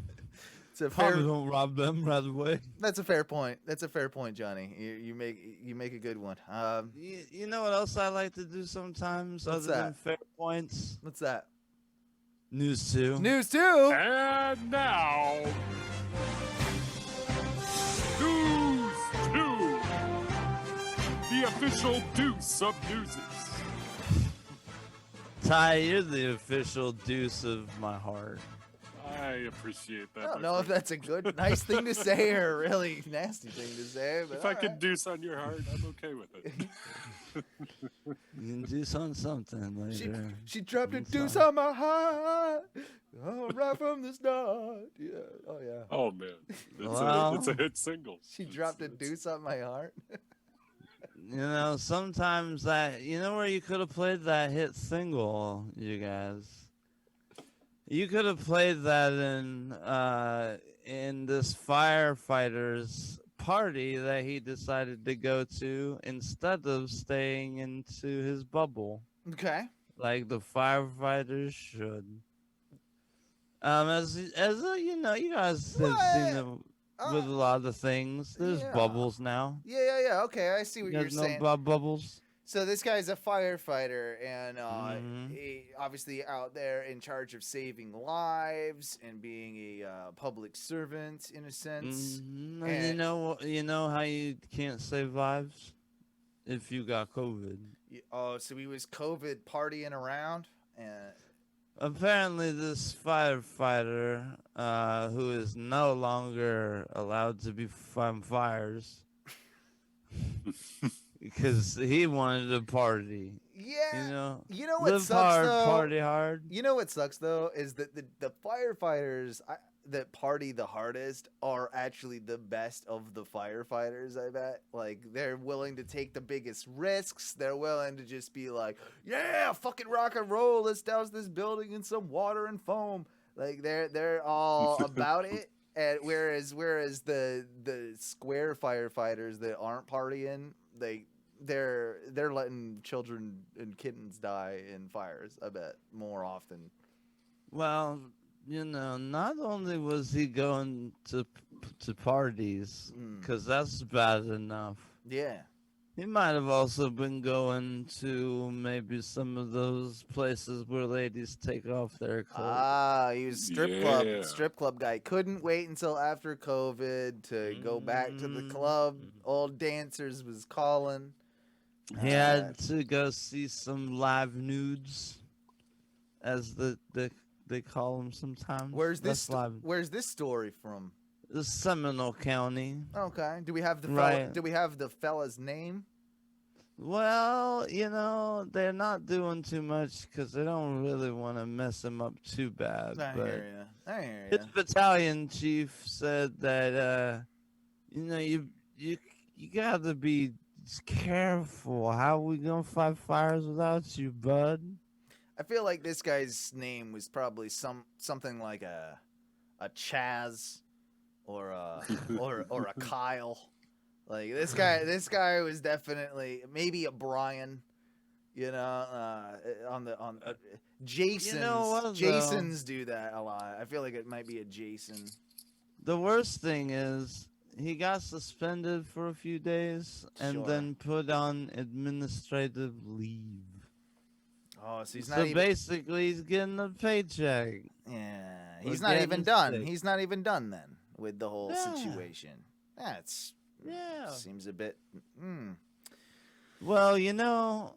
It's a Probably don't rob them right away. That's a fair point. That's a fair point, Johnny. You make a good one. You know what else I like to do sometimes What's other that? than fair points? What's that? News 2. News 2. And now, News 2, the official deuce of newses. Ty, you're the official deuce of my heart. I appreciate that. I don't my know if friend. that's a good, nice thing to say or a really nasty thing to say. But If I all could right. deuce on your heart, I'm okay with it. You can deuce on something later. She dropped a deuce on my heart. Oh, right from the start. Yeah. Oh yeah. Oh man, it's a hit single. She dropped a deuce on my heart. You know, sometimes that, you know where you could have played that hit single, you guys? You could have played that in this firefighter's party that he decided to go to instead of staying into his bubble. Okay. Like the firefighters should. As you know, you guys have seen it with a lot of things. There's yeah. bubbles now. Yeah. Okay, I see what You you're guys know saying. about bubbles? So this guy's a firefighter, and Mhm. he obviously out there in charge of saving lives and being a public servant in a sense. And And- you know how you can't save lives if you got COVID. Oh, so he was COVID partying around, and Apparently, this firefighter, who is no longer allowed to be on fires, because he wanted to party. yeah, You know, what live sucks hard, though? party hard. You know what sucks though is that the firefighters that party the hardest are actually the best of the firefighters. I bet, like, they're willing to take the biggest risks. They're willing to just be like, yeah, fucking rock and roll. Let's douse this building in some water and foam. Like they're all about it. And whereas the square firefighters that aren't partying, they're letting children and kittens die in fires, I bet, more often. Well, you know, not only was he going to parties, because that's bad enough. Yeah. He might have also been going to maybe some of those places where ladies take off their clothes. Ah, he was strip club guy. Couldn't wait until after COVID to go back to the club. Old dancers was calling. He had to go see some live nudes, as they call them sometimes. Where's this? That's live. Where's this story from? It's Seminole County. Okay. Do we have the Right. do we have the fella's name? Well, you know, they're not doing too much because they don't really want to mess him up too bad. I but hear ya. his battalion chief said that, you know, you gotta be careful. How we gonna fight fires without you, bud? I feel like this guy's name was probably something like a Chaz or a Kyle. Like this guy was definitely maybe a Brian. You know, on Jason's. You know what, though? Jason's do that a lot. I feel like it might be a Jason. The worst thing is he got suspended for a few days and Sure. then put on administrative leave. Oh, so he's So not even. basically, he's getting a paycheck. Yeah, We're he's not even getting done. sick. He's not even done then with the whole Yeah. situation. That's seems a bit. Well, you know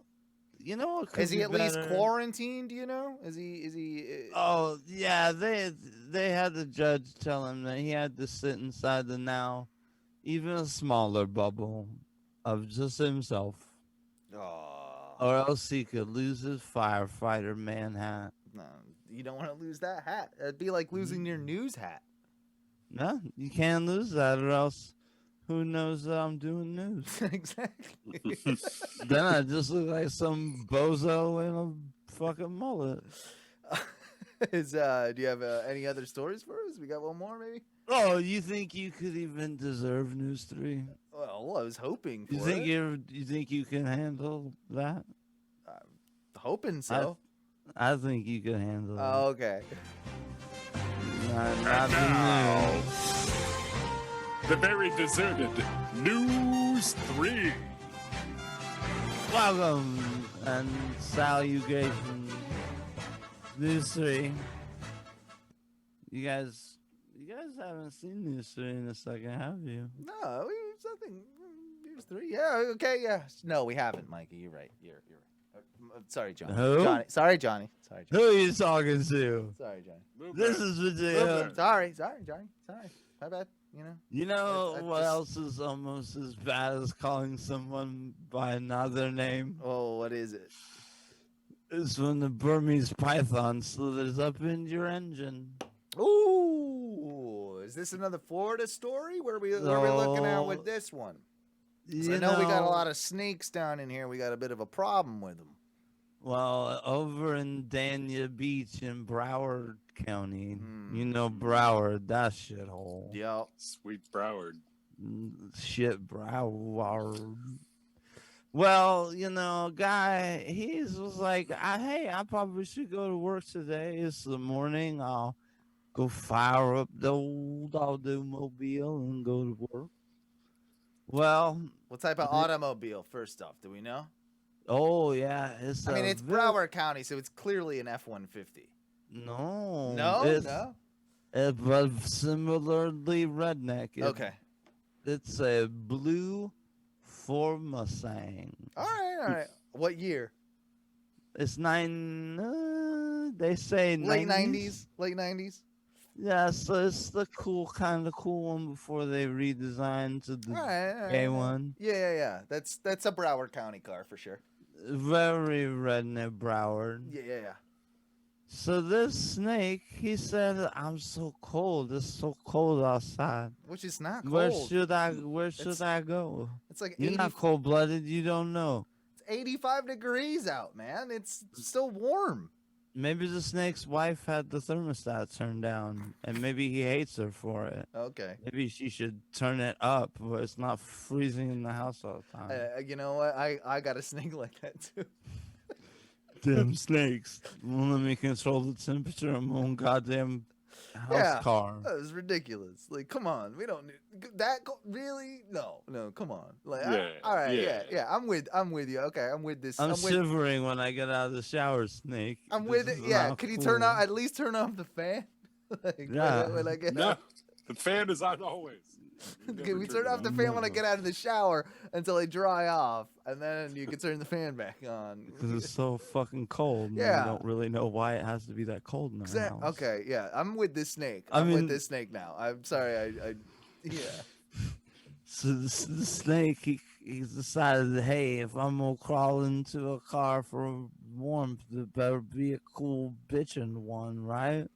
what could Is he be at least better? quarantined? Do you know? Is he? Oh yeah, they had the judge tell him that he had to sit inside the now even a smaller bubble of just himself, or else he could lose his firefighter man hat. No, you don't want to lose that hat. It'd be like losing your news hat. No, you can't lose that, or else who knows that I'm doing news? Exactly. Then I just look like some bozo in a fucking mullet. Do you have any other stories for us? We got one more, maybe. Oh, you think you could even deserve News 3? Well, I was hoping for You think it. you think you can handle that? Hoping so. I think you can handle it. Oh, okay. Not now, the very deserted News 3. Welcome and salutations, News 3. You guys haven't seen News 3 in a second, have you? No, something. News 3. Yeah. Okay. Yeah. No, we haven't, Mikey. You're right. You're right. Sorry, Johnny. Who? Johnny. Sorry, Johnny. Sorry, Johnny. Who are you talking to? Sorry, Johnny. This is video. Sorry, Johnny. Sorry. My bad. You know I what just- else is almost as bad as calling someone by another name? Oh, what is it? It's when the Burmese python slithers up into your engine. Ooh, is this another Florida story? Where we looking at with this one? 'Cause I know we got a lot of snakes down in here. We got a bit of a problem with them. Well, over in Dania Beach in Broward County, you know Broward, that shithole. Yep. Sweet Broward. Shit, Broward. Well, you know, guy, he was like, hey, I probably should go to work today. It's the morning. I'll go fire up the old automobile and go to work. Well, What type of automobile, first off? Do we know? oh, yeah. It's Broward County, so it's clearly an F-150. No. No? No. But similarly redneck. Okay. It's a blue Ford Mustang. All right. What year? It's they say Late 90s. 90s? Yeah, so it's the kind of cool one before they redesigned to the All right. A1. Yeah. That's a Broward County car for sure. Very redneck Broward. Yeah. So this snake, he said, I'm so cold. It's so cold outside. Which is not cold. Where should I go? It's like You're not cold blooded, you don't know. It's 85 degrees out, man. It's still warm. Maybe the snake's wife had the thermostat turned down, and maybe he hates her for it. Okay. Maybe she should turn it up where it's not freezing in the house all the time. You know what? I got a snake like that too. Damn snakes won't let me control the temperature of my own goddamn house car. That was ridiculous. Like, come on, we don't need that. Really? No, come on. Like, Yeah, all right, yeah. yeah. I'm with you. Okay, I'm with this. I'm with, shivering when I get out of the shower, Snake. I'm This with it. is Yeah. not Could you cool. at least turn off the fan? Like, Yeah. when I get No, out. the fan is on always. You Okay, never we turn turn it off the on. fan when I get out of the shower until they dry off, and then you can turn the fan back on. Because it's so fucking cold. And Yeah. I don't really know why it has to be that cold in the house. Okay, yeah, I'm with this snake. I I'm with mean- this snake now. I'm sorry. Yeah. So the snake, he decided, hey, if I'm gonna crawl into a car for warmth, it better be a cool bitchin' one, right?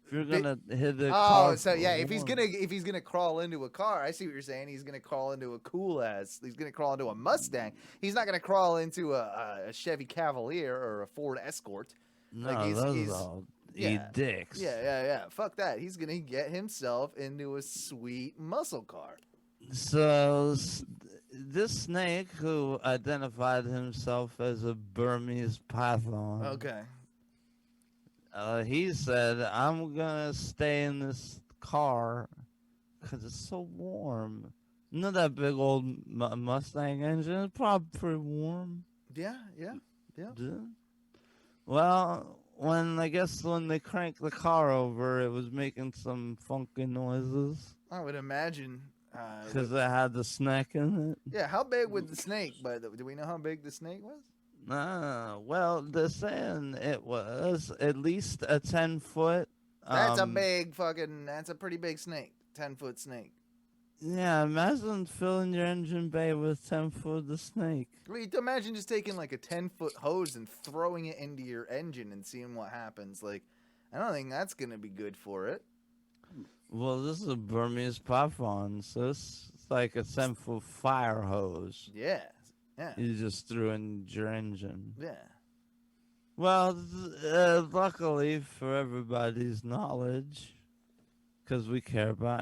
If you're gonna hit the car. Oh, so for yeah, if he's warmth. gonna crawl into a car, I see what you're saying. He's gonna crawl into a cool ass. He's gonna crawl into a Mustang. He's not gonna crawl into a Chevy Cavalier or a Ford Escort. No, like those all eat dicks. Yeah. Fuck that. He's gonna get himself into a sweet muscle car. So this snake who identified himself as a Burmese python. Okay. He said, "I'm gonna stay in this car because it's so warm." You know that big old Mustang engine? It's probably pretty warm. Yeah. Well, when they cranked the car over, it was making some funky noises. I would imagine. Because it had the snake in it. Yeah, how big was the snake? By the way, do we know how big the snake was? Well, they're saying it was at least a 10-foot. That's that's a pretty big snake. 10-foot snake. Yeah, imagine filling your engine bay with 10-foot of snake. Imagine just taking like a 10-foot hose and throwing it into your engine and seeing what happens. Like, I don't think that's going to be good for it. Well, this is a Burmese python, so it's like a 10-foot fire hose. Yeah. You just threw in your engine. Yeah. Well, luckily for everybody's knowledge, because we care about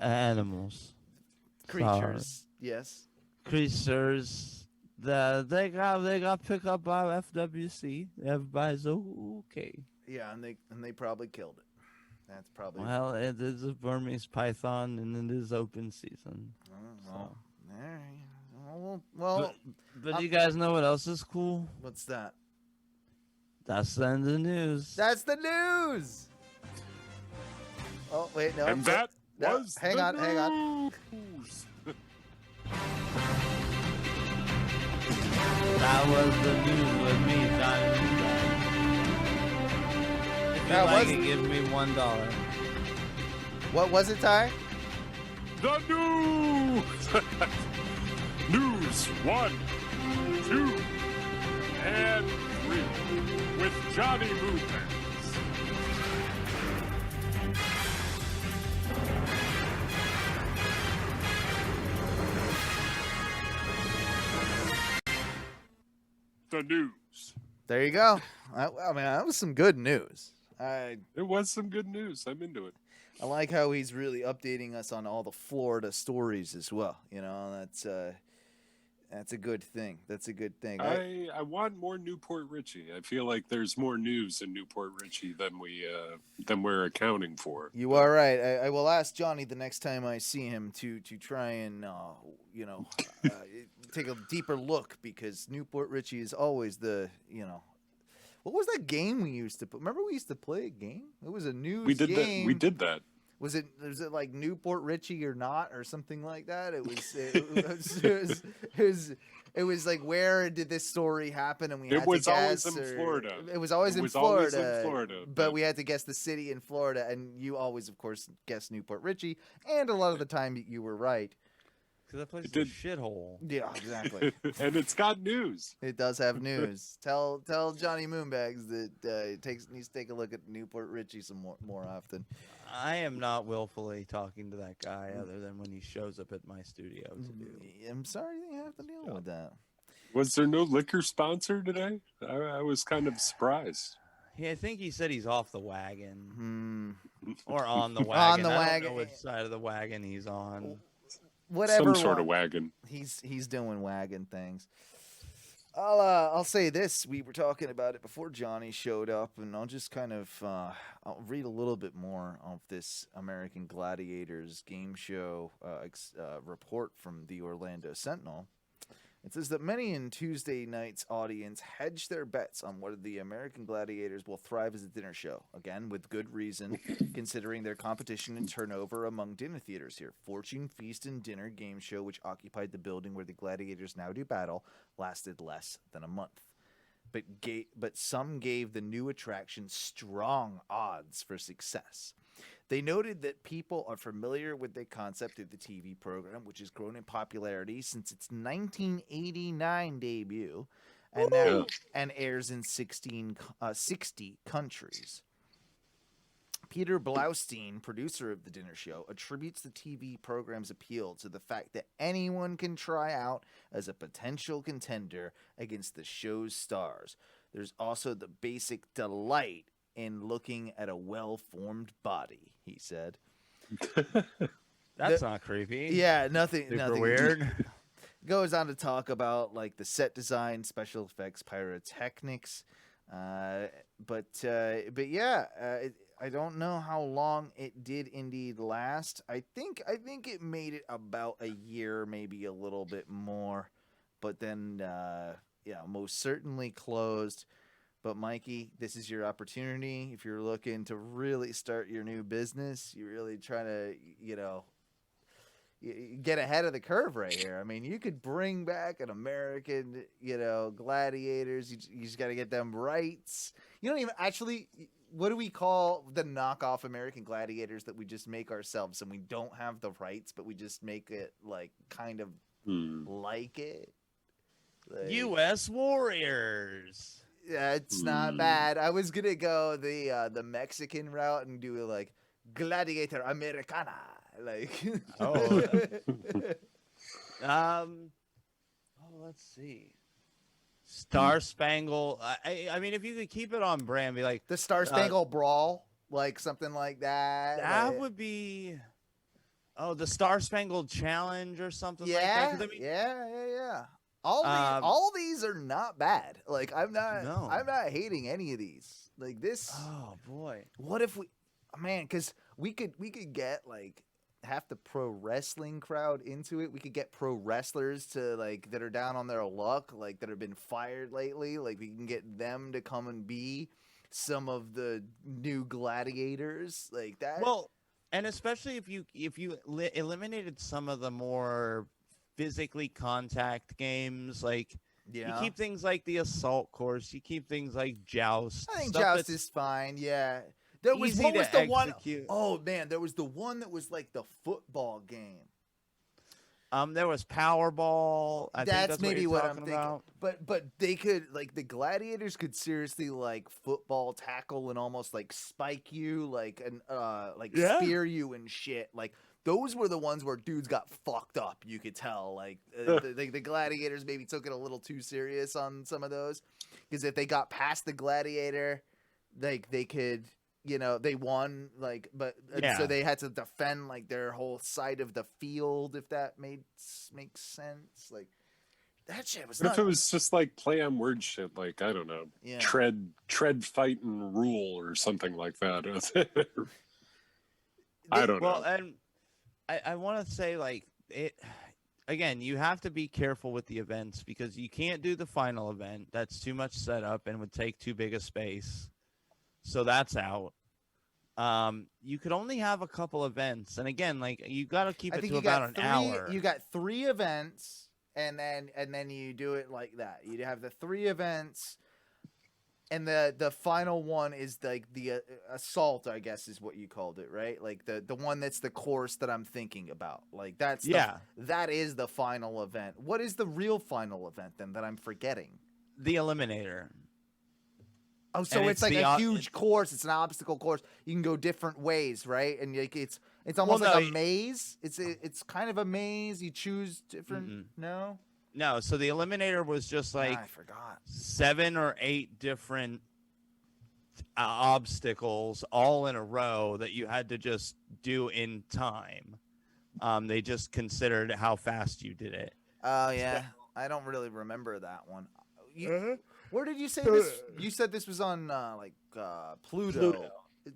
animals. Creatures. Yes. Creatures. They got picked up by FWC. Everybody's okay. Yeah, and they probably killed it. That's probably. Well, it is a Burmese python, and it is open season. All right. Well, but you guys know what else is cool? What's that? That's the end of the news. That's the news. Oh wait, no. And that was. Hang on. That was the news with me, Johnny. If you like it, give me $1. What was it, Ty? The news! News 1, 2, and 3 with Johnny Moonbags. The news. There you go. I mean, that was some good news. It was some good news. I'm into it. I like how he's really updating us on all the Florida stories as well. You know, that's a good thing. That's a good thing. I want more Newport Richie. I feel like there's more news in Newport Richie than we're accounting for. You are right. I will ask Johnny the next time I see him to try and take a deeper look, because Newport Richie is always the What was that game we used to play? Remember we used to play a game? It was a news game. We did that. Was it like Newport Richie or not, or something like that? It was like, where did this story happen? And we had to guess. Always in Florida. It was always in Florida. But we had to guess the city in Florida, and you always, of course, guessed Newport Richie. And a lot of the time, you were right. Because that place is a shithole. Yeah, exactly. And it's got news. It does have news. Tell Johnny Moonbags that needs to take a look at Newport Richie some more often. I am not willfully talking to that guy other than when he shows up at my studio to do. I'm sorry you have to deal with that. Was there no liquor sponsor today? I was kind of surprised. Yeah, I think he said he's off the wagon. Or on the wagon. On the I wagon. don't know which side of the wagon he's on. Whatever. Some sort of wagon. He's doing wagon things. I'll say this. We were talking about it before Johnny showed up, and I'll just kind of I'll read a little bit more of this American Gladiators game show report from the Orlando Sentinel. It says that many in Tuesday night's audience hedged their bets on whether the American Gladiators will thrive as a dinner show. Again, with good reason, considering their competition and turnover among dinner theaters here. Fortune Feast and Dinner game show, which occupied the building where the Gladiators now do battle, lasted less than a month. But some gave the new attraction strong odds for success. They noted that people are familiar with the concept of the TV program, which has grown in popularity since its 1989 debut, and airs in 60 countries. Peter Blaustein, producer of the dinner show, attributes the TV program's appeal to the fact that anyone can try out as a potential contender against the show's stars. There's also the basic delight in looking at a well-formed body, he said. That's not creepy. Yeah, nothing. Super nothing weird. Goes on to talk about like the set design, special effects, pyrotechnics, but yeah, I don't know how long it did indeed last. I think it made it about a year, maybe a little bit more, but then yeah, most certainly closed. But Mikey, this is your opportunity. If you're looking to really start your new business, you're really trying to, get ahead of the curve right here. I mean, you could bring back an American, gladiators. You just got to get them rights. You don't even actually. What do we call the knockoff American gladiators that we just make ourselves and we don't have the rights, but we just make it like kind of like it? Like, U.S. Warriors. Yeah, it's not bad. I was gonna go the Mexican route and do like gladiator Americana, like. Let's see. Star Spangled. I mean, if you could keep it on brand, be like the Star Spangled Brawl, like something like that. That would be. Oh, the Star Spangled Challenge or something like that. 'Cause I mean, yeah. All these are not bad. Like I'm not hating any of these. Like this. Oh boy. What if because we could get like half the pro wrestling crowd into it. We could get pro wrestlers to like that are down on their luck, like that have been fired lately. Like we can get them to come and be some of the new gladiators like that. Well, and especially if you eliminated some of the more physically contact games, like you keep things like the assault course, you keep things like joust. I think joust is fine. Yeah. There was what was the one? Oh man, there was the one that was like the football game. There was Powerball. I think that's maybe what I'm thinking. about. But they could like the gladiators could seriously like football tackle and almost like spike you like and spear you and shit. Like those were the ones where dudes got fucked up. You could tell like the gladiators maybe took it a little too serious on some of those because if they got past the gladiator, like they could. They won, like, but so they had to defend like their whole side of the field, if that makes sense. Like that shit was. What if it was just like play on word shit, like I don't know, tread, fight, and rule, or something like that. I don't know. Well, and I want to say like it. Again, you have to be careful with the events because you can't do the final event. That's too much setup and would take too big a space. So that's out. You could only have a couple events, and again, like you got to keep it to about an hour. You got 3 events, and then you do it like that. You have the 3 events, and the final one is like the assault, I guess is what you called it, right? Like the one that's the course that I'm thinking about. Like that is the final event. What is the real final event then that I'm forgetting? The Eliminator. Oh, so it's like a huge course. It's an obstacle course. You can go different ways, right? And like it's almost like a maze. It's kind of a maze. You choose different. No. So the Eliminator was just like I forgot 7 or 8 different obstacles all in a row that you had to just do in time. They just considered how fast you did it. Oh yeah, so, I don't really remember that one. Where did you say this? You said this was on Pluto.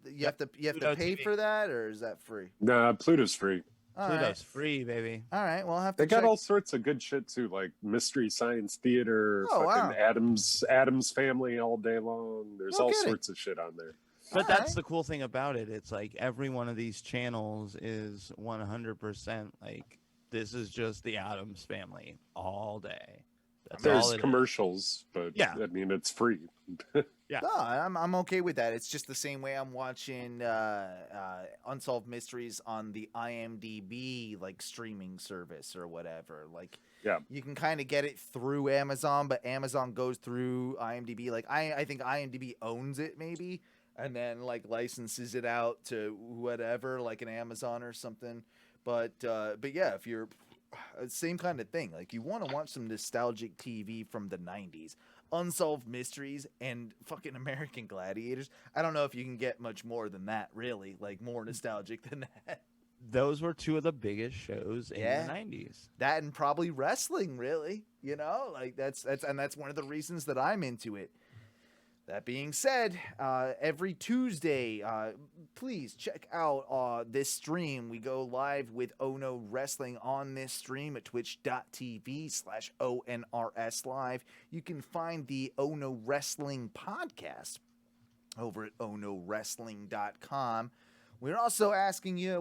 You have to Pluto pay TV. for that, or is that free? Nah, Pluto's free. Pluto's free, baby. All right, well, I'll have to. They got all sorts of good shit too, like Mystery Science Theater, Adam's Family all day long. There's all sorts of shit on there. But that's the cool thing about it. It's like every one of these channels is 100% like this is just the Addams Family all day. There's commercials, but I mean it's free. Yeah, no, I'm okay with that. It's just the same way I'm watching Unsolved Mysteries on the IMDb like streaming service or whatever. Like, you can kind of get it through Amazon, but Amazon goes through IMDb. Like, I think IMDb owns it maybe, and then like licenses it out to whatever, like an Amazon or something. But yeah, if you're same kind of thing. Like you want to watch some nostalgic TV from the 90s, Unsolved Mysteries and fucking American Gladiators. I don't know if you can get much more than that, really. Like more nostalgic than that. those were two of the biggest shows in the 90s. That and probably wrestling, really. You know, like that's one of the reasons that I'm into it. That being said, every Tuesday, please check out this stream. We go live with Ono Wrestling on this stream at twitch.tv/ONRS Live. You can find the Ono Wrestling podcast over at onowrestling.com. We're also asking you,